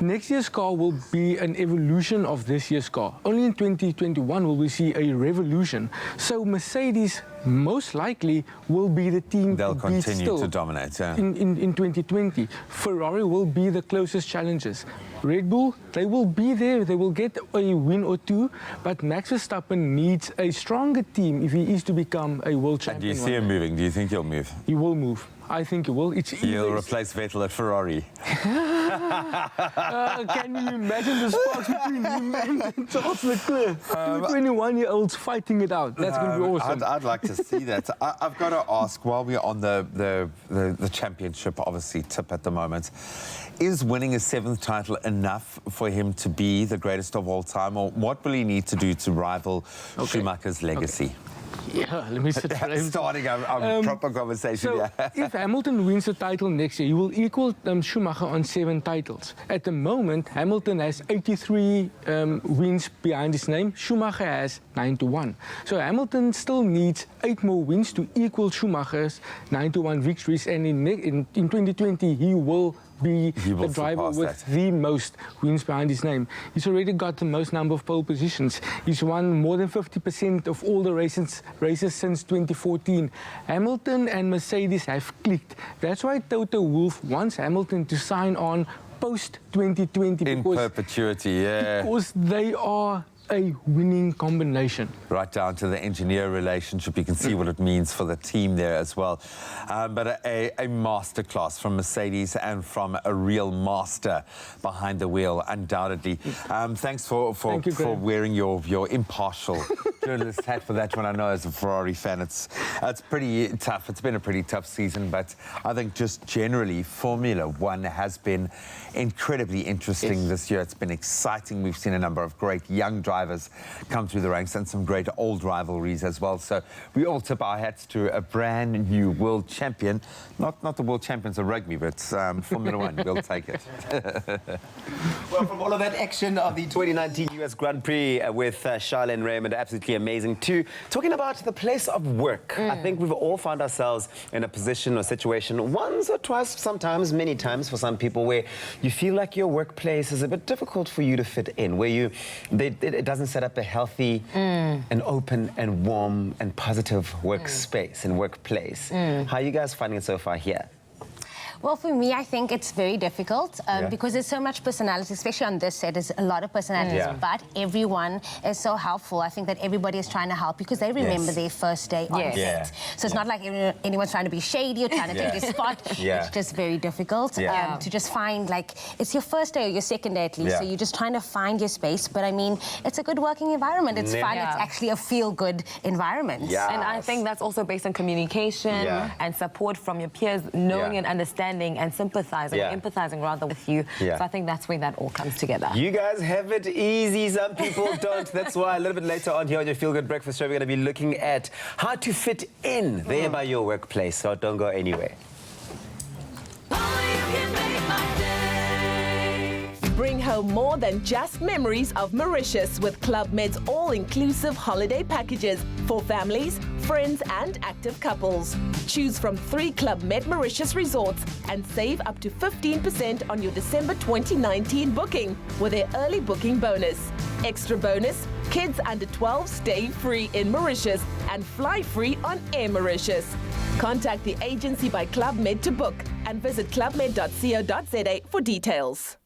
next year's car will be an evolution of this year's car. Only in 2021 will we see a revolution. So Mercedes most likely will be the team they'll to beat continue still to dominate, yeah. in 2020. Ferrari will be the closest challengers. Red Bull, they will be there. They will get a win or two. But Max Verstappen needs a stronger team if he is to become a world champion. Do you see him moving? Do you think he'll move? He will move. I think he will. He'll replace Vettel at Ferrari. Can you imagine the sparks between him and Charles Leclerc? 21-year-olds fighting it out. That's going to be awesome. I'd like to see that. I've got to ask, while we're on the championship, obviously, tip at the moment, is winning a 7th title enough for him to be the greatest of all time? Or what will he need to do to rival Schumacher's legacy? Yeah, let me sit starting a proper conversation. So if Hamilton wins the title next year, he will equal Schumacher on 7 titles. At the moment, Hamilton has 83 wins behind his name. Schumacher has 91. So Hamilton still needs 8 more wins to equal Schumacher's 91 victories. And in 2020, he will be the driver with the most wins behind his name. He's already got the most number of pole positions. He's won more than 50% of all the races since 2014. Hamilton and Mercedes have clicked. That's why Toto Wolff wants Hamilton to sign on post-2020. In perpetuity, yeah. Because they are a winning combination. Right down to the engineer relationship. You can see what it means for the team there as well. But a masterclass from Mercedes and from a real master behind the wheel, undoubtedly. Thanks for wearing your impartial journalist hat for that one. I know as a Ferrari fan, it's pretty tough. It's been a pretty tough season, but I think just generally Formula One has been incredibly interesting this year. It's been exciting. We've seen a number of great young drivers come through the ranks and some great old rivalries as well. So we all tip our hats to a brand new world champion. Not the world champions of rugby, but Formula One. We'll take it. Well, from all of that action of the 2019 US Grand Prix with Charlene Raymond, absolutely amazing, to talking about the place of work. I think we've all found ourselves in a position or situation once or twice, sometimes many times for some people, where you feel like your workplace is a bit difficult for you to fit in, where it doesn't set up a healthy and open and warm and positive workspace and workplace. How are you guys finding it so far here? Well, for me, I think it's very difficult because there's so much personality, especially on this set. There's a lot of personalities, but everyone is so helpful. I think that everybody is trying to help because they remember their first day on set. So it's not like anyone's trying to be shady or trying to take your spot. It's just very difficult to just find, like, it's your first day or your second day at least, so you're just trying to find your space. But I mean, it's a good working environment. It's fun. It's actually a feel-good environment. And I think that's also based on communication and support from your peers, knowing and understanding and sympathizing, empathizing rather with you. So I think that's where that all comes together. You guys have it easy. Some people don't. That's why a little bit later on here on your Feel Good Breakfast Show, we're going to be looking at how to fit in there by your workplace. So don't go anywhere. Bring home more than just memories of Mauritius with Club Med's all-inclusive holiday packages for families, friends and active couples. Choose from 3 Club Med Mauritius resorts and save up to 15% on your December 2019 booking with their early booking bonus. Extra bonus, kids under 12 stay free in Mauritius and fly free on Air Mauritius. Contact the agency by Club Med to book and visit clubmed.co.za for details.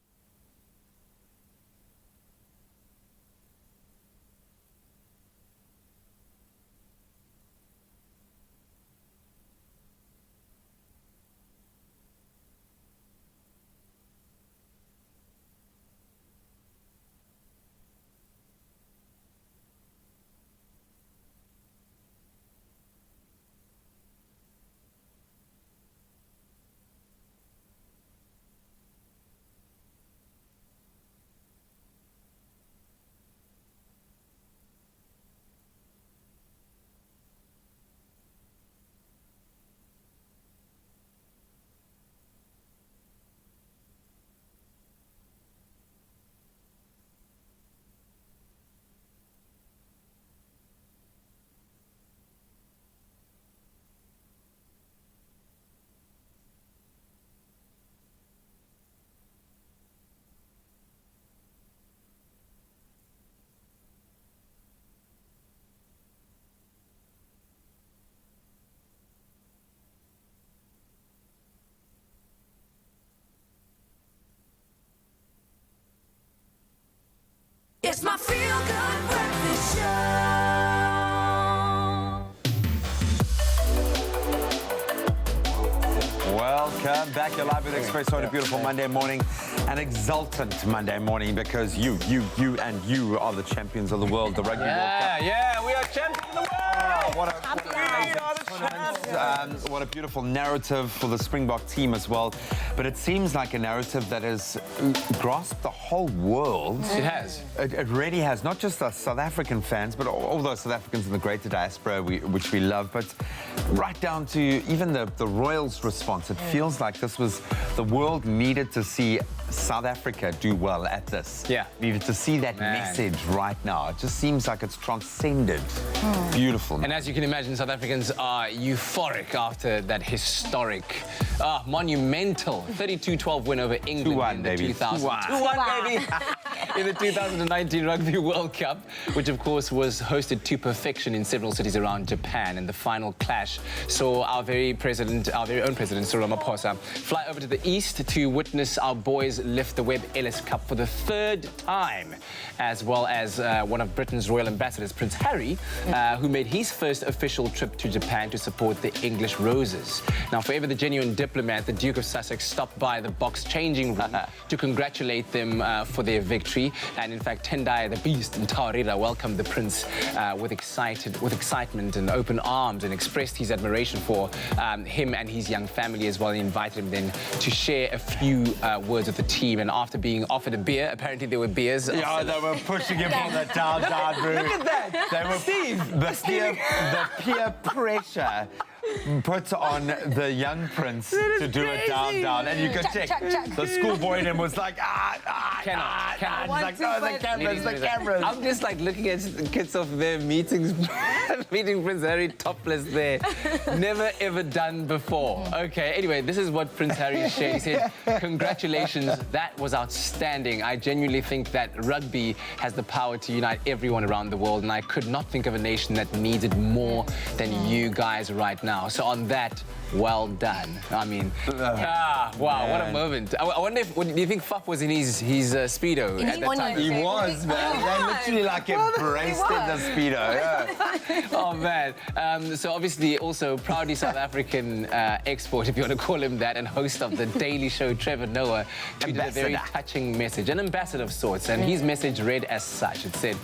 Welcome back. You're live with Expresso on a beautiful Monday morning. An exultant Monday morning because you are the champions of the world, the Rugby World Cup. Yeah, we are champions of the world! What a beautiful narrative for the Springbok team as well. But it seems like a narrative that has grasped the whole world. It has. It really has. Not just us South African fans, but all those South Africans in the greater diaspora, which we love, but right down to even the Royals' response. It feels like this was the world needed to see South Africa do well at this. Yeah. Needed to see that message right now. It just seems like it's transcended. Beautiful. And as you can imagine, South Africans are euphoric after that historic, monumental 32-12 win over England in the 2-1, baby. In the 2019 Rugby World Cup, which of course was hosted to perfection in several cities around Japan. And the final clash saw our very own President Cyril Ramaphosa fly over to the east to witness our boys lift the Webb Ellis Cup for the third time, as well as one of Britain's royal ambassadors, Prince Harry, who made his first official trip to Japan to support the English Roses. Now, forever the genuine diplomat, the Duke of Sussex stopped by the box changing room to congratulate them for their victory. And in fact, Tendai the Beast and Taurira welcomed the prince with excitement and open arms, and expressed his admiration for him and his young family as well. He invited him then to share a few words with the team. And after being offered a beer, apparently there were beers. Yeah, they were pushing him on the down route. Look at that! They were the peer pressure put on the young prince to do a down, and you could check. The schoolboy in him was like, cannot. He's like, no, the cameras. I'm just like looking at the kids of their meetings, meeting Prince Harry topless there. Never ever done before. Okay, anyway, this is what Prince Harry shared. He said, congratulations, that was outstanding. I genuinely think that rugby has the power to unite everyone around the world, and I could not think of a nation that needs it more than you guys right now. So on that, well done. I mean, wow, man. What a moment. I wonder if, do you think Faf was in his Speedo at that time? He was, man. They literally like embraced in the Speedo. Yeah. Oh, man. So obviously also proudly South African export, if you want to call him that, and host of The Daily Show, Trevor Noah, tweeted a very touching message, an ambassador of sorts, and his message read as such. It said,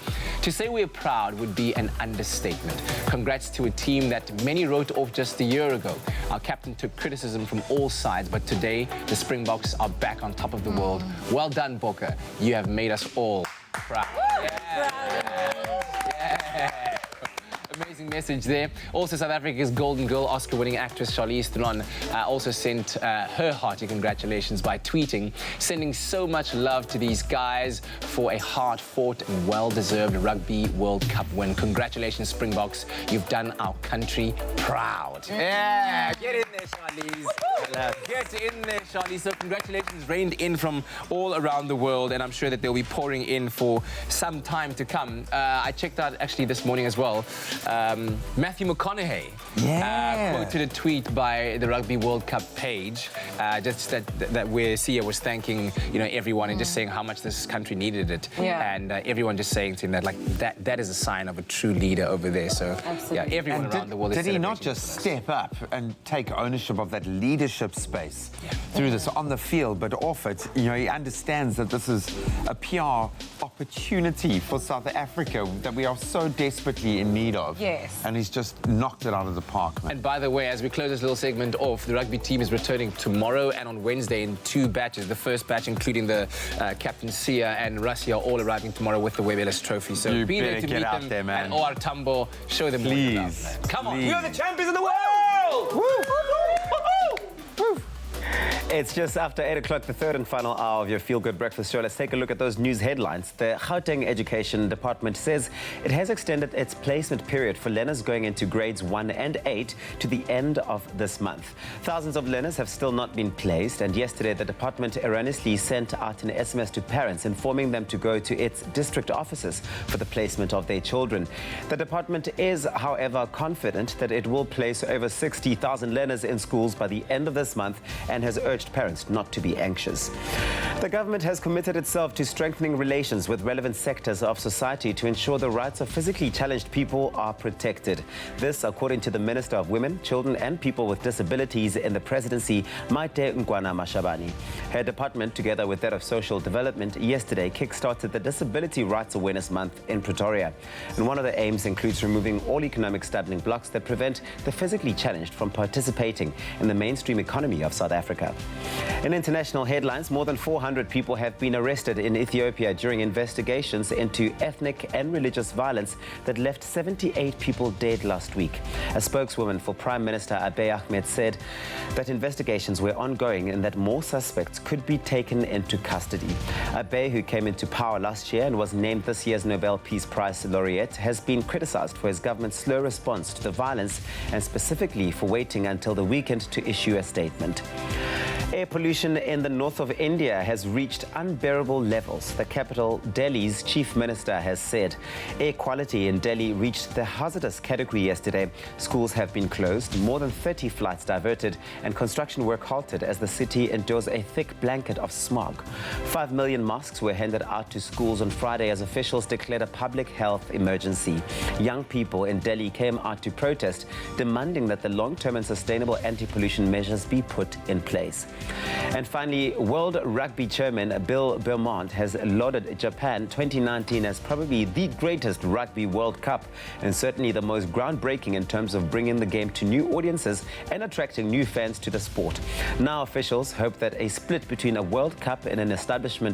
to say we're proud would be an understatement. Congrats to a team that many wrote off just a year ago. Our captain took criticism from all sides, but today the Springboks are back on top of the world. Well done, Bokke. You have made us all proud. Yeah. Amazing message there. Also, South Africa's Golden Girl, Oscar-winning actress Charlize Theron also sent her hearty congratulations by tweeting, sending so much love to these guys for a hard-fought and well-deserved Rugby World Cup win. Congratulations, Springboks. You've done our country proud. Yeah, get in there, Charlize. Get in there, Charlize. So congratulations rained in from all around the world, and I'm sure that they'll be pouring in for some time to come. I checked out actually this morning as well. Matthew McConaughey quoted a tweet by the Rugby World Cup page, just that where Sia was thanking everyone and just saying how much this country needed it, and everyone just saying to him that that is a sign of a true leader over there. So everyone around the world is did he not just step up and take ownership of that leadership space through this on the field, but off it? He understands that this is a PR opportunity for South Africa that we are so desperately in need of. Yes. And he's just knocked it out of the park, man. And by the way, as we close this little segment off, the rugby team is returning tomorrow and on Wednesday in 2 batches. The first batch, including the Captain Sia and Rassi, are all arriving tomorrow with the Webb Ellis Trophy. So you be there to meet them there, man. at OR Tambo. Show them please, what you love. Come on, please. we are the champions of the world! Woo! Woo! It's just after 8 o'clock, the third and final hour of your Feel Good Breakfast Show. Let's take a look at those news headlines. The Gauteng Education Department says it has extended its placement period for learners going into grades 1 and 8 to the end of this month. Thousands of learners have still not been placed, and yesterday the department erroneously sent out an SMS to parents informing them to go to its district offices for the placement of their children. The department is, however, confident that it will place over 60,000 learners in schools by the end of this month and has urged parents not to be anxious. The government has committed itself to strengthening relations with relevant sectors of society to ensure the rights of physically challenged people are protected. This, according to the Minister of Women, Children and People with Disabilities in the Presidency, Maite Nkwana Mashabani. Her department, together with that of Social Development, yesterday kick-started the Disability Rights Awareness Month in Pretoria. And one of the aims includes removing all economic stumbling blocks that prevent the physically challenged from participating in the mainstream economy of South Africa. In international headlines, more than 400 people have been arrested in Ethiopia during investigations into ethnic and religious violence that left 78 people dead last week. A spokeswoman for Prime Minister Abiy Ahmed said that investigations were ongoing and that more suspects could be taken into custody. Abiy, who came into power last year and was named this year's Nobel Peace Prize laureate, has been criticized for his government's slow response to the violence and specifically for waiting until the weekend to issue a statement. Air pollution in the north of India has reached unbearable levels. The capital, Delhi's chief minister, has said air quality in Delhi reached the hazardous category yesterday. Schools have been closed, more than 30 flights diverted, and construction work halted as the city endures a thick blanket of smog. 5 million masks were handed out to schools on Friday as officials declared a public health emergency. Young people in Delhi came out to protest, demanding that the long-term and sustainable anti-pollution measures be put in place. And finally, World Rugby Chairman Bill Beaumont has lauded Japan 2019 as probably the greatest Rugby World Cup and certainly the most groundbreaking in terms of bringing the game to new audiences and attracting new fans to the sport. Now officials hope that a split between a World Cup in an established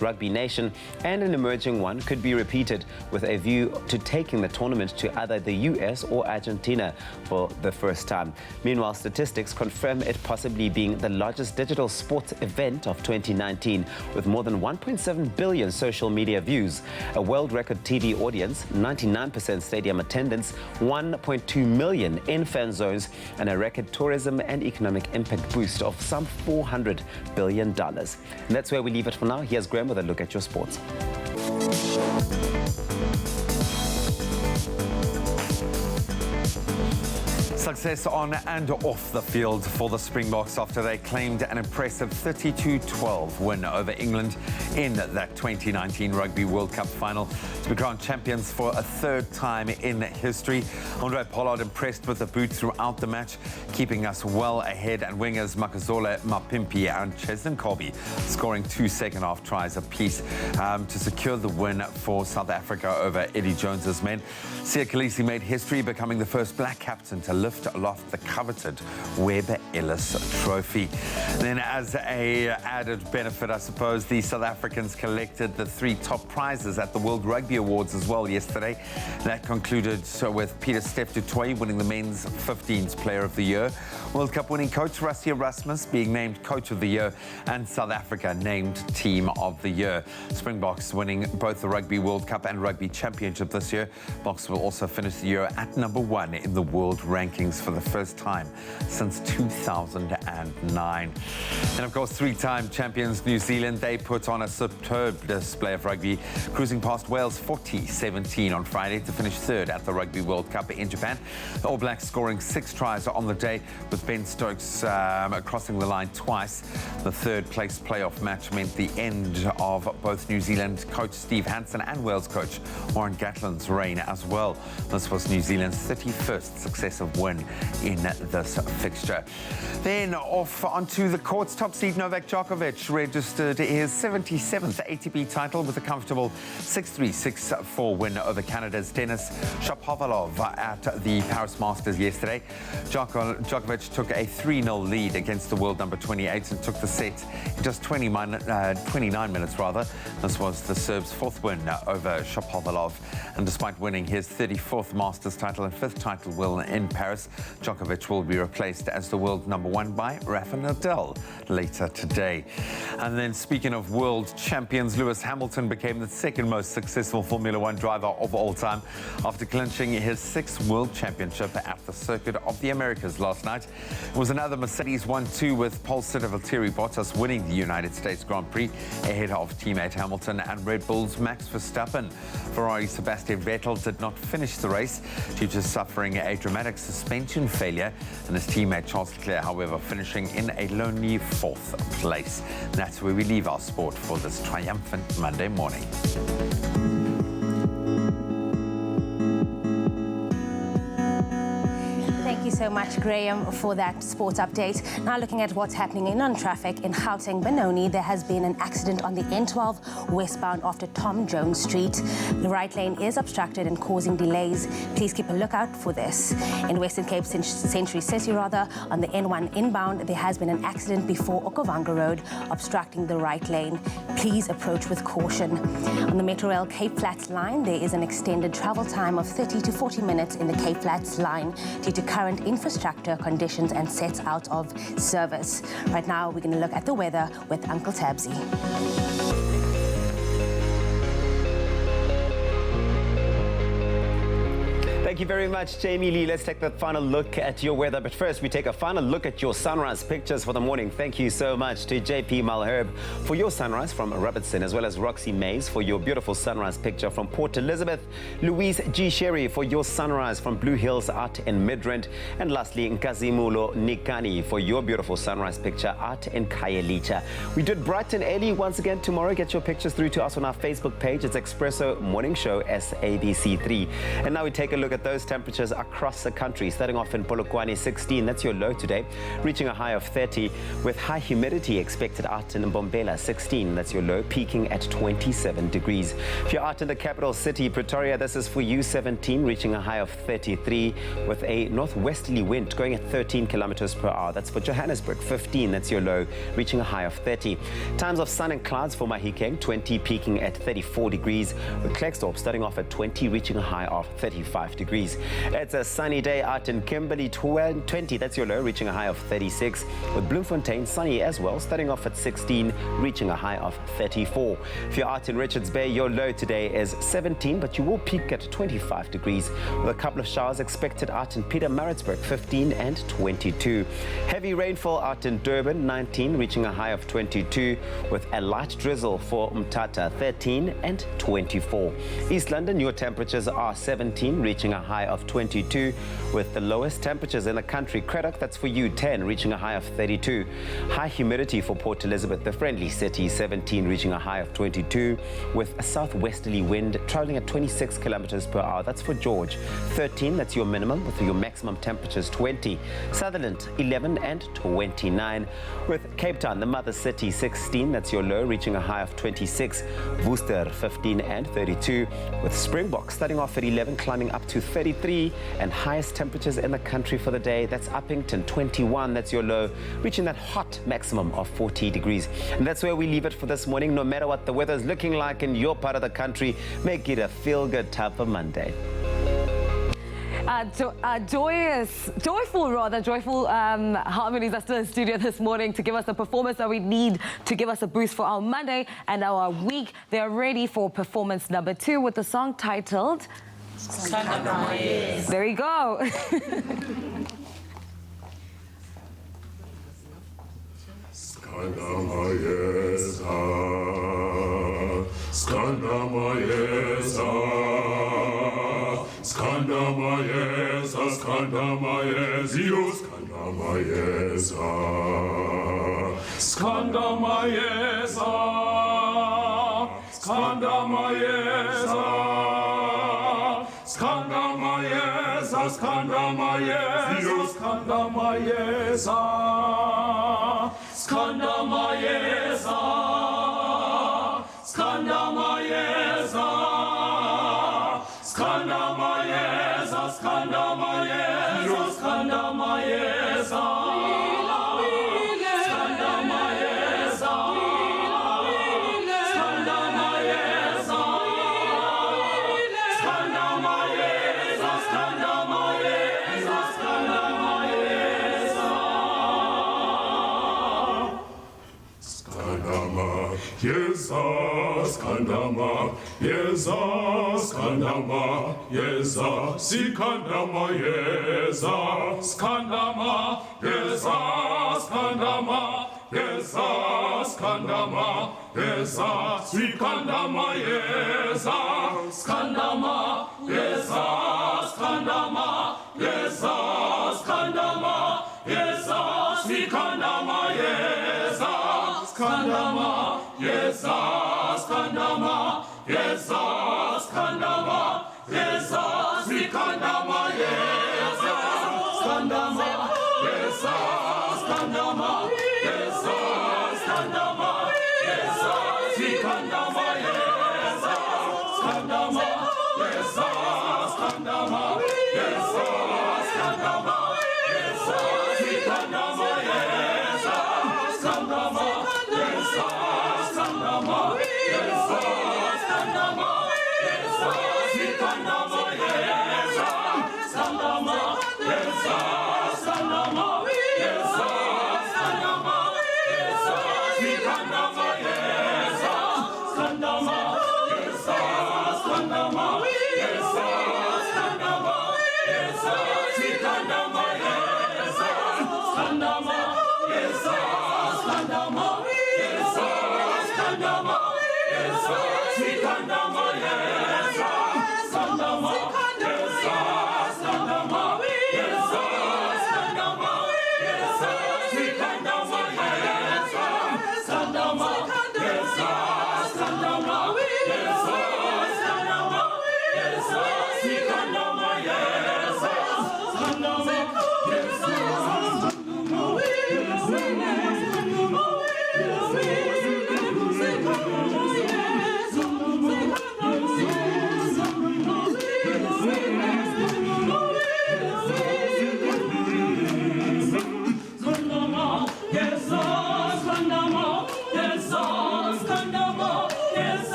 rugby nation and an emerging one could be repeated with a view to taking the tournament to either the US or Argentina for the first time. Meanwhile, statistics confirm it possibly being the largest digital sports event of 2019 with more than 1.7 billion social media views, a world record TV audience, 99% stadium attendance, 1.2 million in fan zones, and a record tourism and economic impact boost of some $400 billion. And that's where we leave it for now. Here's Graham with a look at your sports. Success on and off the field for the Springboks after they claimed an impressive 32-12 win over England in that 2019 Rugby World Cup final to be crowned champions for a third time in history. Andre Pollard impressed with the boot throughout the match, keeping us well ahead, and wingers Makazole Mapimpi and Cheslin Colby scoring 2 second-half tries apiece to secure the win for South Africa over Eddie Jones's men. Siya Kolisi made history, becoming the first black captain to lift aloft the coveted Webb Ellis Trophy. Then, as a added benefit, I suppose, the South Africans collected the 3 top prizes at the World Rugby Awards as well yesterday. That concluded with Peter Steph du Toit winning the men's 15s Player of the Year, World Cup winning coach Rassie Erasmus being named Coach of the Year, and South Africa named Team of the Year. Springboks winning both the Rugby World Cup and Rugby Championship this year. Boks will also finish the year at #1 in the world rankings for the first time since 2009. And of course, 3-time champions New Zealand, they put on a superb display of rugby, cruising past Wales 40-17 on Friday to finish 3rd at the Rugby World Cup in Japan. The All Blacks scoring 6 tries on the day, with Ben Stokes crossing the line twice. The 3rd place playoff match meant the end of both New Zealand coach Steve Hansen and Wales coach Warren Gatland's reign as well. This was New Zealand's 31st successive win in this fixture. Then off onto the courts. Top seed Novak Djokovic registered his 77th ATP title with a comfortable 6-3, 6-4 win over Canada's Denis Shapovalov at the Paris Masters yesterday. Djokovic took a 3-0 lead against the world number 28 and took the set in just 29 minutes rather. This was the Serb's 4th win over Shapovalov, and despite winning his 34th Masters title and 5th title win in Paris, Djokovic will be replaced as the world #1 by Rafa Nadal later today. And then, speaking of world champions, Lewis Hamilton became the 2nd most successful Formula 1 driver of all time after clinching his 6th world championship at the Circuit of the Americas last night. It was another Mercedes 1-2 with pole sitter Valtteri Bottas winning the United States Grand Prix ahead of teammate Hamilton and Red Bull's Max Verstappen. Ferrari's Sebastian Vettel did not finish the race due to suffering a dramatic suspension failure, and his teammate Charles Leclerc, however, finishing in a lonely 4th place. And that's where we leave our sport for this triumphant Monday morning. Thank you so much, Graham, for that sports update. Now looking at what's happening in traffic in Gauteng, Benoni, there has been an accident on the N12 westbound after Tom Jones Street. The right lane is obstructed and causing delays. Please keep a lookout for this. In Western Cape Century City, on the N1 inbound, there has been an accident before Okavanga Road, obstructing the right lane. Please approach with caution. On the Metro Rail Cape Flats line, there is an extended travel time of 30 to 40 minutes in the Cape Flats line due to current infrastructure conditions and sets out of service. Right now, we're going to look at the weather with Uncle Tabsy. Thank you very much, Jamie Lee. Let's take the final look at your weather. But first, we take a final look at your sunrise pictures for the morning. Thank you so much to JP Malherb for your sunrise from Robertson, as well as Roxy Mays for your beautiful sunrise picture from Port Elizabeth, Louise G. Sherry for your sunrise from Blue Hills Art in Midrand, and lastly, Nkazimulo Nikani for your beautiful sunrise picture Art in Khayelitsha. We did bright and early once again tomorrow. Get your pictures through to us on our Facebook page. It's Expresso Morning Show SABC3. And now we take a look at those temperatures across the country, starting off in Polokwane 16, that's your low today, reaching a high of 30, with high humidity expected out in Mbombela 16, that's your low, peaking at 27 degrees. If you're out in the capital city, Pretoria, this is for you, 17, reaching a high of 33, with a northwesterly wind going at 13 kilometers per hour. That's for Johannesburg, 15, that's your low, reaching a high of 30. Times of sun and clouds for Mahikeng, 20, peaking at 34 degrees, with Klerksdorp starting off at 20, reaching a high of 35 degrees. It's a sunny day out in Kimberley, 20, that's your low, reaching a high of 36, with Bloemfontein sunny as well, starting off at 16, reaching a high of 34. If you're out in Richards Bay, your low today is 17, but you will peak at 25 degrees, with a couple of showers expected out in Pietermaritzburg, 15 and 22. Heavy rainfall out in Durban, 19, reaching a high of 22, with a light drizzle for Mthatha, 13 and 24. East London, your temperatures are 17, reaching a high of 22, with the lowest temperatures in the country. Craddock, that's for you, 10, reaching a high of 32. High humidity for Port Elizabeth, the friendly city, 17, reaching a high of 22, with a southwesterly wind traveling at 26 kilometers per hour. That's for George, 13, that's your minimum, with your maximum temperatures 20. Sutherland, 11 and 29, with Cape Town, the mother city, 16, that's your low, reaching a high of 26. Worcester, 15 and 32, with Springbok starting off at 11, climbing up to 33, and highest temperatures in the country for the day, that's Uppington, 21, that's your low, reaching that hot maximum of 40 degrees. And that's where we leave it for this morning. No matter what the weather's looking like in your part of the country, make it a feel-good type of Monday. Joyful Harmonies are still in studio this morning to give us the performance that we need to give us a boost for our Monday and our week. They're ready for performance number 2 with the song titled There you go.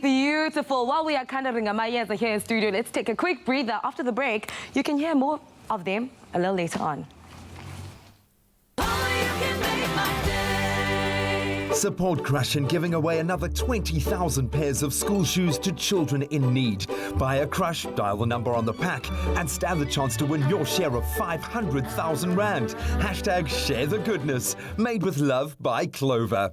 Beautiful. While we are kind of ringamayas here in studio, let's take a quick breather. After the break, you can hear more of them a little later on. Support Crush in giving away another 20,000 pairs of school shoes to children in need. Buy a Crush, dial the number on the pack, and stand the chance to win your share of 500,000 Rand. Hashtag share the goodness. Made with love by Clover.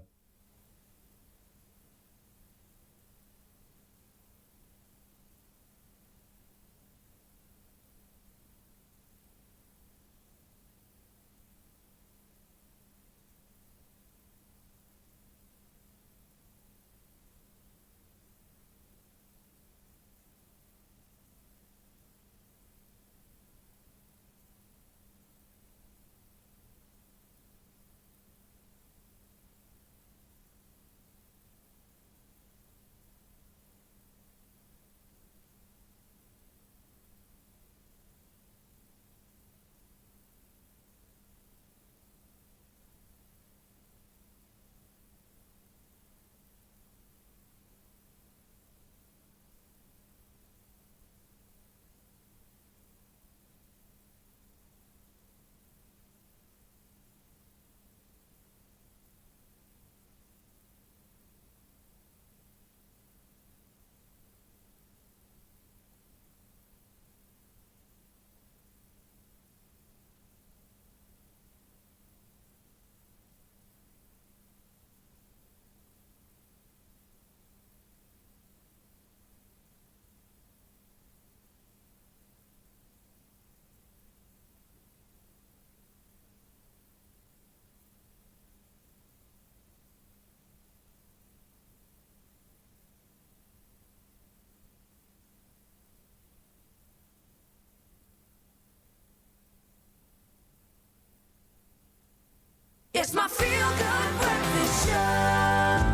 It's my feel-good breakfast show.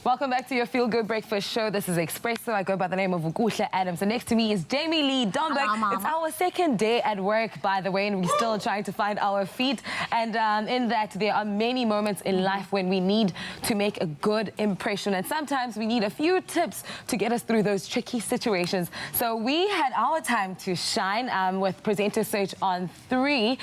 Welcome back to your Feel Good Breakfast Show. This is Expresso. I go by the name of Vukusha Adams. And next to me is Jamie Lee Dombeck. It's our second day at work, by the way, and we're still trying to find our feet. And in that, there are many moments in life when we need to make a good impression. And sometimes we need a few tips to get us through those tricky situations. So we had our time to shine with Presenter Search on 3.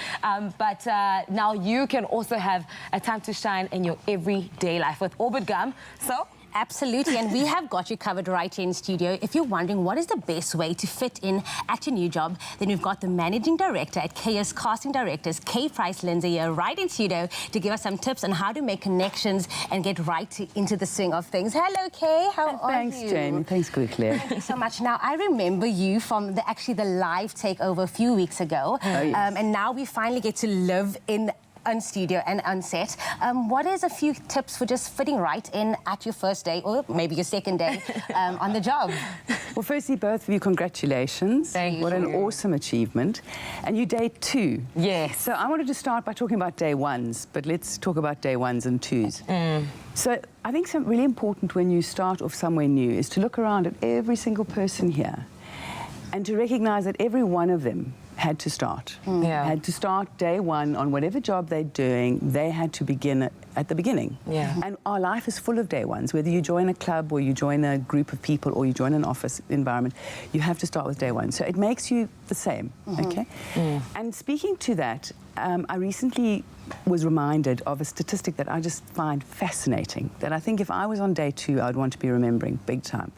But now you can also have a time to shine in your everyday life with Orbit Gum. So Absolutely, and we have got you covered right here in studio. If you're wondering what is the best way to fit in at your new job, then we've got the Managing Director at KS Casting Directors, Kay Price Lindsay, here right in studio to give us some tips on how to make connections and get into the swing of things. Hello, Kay. How are you? Thanks, Jamie. Thanks, good, Claire. Thank you so much. Now, I remember you from the live takeover a few weeks ago. Oh, yes. And now we finally get to live in on studio and on set. What is a few tips for just fitting right in at your first day or maybe your second day on the job? Well, firstly, both of you, congratulations. Thank What you. an awesome achievement. And you day 2. Yes. So I wanted to start by talking about day 1s, but let's talk about day 1s and 2s. So I think something really important when you start off somewhere new is to look around at every single person here and to recognize that every one of them had to start. Had to start day 1 on whatever job they're doing. They had to begin at the beginning. And our life is full of day 1s. Whether you join a club or you join a group of people or you join an office environment, you have to start with day 1. So it makes you the same, okay? And speaking to that, I recently was reminded of a statistic that I just find fascinating, that I think if I was on day 2, I'd want to be remembering big time.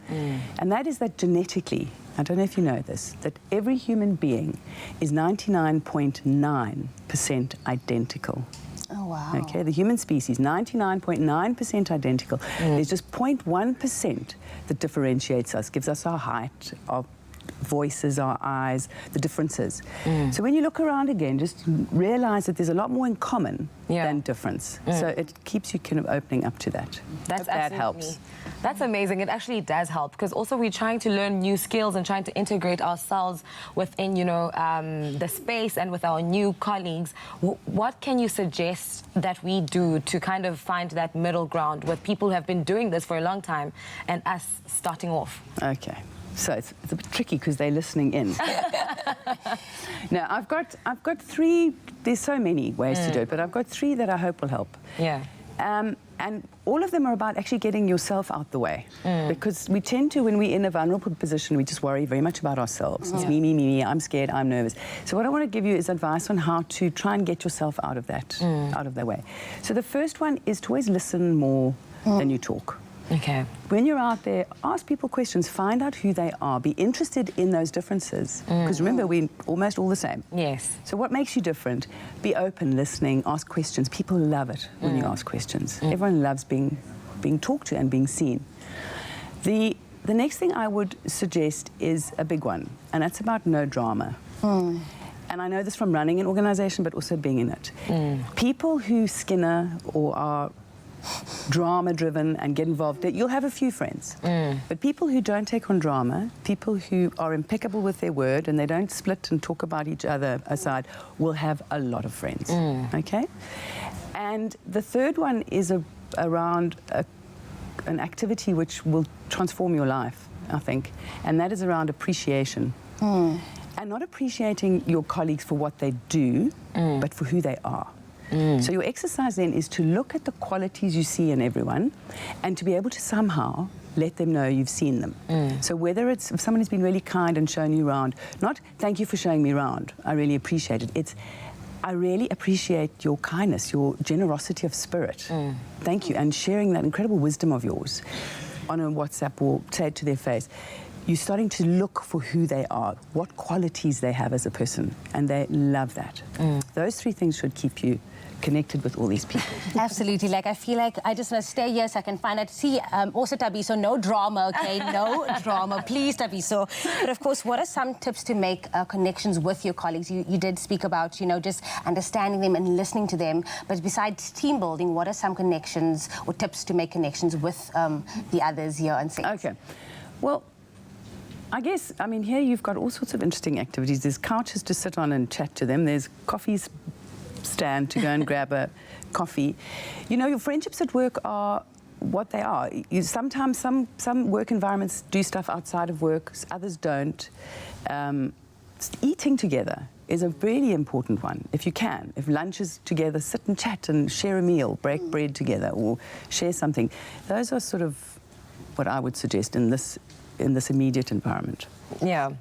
And that is that genetically, I don't know if you know this, that every human being is 99.9% identical. Oh, wow. Okay, the human species, 99.9% identical. There's just 0.1% that differentiates us, gives us our height, our voices, our eyes, the differences. So when you look around again, just realize that there's a lot more in common than difference. So it keeps you kind of opening up to that. That helps. That's amazing. It actually does help because also we're trying to learn new skills and trying to integrate ourselves within, you know, the space and with our new colleagues. What can you suggest that we do to kind of find that middle ground with people who have been doing this for a long time and us starting off? Okay. So it's a bit tricky because they're listening in. Now, I've got 3, there's so many ways to do it, but I've got 3 that I hope will help. And all of them are about actually getting yourself out the way. Because we tend to, when we're in a vulnerable position, we just worry very much about ourselves. It's me, me, me, I'm scared, I'm nervous. So what I want to give you is advice on how to try and get yourself out of that, out of their way. So the first one is to always listen more than you talk. Okay. When you're out there, ask people questions, find out who they are, be interested in those differences. Because remember, we're almost all the same. Yes. So what makes you different? Be open, listening, ask questions. People love it when you ask questions. Everyone loves being talked to and being seen. The next thing I would suggest is a big one, and that's about no drama. And I know this from running an organization, but also being in it. People who skinner or are drama-driven and get involved, you'll have a few friends. But people who don't take on drama, people who are impeccable with their word and they don't split and talk about each other aside, will have a lot of friends, okay? And the third one is around an activity which will transform your life, I think, and that is around appreciation. And not appreciating your colleagues for what they do, but for who they are. So your exercise then is to look at the qualities you see in everyone and to be able to somehow let them know you've seen them. So whether it's if someone has been really kind and shown you around, not thank you for showing me around, I really appreciate it. It's I really appreciate your kindness, your generosity of spirit. Thank you. And sharing that incredible wisdom of yours on a WhatsApp or say it to their face. You're starting to look for who they are, what qualities they have as a person, and they love that. Those 3 things should keep you connected with all these people. Absolutely. Like, I feel like I just want to stay here so I can find out. See, also, Tabiso, no drama, okay? No drama. Please, Tabiso. But, of course, what are some tips to make connections with your colleagues? You did speak about, you know, just understanding them and listening to them. But besides team building, what are some connections or tips to make connections with the others here on set? Okay. Well, I guess, I mean, here you've got all sorts of interesting activities. There's couches to sit on and chat to them. There's coffees stand to go and grab a coffee. You know, your friendships at work are what they are. Sometimes some work environments do stuff outside of work, others don't. Eating together is a really important one, if you can. If lunch is together, sit and chat and share a meal, break bread together or share something. Those are sort of what I would suggest in this immediate environment. Yeah.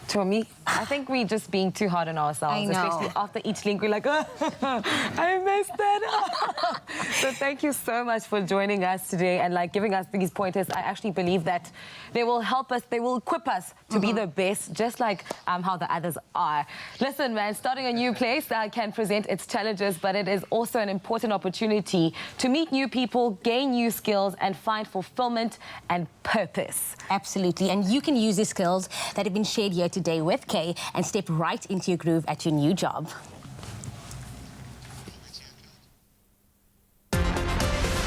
To me, I think we're just being too hard on ourselves, especially after each link. We're like, oh, I messed that up. So thank you so much for joining us today and giving us these pointers. I actually believe that they will help us, they will equip us to be the best, just like how the others are. Listen, man, starting a new place can present its challenges, but it is also an important opportunity to meet new people, gain new skills, and find fulfillment and purpose. Absolutely, and you can use the skills that have been shared here today with Kay and step right into your groove at your new job.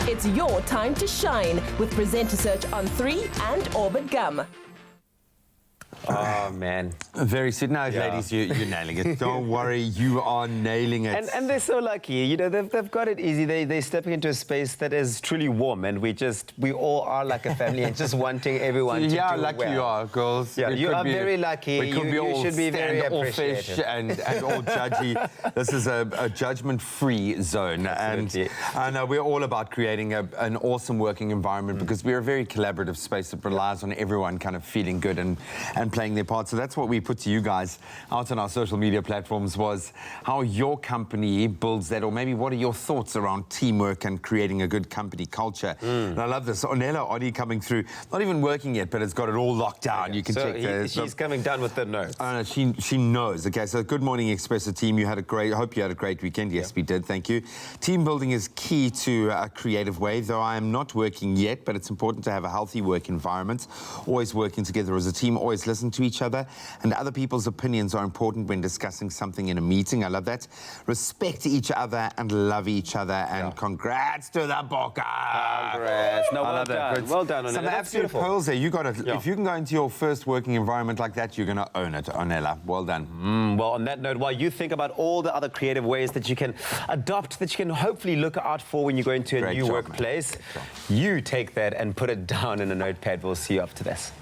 It's your time to shine with Presenter Search on 3 and Orbit Gum. Oh, man. Very sweet. No, ladies, you're nailing it. Don't worry, you are nailing it. And they're so lucky. You know, they've got it easy. They're stepping into a space that is truly warm, and we all are like a family and just wanting everyone to do well. Yeah, lucky you are, girls. Yeah, you are very lucky. You should be very appreciated. And all judgy. This is a judgment-free zone. Absolutely. And we're all about creating an awesome working environment because we're a very collaborative space that relies on everyone kind of feeling good and playing their part. So that's what we put to you guys out on our social media platforms, was how your company builds that, or maybe what are your thoughts around teamwork and creating a good company culture. And I love this. Ornella Oddy coming through, not even working yet, but it's got it all locked down. You can check she's coming down with the notes. She knows. Okay, so good morning, Expresso team. I hope you had a great weekend. Yes, we did. Thank you. Team building is key to a creative way, though I am not working yet, but it's important to have a healthy work environment. Always working together as a team, always listen to each other, and other people's opinions are important when discussing something in a meeting. I love that. Respect each other and love each other, and congrats to the Bokke. Congrats. No, well done. Well done, Ornella. Some absolute pearls there. You got it. If you can go into your first working environment like that, you're going to own it, Ornella. Well done. Well, on that note, while you think about all the other creative ways that you can adopt, that you can hopefully look out for when you go into a new workplace, you take that and put it down in a notepad. We'll see you after this.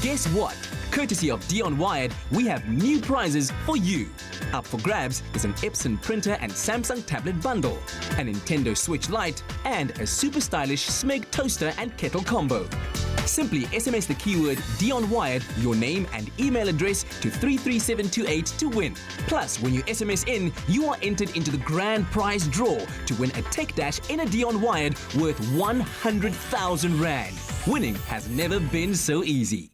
Guess what? Courtesy of Dion Wired, we have new prizes for you. Up for grabs is an Epson printer and Samsung tablet bundle, a Nintendo Switch Lite, and a super stylish Smeg toaster and kettle combo. Simply SMS the keyword Dion Wired, your name and email address to 33728 to win. Plus, when you SMS in, you are entered into the grand prize draw to win a Tech Dash in a Dion Wired worth 100,000 Rand. Winning has never been so easy.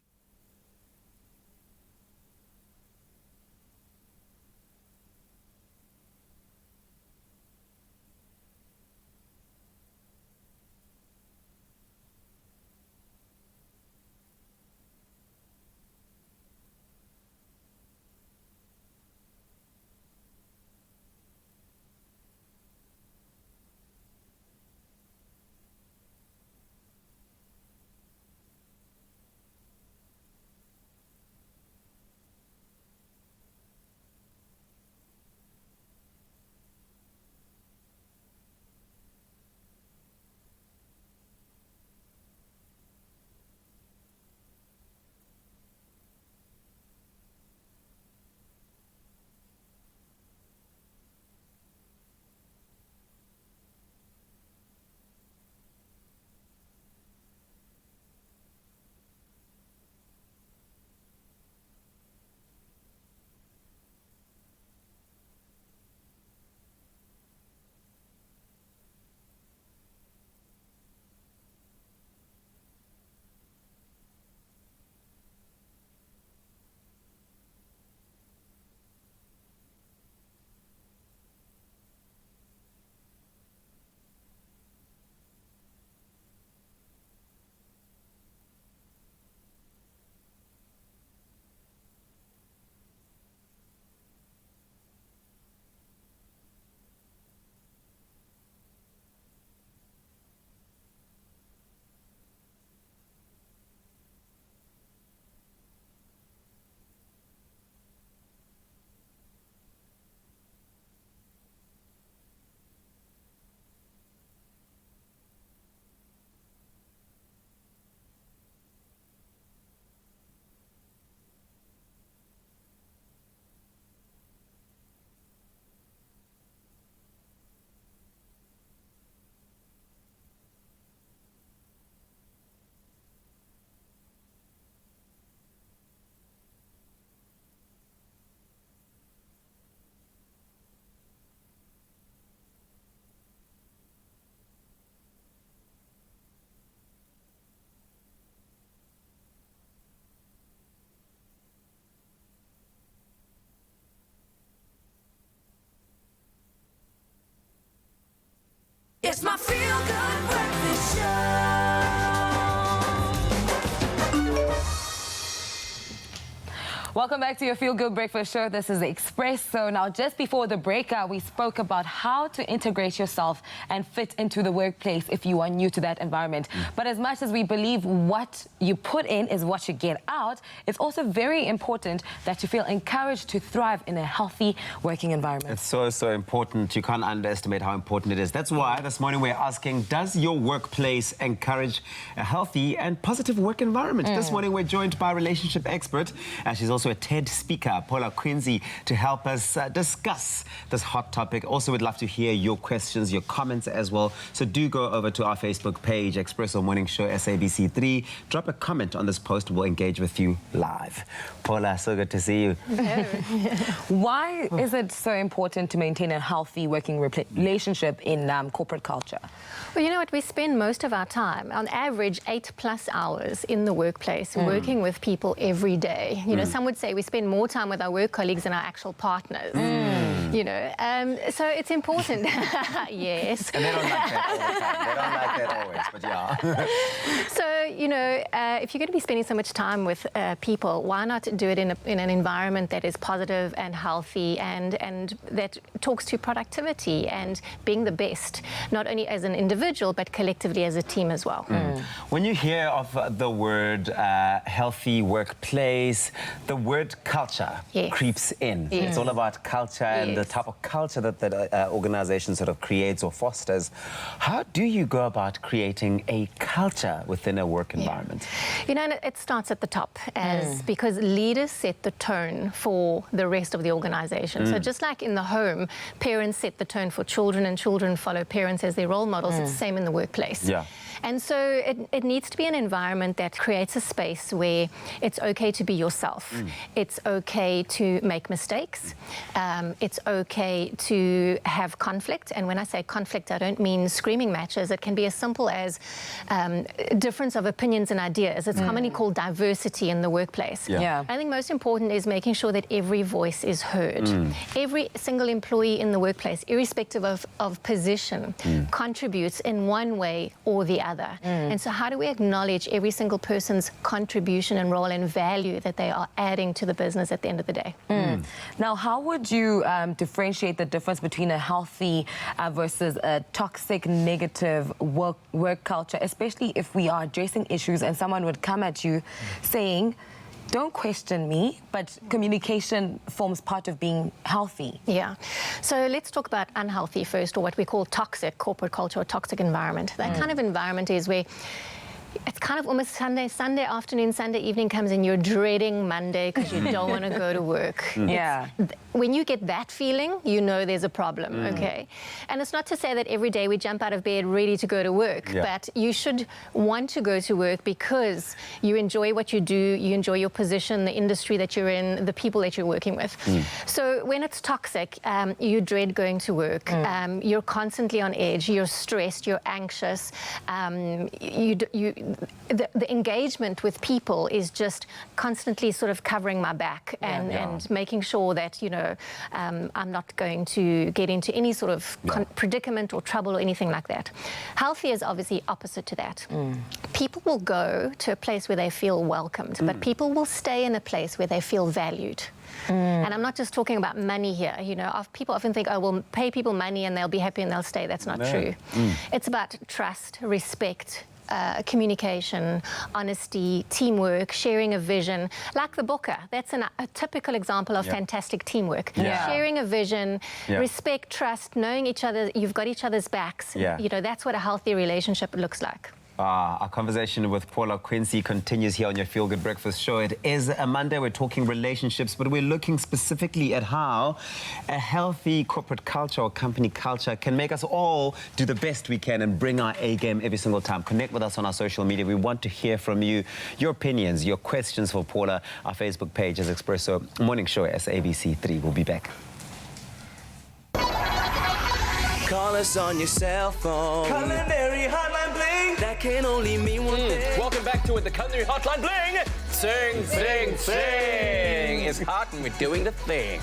It's my feel-good breakfast show. Welcome back to your Feel Good Breakfast Show. This is Expresso. Now, just before the break, we spoke about how to integrate yourself and fit into the workplace if you are new to that environment. But as much as we believe what you put in is what you get out, it's also very important that you feel encouraged to thrive in a healthy working environment. It's so, so important. You can't underestimate how important it is. That's why this morning we're asking, does your workplace encourage a healthy and positive work environment? This morning we're joined by a relationship expert, and she's also a TED speaker, Paula Quincy, to help us discuss this hot topic. Also, we'd love to hear your questions, your comments as well. So do go over to our Facebook page, Expresso Morning Show SABC3. Drop a comment on this post. We'll engage with you live. Paula, so good to see you. Why is it so important to maintain a healthy working relationship in corporate culture? Well, you know what? We spend most of our time, on average, 8+ hours in the workplace, working with people every day. You know, some would say we spend more time with our work colleagues than our actual partners. You know, so it's important. Yes. And they don't like that all the time. They don't like that always, but yeah. So, you know, if you're going to be spending so much time with people, why not do it in an environment that is positive and healthy and that talks to productivity and being the best, not only as an individual, but collectively as a team as well. When you hear of the word healthy workplace, the word culture creeps in. It's all about culture and the type of culture that organization sort of creates or fosters. How do you go about creating a culture within a work environment? You know, it starts at the top because leaders set the tone for the rest of the organization. So just like in the home, parents set the tone for children and children follow parents as their role models, it's the same in the workplace. Yeah. And so it needs to be an environment that creates a space where it's okay to be yourself. It's okay to make mistakes. It's okay to have conflict. And when I say conflict, I don't mean screaming matches. It can be as simple as difference of opinions and ideas. It's commonly called diversity in the workplace. I think most important is making sure that every voice is heard. Every single employee in the workplace, irrespective of position, contributes in one way or the other. And so how do we acknowledge every single person's contribution and role and value that they are adding to the business at the end of the day? Now, how would you differentiate the difference between a healthy versus a toxic, negative work culture, especially if we are addressing issues and someone would come at you saying, don't question me, but communication forms part of being healthy. Yeah. So let's talk about unhealthy first, or what we call toxic corporate culture or toxic environment. That kind of environment is where it's kind of almost Sunday afternoon, Sunday evening comes and you're dreading Monday because you don't want to go to work. When you get that feeling, you know there's a problem, okay? And it's not to say that every day we jump out of bed ready to go to work, but you should want to go to work because you enjoy what you do, you enjoy your position, the industry that you're in, the people that you're working with. So when it's toxic, you dread going to work. You're constantly on edge, you're stressed, you're anxious, the engagement with people is just constantly sort of covering my back and making sure that, you know, I'm not going to get into any sort of predicament or trouble or anything like that. Healthy is obviously opposite to that. People will go to a place where they feel welcomed, but people will stay in a place where they feel valued. And I'm not just talking about money here. You know, people often think, oh, we'll pay people money and they'll be happy and they'll stay. That's not true. It's about trust, respect, communication, honesty, teamwork, sharing a vision. Like the Booker, that's a typical example of fantastic teamwork. Sharing a vision, respect, trust, knowing each other, you've got each other's backs. You know, that's what a healthy relationship looks like. Our conversation with Paula Quincy continues here on your Feel Good Breakfast Show. It is a Monday. We're talking relationships, but we're looking specifically at how a healthy corporate culture or company culture can make us all do the best we can and bring our A game every single time. Connect with us on our social media. We want to hear from you, your opinions, your questions for Paula. Our Facebook page is Expresso Morning Show SABC3. We'll be back. Call us on your cell phone. Culinary hotline bling. That can only mean one thing. Welcome back to it, the Culinary Hotline Bling. Sing, sing, sing. It's hot and we're doing the thing.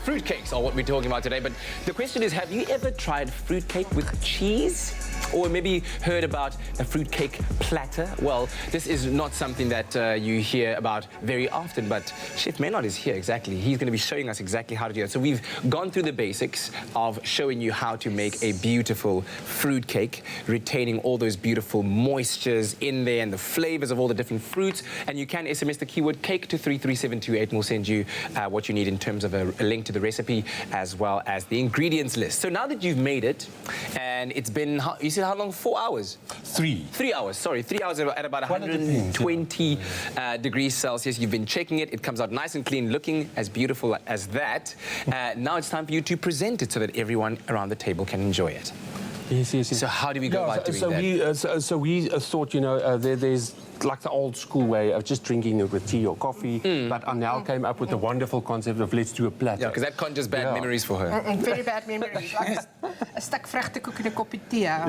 Fruitcakes are what we're talking about today, but the question is, have you ever tried fruitcake with cheese? Or maybe heard about a fruitcake platter? Well, this is not something that you hear about very often, but Chef Maynard is here exactly. He's going to be showing us exactly how to do it. So we've gone through the basics of showing you how to make a beautiful fruitcake, retaining all those beautiful moistures in there and the flavors of all the different fruits. And you can SMS the keyword cake to 33728 and we'll send you what you need in terms of a link to the recipe as well as the ingredients list. So now that you've made it, and it's been, you said how long? 4 hours? 3 hours, sorry. 3 hours at about 120 degrees Celsius. You've been checking it. It comes out nice and clean, looking as beautiful as that. Now it's time for you to present it so that everyone around the table can enjoy it. Yes. So how do we go about doing that? We thought, you know, there's like the old school way of just drinking it with tea or coffee, but I now came up with the wonderful concept of let's do a platter. Yeah, because that conjures bad memories for her. And very bad memories. Like a stuk vrugtekoek en 'n koppie tee. Yeah.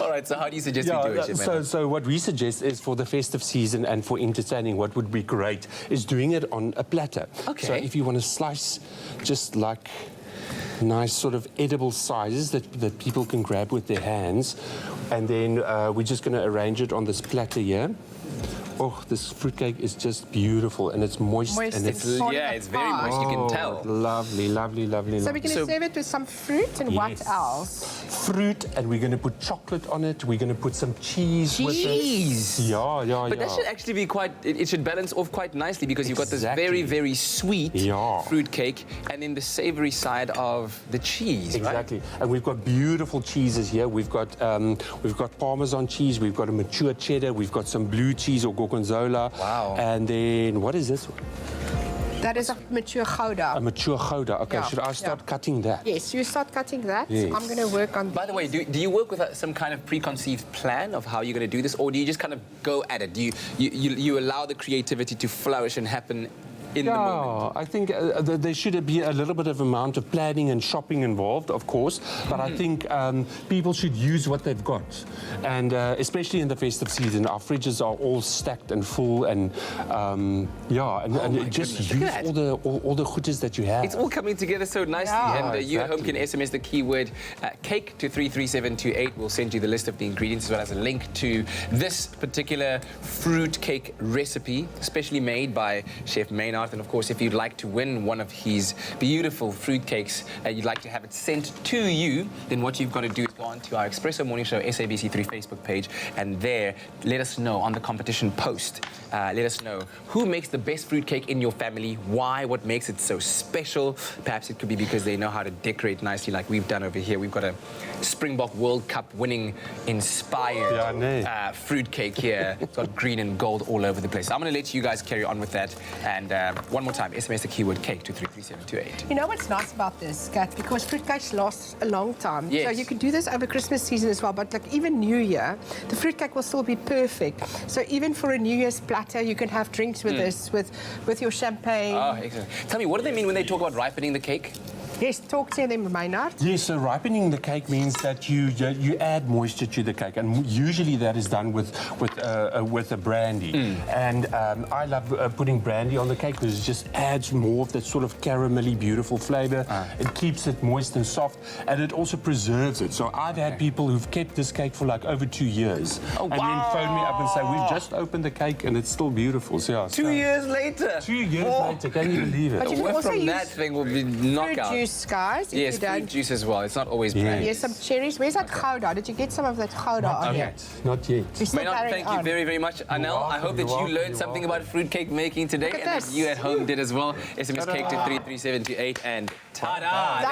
All right, so how do you suggest we do it? So what we suggest is for the festive season and for entertaining, what would be great is doing it on a platter. Okay. So if you want to slice just like nice sort of edible sizes that people can grab with their hands, and then we're just going to arrange it on this platter here. Oh, this fruitcake is just beautiful, and it's moist and it's very moist. You can tell. Lovely. So we're going to serve it with some fruit and what else? Fruit, and we're going to put chocolate on it. We're going to put some cheese with it. Yeah. But that should actually be quite. It should balance off quite nicely because you've got this very, very sweet fruitcake, and then the savoury side of the cheese. Exactly, right? And we've got beautiful cheeses here. We've got Parmesan cheese. We've got a mature cheddar. We've got some blue cheese or gorgonzola. Wow. And then what is this one? That is a mature Gouda. A mature Gouda. Okay, Yeah, should I start cutting that? Yes, you start cutting that. Yes. I'm going to work on. By the way, do you work with some kind of preconceived plan of how you're going to do this, or do you just kind of go at it? Do you allow the creativity to flourish and happen in the moment? I think there should be a little bit of amount of planning and shopping involved, of course, but I think people should use what they've got, and especially in the festive season, our fridges are all stacked and full, and just use all the goodies that you have. It's all coming together so nicely, and you at home can SMS the keyword cake to 33728. We'll send you the list of the ingredients as well as a link to this particular fruit cake recipe, specially made by Chef Maynard. And of course, if you'd like to win one of his beautiful fruit cakes, you'd like to have it sent to you, then what you've got to do is go on to our Expresso Morning Show SABC3 Facebook page, and there, let us know on the competition post. Let us know who makes the best fruit cake in your family, why, what makes it so special. Perhaps it could be because they know how to decorate nicely like we've done over here. We've got a Springbok World Cup winning inspired fruit cake here. It's got green and gold all over the place. I'm going to let you guys carry on with that, and one more time, SMS the keyword cake to 33728. You know what's nice about this, Kat? Because fruitcakes last a long time. Yes. So you can do this over Christmas season as well, but like even New Year, the fruitcake will still be perfect. So even for a New Year's platter, you can have drinks with this, with your champagne. Oh, excellent. Tell me, what do they mean when they talk about ripening the cake? Yes, talk to them, Maynard. Yes, so ripening the cake means that you add moisture to the cake, and usually that is done with a brandy. And I love putting brandy on the cake because it just adds more of that sort of caramelly, beautiful flavour. It keeps it moist and soft, and it also preserves it. So I've had people who've kept this cake for like over 2 years, and then phone me up and say, "We've just opened the cake and it's still beautiful." So yeah, 2 years later. 2 years later, can you believe it? But you can also from use that thing will be knockout. Fruit juice, guys. If Yes, you don't. fruit juice as well. It's not always brandy. Yes, some cherries. Where's that Gouda? Did you get some of that Gouda on here? Not yet. Maynard, thank you very, very much. Anel, I hope that you learned something about fruitcake making today, and that you at home did as well. SMS cake to 33728, and ta-da!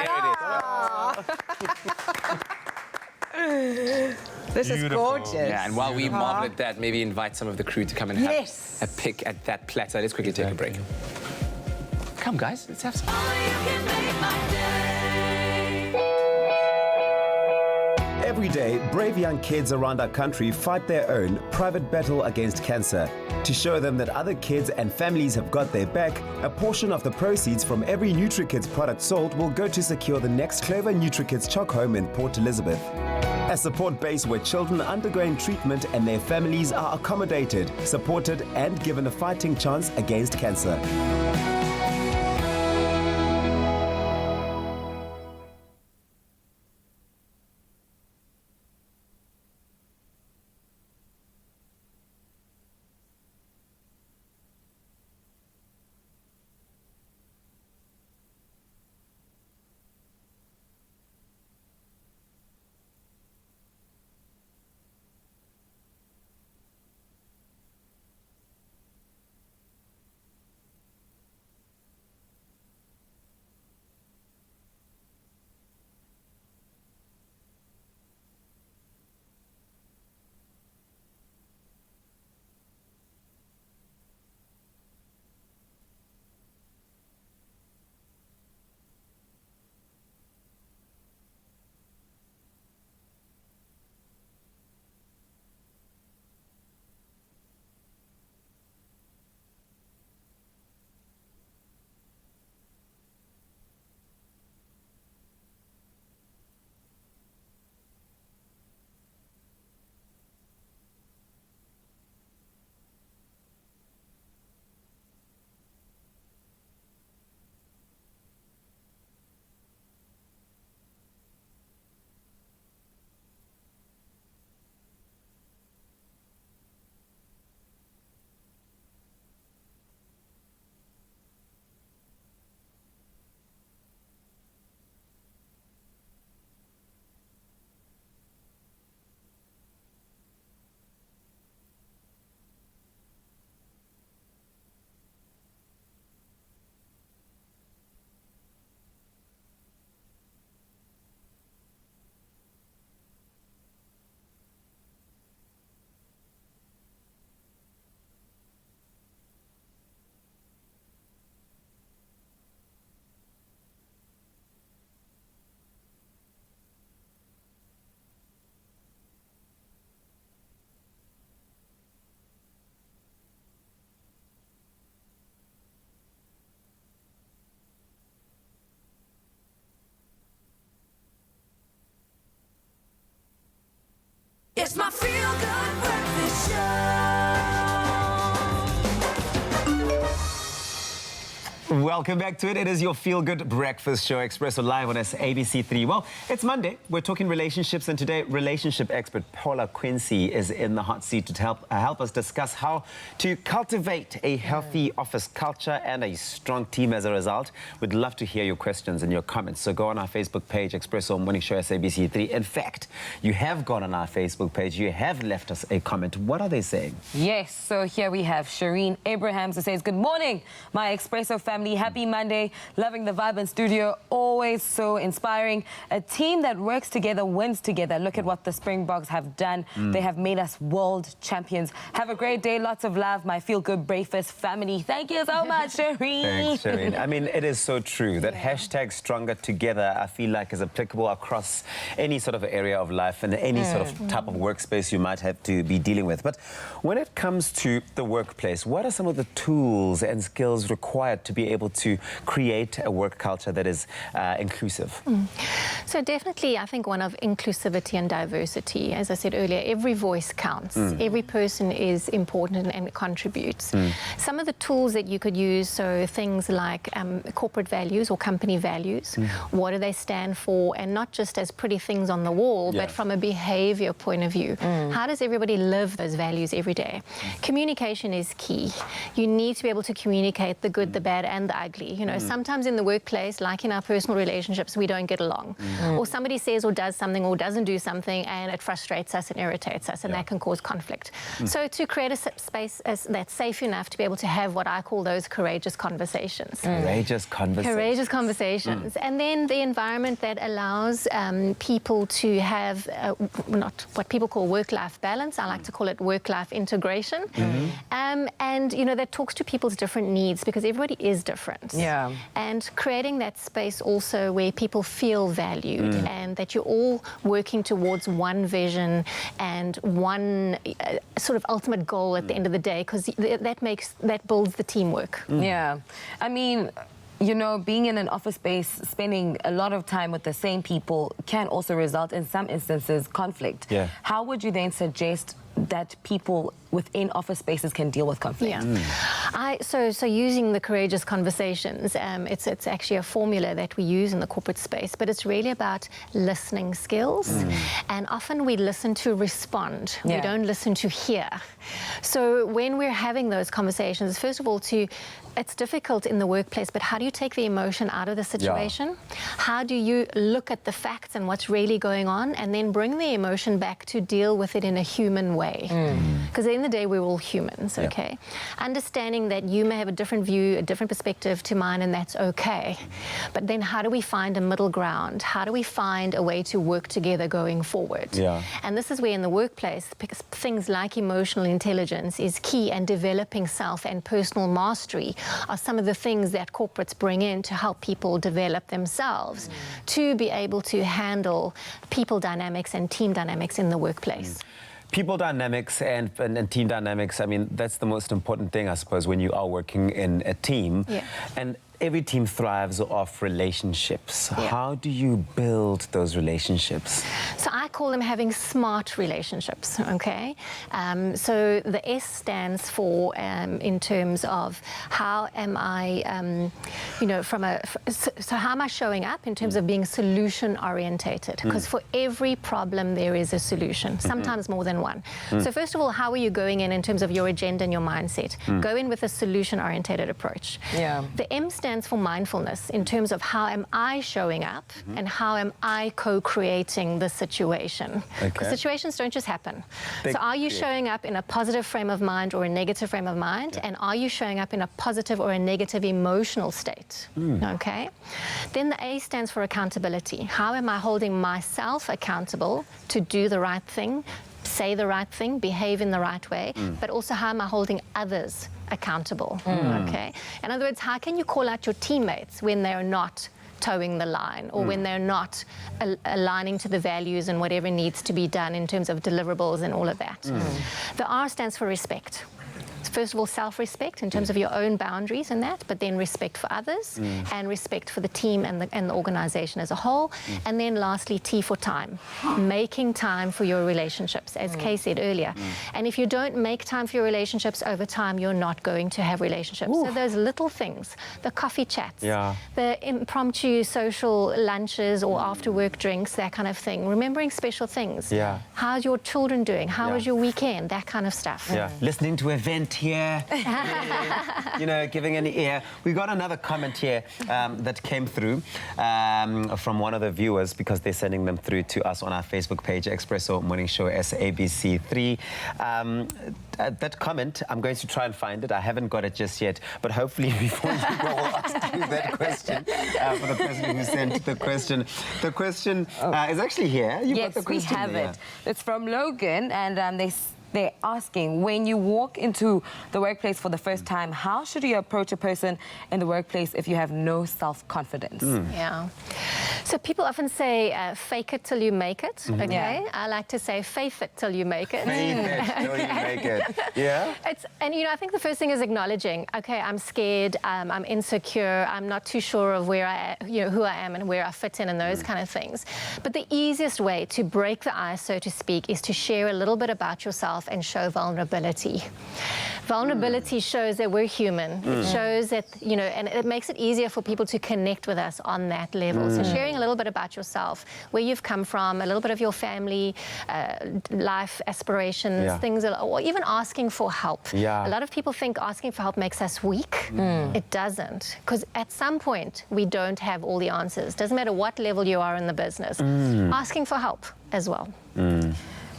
There it is. This is gorgeous. Yeah, and while we marvel at that, maybe invite some of the crew to come and have a pick at that platter. Let's quickly take a break. Come, guys, let's have some. Every day, brave young kids around our country fight their own private battle against cancer. To show them that other kids and families have got their back, a portion of the proceeds from every NutriKids product sold will go to secure the next Clover NutriKids Choc Home in Port Elizabeth. A support base where children undergoing treatment and their families are accommodated, supported, and given a fighting chance against cancer. It's my feel-good breakfast show. Welcome back to it. It is your feel-good breakfast show, Expresso Live on ABC3. Well, it's Monday. We're talking relationships, and today, relationship expert Paula Quincy is in the hot seat to help us discuss how to cultivate a healthy office culture and a strong team as a result. We'd love to hear your questions and your comments. So go on our Facebook page, Expresso Morning Show SABC3. In fact, you have gone on our Facebook page. You have left us a comment. What are they saying? Yes, so here we have Shireen Abrahams who says, "Good morning, my Expresso family. Happy Monday. Loving the vibe in studio. Always so inspiring. A team that works together wins together. Look at what the Springboks have done. They have made us world champions. Have a great day. Lots of love, my feel-good breakfast family." Thank you so much, Shireen. Thanks, Shireen. I mean, it is so true. That hashtag stronger together, I feel like, is applicable across any sort of area of life and any sort of type of workspace you might have to be dealing with. But when it comes to the workplace, what are some of the tools and skills required to be able to create a work culture that is inclusive? So definitely, I think one of inclusivity and diversity. As I said earlier, every voice counts. Every person is important and contributes. Some of the tools that you could use, so things like corporate values or company values. What do they stand for? And not just as pretty things on the wall, but from a behavior point of view. How does everybody live those values every day? Communication is key. You need to be able to communicate the good, the bad, and the ugly. You know, sometimes in the workplace, like in our personal relationships, we don't get along. Or somebody says or does something or doesn't do something, and it frustrates us and irritates us, and that can cause conflict. So to create a space that's safe enough to be able to have what I call those courageous conversations. Courageous conversations. Courageous conversations. And then the environment that allows people to have not what people call work-life balance. I like to call it work-life integration. And, you know, that talks to people's different needs, because everybody is different. And creating that space also where people feel valued and that you're all working towards one vision and one sort of ultimate goal at the end of the day, because that builds the teamwork. I mean, you know, being in an office space, spending a lot of time with the same people can also result in some instances conflict. Yeah. How would you then suggest that people within office spaces can deal with conflict? Yeah. So using the courageous conversations, it's actually a formula that we use in the corporate space, but it's really about listening skills. And often we listen to respond. We don't listen to hear. So when we're having those conversations, first of all, it's difficult in the workplace, but how do you take the emotion out of the situation? How do you look at the facts and what's really going on, and then bring the emotion back to deal with it in a human way? Because at the end of the day, we're all humans, okay? Understanding that you may have a different view, a different perspective to mine, and that's okay. But then how do we find a middle ground? How do we find a way to work together going forward? And this is where in the workplace, because things like emotional intelligence is key, and developing self and personal mastery are some of the things that corporates bring in to help people develop themselves to be able to handle people dynamics and team dynamics in the workplace. People dynamics and team dynamics, I mean, that's the most important thing, I suppose, when you are working in a team. And every team thrives off relationships. How do you build those relationships? So I call them having smart relationships, okay? So the S stands for, in terms of how am I, you know, so how am I showing up in terms of being solution orientated? Because for every problem there is a solution, sometimes more than one. So first of all, how are you going in terms of your agenda and your mindset? Go in with a solution orientated approach. The M stands for mindfulness in terms of how am I showing up and how am I co-creating the situation. Because situations don't just happen. So are you showing up in a positive frame of mind or a negative frame of mind? And are you showing up in a positive or a negative emotional state? Okay. Then the A stands for accountability. How am I holding myself accountable to do the right thing, say the right thing, behave in the right way, but also how am I holding others accountable? Okay. In other words, how can you call out your teammates when they're not towing the line, or when they're not aligning to the values and whatever needs to be done in terms of deliverables and all of that? The R stands for respect. First of all, self-respect in terms of your own boundaries and that, but then respect for others and respect for the team and the organization as a whole. And then lastly, T for time, making time for your relationships, as Kay said earlier. And if you don't make time for your relationships over time, you're not going to have relationships. So those little things, the coffee chats, the impromptu social lunches or after work drinks, that kind of thing, remembering special things. How's your children doing? How was your weekend? That kind of stuff. Listening to event here, you know, giving an ear. We got another comment here that came through from one of the viewers, because they're sending them through to us on our Facebook page, Expresso Morning Show SABC3. That comment, I'm going to try and find it. I haven't got it just yet, but hopefully before you go, I'll ask you that question for the person who sent the question. The question is actually here. You've got the question. We have it. It's from Logan, and they're asking, when you walk into the workplace for the first time, how should you approach a person in the workplace if you have no self-confidence? So people often say, fake it till you make it, okay? I like to say, faith it till you make it. Faith it till you make it, And, you know, I think the first thing is acknowledging, okay, I'm scared, I'm insecure, I'm not too sure of where who I am and where I fit in and those kind of things. But the easiest way to break the ice, so to speak, is to share a little bit about yourself and show vulnerability. Vulnerability shows that we're human. It shows that, you know, and it makes it easier for people to connect with us on that level. So sharing a little bit about yourself, where you've come from, a little bit of your family, life aspirations, things, or even asking for help. A lot of people think asking for help makes us weak. It doesn't, because at some point we don't have all the answers. Doesn't matter what level you are in the business. Asking for help as well.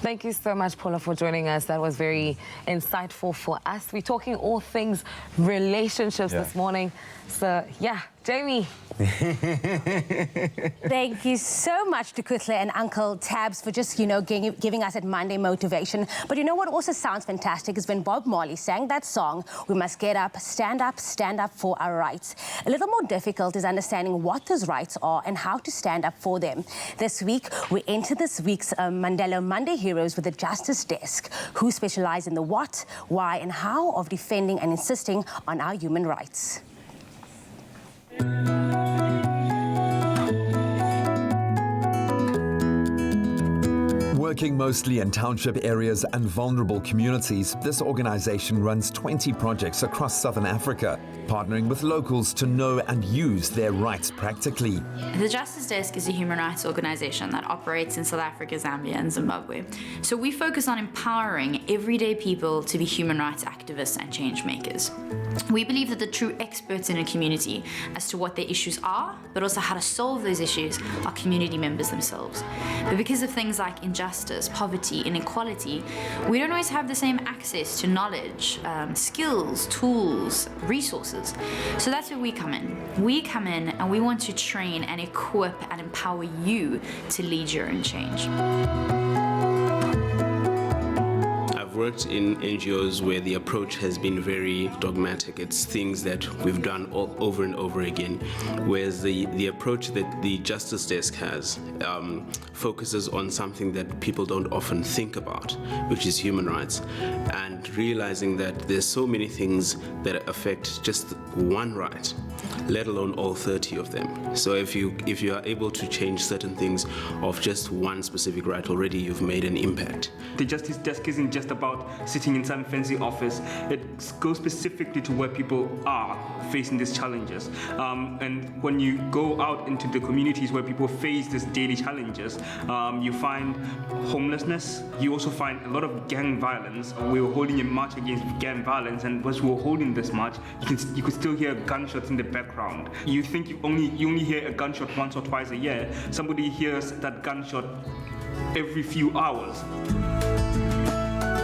Thank you so much, Paula, for joining us. That was very insightful for us. We're talking all things relationships this morning. So, Jamie. Thank you so much to Kutle and Uncle Tabs for just, you know, giving us that Monday motivation. But you know what also sounds fantastic is when Bob Marley sang that song, we must get up, stand up for our rights. A little more difficult is understanding what those rights are and how to stand up for them. This week, we enter this week's Mandela Monday Heroes with the Justice Desk, who specialize in the what, why, and how of defending and insisting on our human rights. Working mostly in township areas and vulnerable communities, this organization runs 20 projects across Southern Africa, partnering with locals to know and use their rights practically. The Justice Desk is a human rights organization that operates in South Africa, Zambia, and Zimbabwe. So we focus on empowering everyday people to be human rights activists and change makers. We believe that the true experts in a community as to what their issues are, but also how to solve those issues, are community members themselves. But because of things like injustice, poverty, inequality, we don't always have the same access to knowledge, skills, tools, resources. So that's where we come in. We come in and we want to train and equip and empower you to lead your own change. Worked in NGOs where the approach has been very dogmatic. It's things that we've done all over and over again, whereas the approach that the Justice Desk has focuses on something that people don't often think about, which is human rights, and realizing that there's so many things that affect just one right, let alone all 30 of them. So if you are able to change certain things of just one specific right, already you've made an impact. The Justice Desk isn't just about sitting in some fancy office. It goes specifically to where people are facing these challenges. And when you go out into the communities where people face these daily challenges, you find homelessness. You also find a lot of gang violence. We were holding a march against gang violence, and as we were holding this march, you could still hear gunshots in the background. You think you only hear a gunshot once or twice a year. Somebody hears that gunshot every few hours.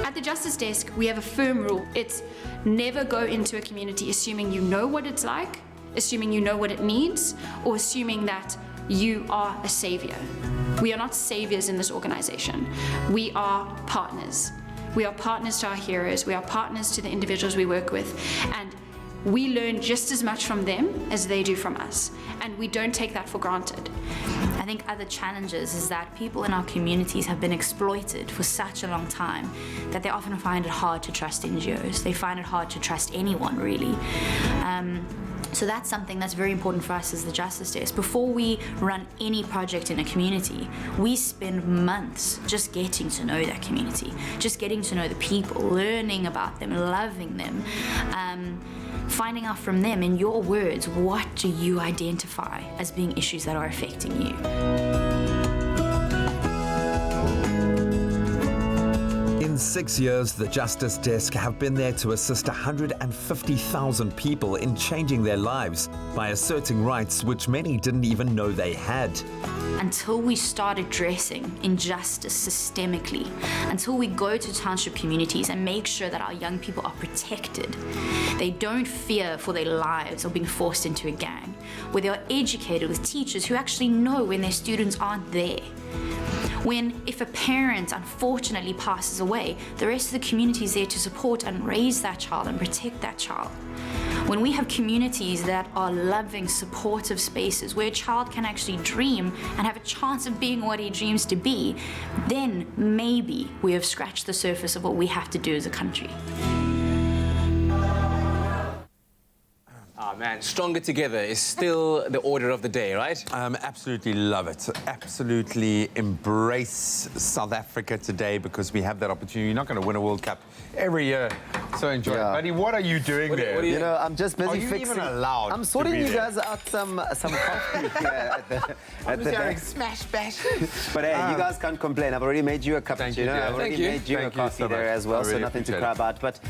At the Justice Desk, we have a firm rule. It's never go into a community assuming you know what it's like, assuming you know what it needs, or assuming that you are a savior. We are not saviors in this organization. We are partners. We are partners to our heroes. We are partners to the individuals we work with. And we learn just as much from them as they do from us. And we don't take that for granted. I think other challenges is that people in our communities have been exploited for such a long time that they often find it hard to trust NGOs. They find it hard to trust anyone, really. So that's something that's very important for us as the Justice Desk. Before we run any project in a community, we spend months just getting to know that community, just getting to know the people, learning about them, loving them, finding out from them, in your words, what do you identify as being issues that are affecting you? In 6 years, the Justice Desk have been there to assist 150,000 people in changing their lives by asserting rights which many didn't even know they had. Until we start addressing injustice systemically, until we go to township communities and make sure that our young people are protected, they don't fear for their lives or being forced into a gang, where they are educated with teachers who actually know when their students aren't there. When, if a parent unfortunately passes away, the rest of the community is there to support and raise that child and protect that child. When we have communities that are loving, supportive spaces where a child can actually dream and have a chance of being what he dreams to be, then maybe we have scratched the surface of what we have to do as a country. Ah, man, stronger together is still the order of the day, right? Absolutely love it. Absolutely embrace South Africa today because we have that opportunity. You're not going to win a World Cup every year. So enjoy it. Buddy, what are you doing there? You know, I'm just busy are you fixing. Even allowed I'm sorting to be you there? guys out some coffee here at the back. Smash bash. But hey, you guys can't complain. I've already made you a cappuccino. I've already made you a coffee there as well, so nothing to cry about. But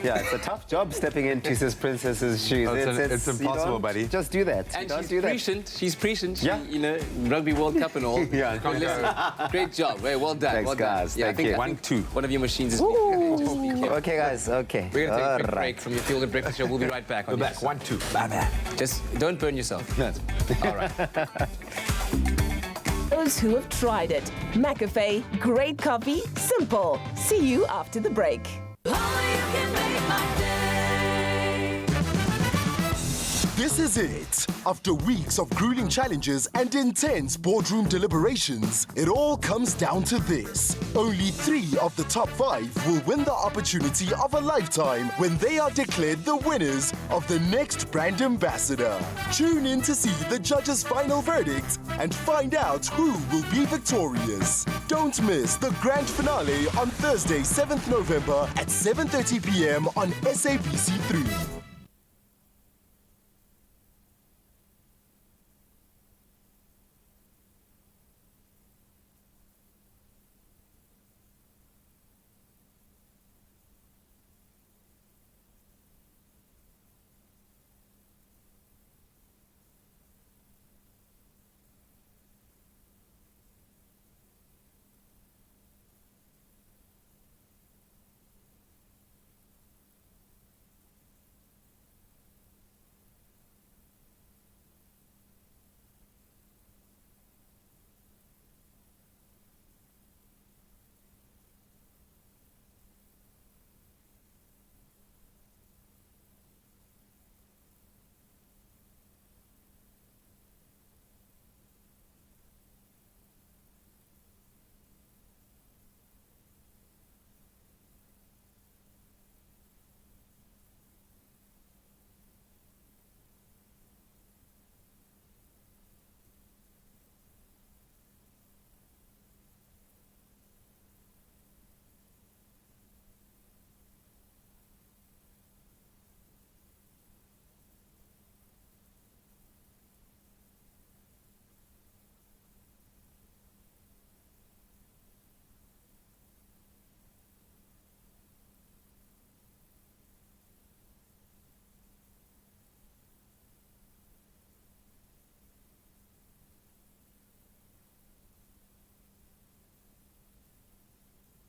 yeah, it's a tough job stepping into this princess's shoes. It's impossible, buddy. Just do that. And don't she's do that. prescient. She's prescient. Yeah. You know, Rugby World Cup and all. Yeah. But listen, great job. Hey, well done. Thanks, well done. guys. Yeah, Thank you. I think one of your machines is... Okay, guys. Okay. We're going to take a quick break from your Feel Good Breakfast Show. We'll be right back. Go back. 1, 2. Bye-bye. Just don't burn yourself. No. All right. Those who have tried it. McAfee, great coffee, simple. See you after the break. This This is it. After weeks of grueling challenges and intense boardroom deliberations, it all comes down to this. Only 3 of the top 5 will win the opportunity of a lifetime when they are declared the winners of the next brand ambassador. Tune in to see the judges' final verdict and find out who will be victorious. Don't miss the grand finale on Thursday, 7th November at 7:30 p.m. on SABC3.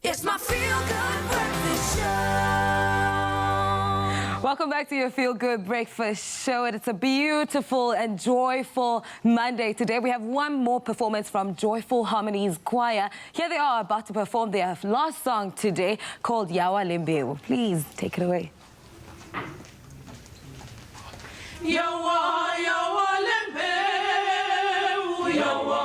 It's my feel-good breakfast show. Welcome back to your Feel Good Breakfast Show. It's a beautiful and joyful Monday. Today we have one more performance from Joyful Harmonies Choir. Here they are about to perform their last song today called Yawa Lembewu. Please take it away. Yawa, yawa, lembewu, yawa.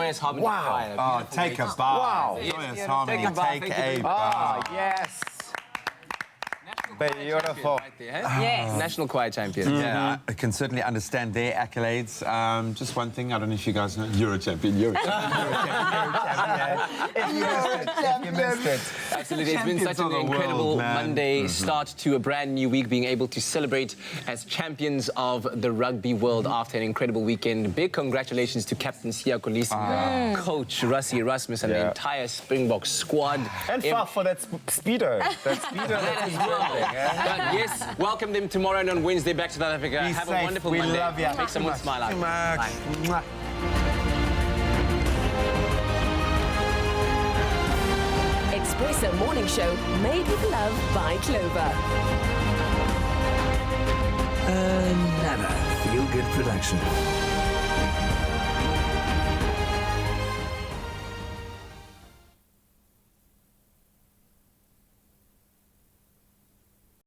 Joyous Harmony. Wow. Oh, take a bow. Wow. Joyous Harmony, take a bow. Oh, yes. Beautiful. Yes. National choir champion. Yeah, I can certainly understand their accolades. Just one thing, I don't know if you guys know, you're a champion, you're a champion. If you missed it. Absolutely, it's been such an incredible Monday start to a brand new week, being able to celebrate as champions of the rugby world after an incredible weekend. Big congratulations to Captain Siya Kolisi, Coach Rassie Erasmus, and the entire Springbok squad. And Faf for that speedo. That speedo that is well. But yes, welcome them tomorrow and on Wednesday back to South Africa. Be Have safe. a wonderful We Monday. love you. Make someone smile out. Bye. Expresso Morning Show, made with love by Clover. Another feel-good production.